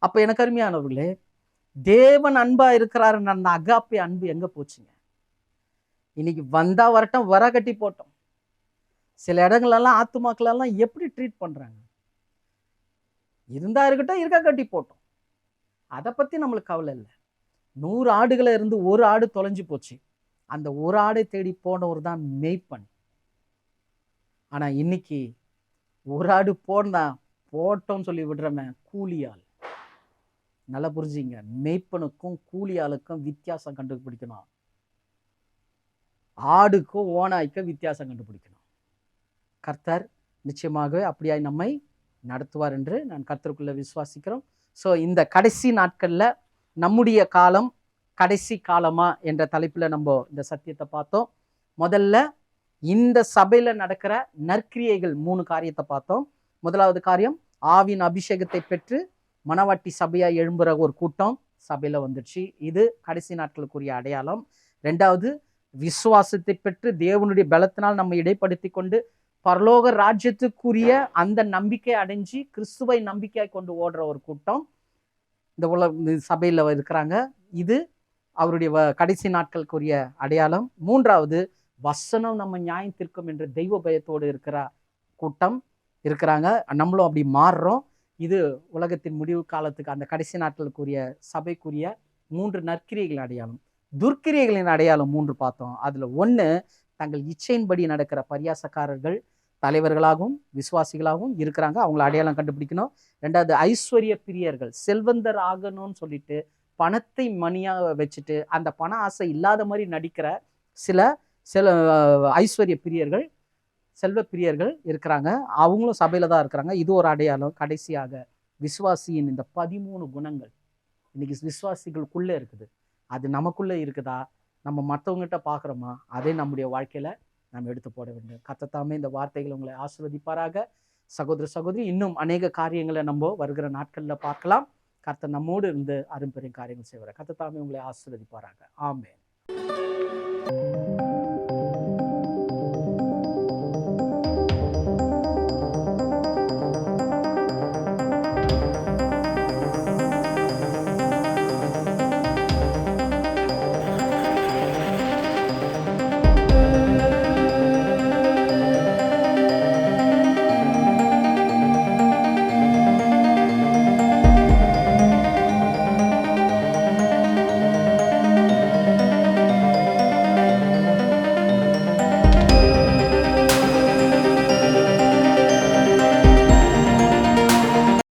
அப்ப எனக்கு அருமையானவர்களே, தேவன் அன்பா இருக்கிறாரு, அந்த அகாப்பே அன்பு எங்க போச்சுங்க? இன்னைக்கு வந்தா வரட்டும், வர கட்டி போட்டோம். சில இடங்களெல்லாம் ஆத்துமாக்களெல்லாம் எப்படி ட்ரீட் பண்றாங்க? இருந்தா இருக்கட்டும், இருக்க கட்டி போட்டோம். அதை பத்தி நம்மளுக்கு கவலை இல்லை. 100 ஆடுகளை இருந்து ஒரு ஆடு தொலைஞ்சு போச்சு. அந்த ஒரு ஆடை தேடி போனவர் தான் மேய்ப்பன். ஆனா இன்னைக்கு ஒரு ஆடு போட்டோம்னு சொல்லி விடுறவன் கூலியாள். நல்லா புரிஞ்சுங்க, மேய்ப்பனுக்கும் கூலியாளுக்கும் வித்தியாசம் கண்டுபிடிக்கணும். ஆடுக்கும் ஓனாய்க்கும் வித்தியாசம் கண்டுபிடிக்கணும். கர்த்தர் நிச்சயமாகவே அப்படியாய் நம்மை நடத்துவார் என்று நான் கர்த்தருக்குள்ள விசுவாசிக்கிறோம். ஸோ இந்த கடைசி நாட்கள்ல நம்முடைய காலம் கடைசி காலமா என்ற தலைப்புல நம்ம இந்த சத்தியத்தை பார்த்தோம். முதல்ல இந்த சபையில நடக்கிற நற்கிரியைகள் 3 காரியத்தை பார்த்தோம். முதலாவது காரியம், ஆவின் அபிஷேகத்தை பெற்று மணவாட்டி சபையா எழும்புற ஒரு கூட்டம் சபையில வந்துடுச்சு. இது கடைசி நாட்களுக்குரிய அடையாளம். 2வது, விசுவாசத்தை பெற்று தேவனுடைய பலத்தினால் நம்ம இடைப்படுத்தி கொண்டு பரலோக ராஜ்யத்துக்குரிய அந்த நம்பிக்கை அடைஞ்சு கிறிஸ்துவை நம்பிக்கையாய் கொண்டு ஓடுற ஒரு கூட்டம் இந்த சபையில இருக்கிறாங்க. இது அவருடைய கடைசி நாட்களுக்குரிய அடையாளம். 3வது, வசனம் நம்ம நியாயம் தீர்க்கும் என்ற தெய்வ பயத்தோடு இருக்கிற கூட்டம் இருக்கிறாங்க. நம்மளும் அப்படி மாறுறோம். இது உலகத்தின் முடிவு காலத்துக்கு அந்த கடைசி நாட்களுக்குரிய சபைக்குரிய 3 நற்கிரியைகளின் அடையாளம். துர்க்கிரியைகளின் அடையாளம் 3 பார்த்தோம். அதுல 1, தங்கள் இச்சையின்படி நடக்கிற பரியாசக்காரர்கள் தலைவர்களாகவும் விசுவாசிகளாகவும் இருக்கிறாங்க. அவங்கள அடையாளம் கண்டுபிடிக்கணும். 2வது, ஐஸ்வர்ய பிரியர்கள், செல்வந்தர் ஆகணும்னு சொல்லிட்டு பணத்தை மணியாக வச்சுட்டு அந்த பண ஆசை இல்லாத மாதிரி நடிக்கிற சில ஐஸ்வர்ய பிரியர்கள், செல்வ பிரியர்கள் இருக்கிறாங்க. அவங்களும் சபையில தான் இருக்கிறாங்க. இது ஒரு அடையாளம். கடைசியாக, விசுவாசியின் இந்த 13 குணங்கள் இன்னைக்கு விசுவாசிகளுக்குள்ள இருக்குது. அது நமக்குள்ள இருக்குதா? நம்ம மற்றவங்ககிட்ட பார்க்குறோமா? அதே நம்முடைய வாழ்க்கையில நம்ம எடுத்து போட வேண்டும். கர்த்தர் இந்த வார்த்தைகளை உங்களை ஆசீர்வதிப்பாராக. சகோதர சகோதரி, இன்னும் அநேக காரியங்களை நம்ம வருகிற நாட்கள்ல பார்க்கலாம். கர்த்தர் நம்மோடு இருந்து அரும்பெரும் காரியங்கள் செய்வார். கர்த்தர் உங்களை ஆசீர்வதிப்பாராக. ஆமென்.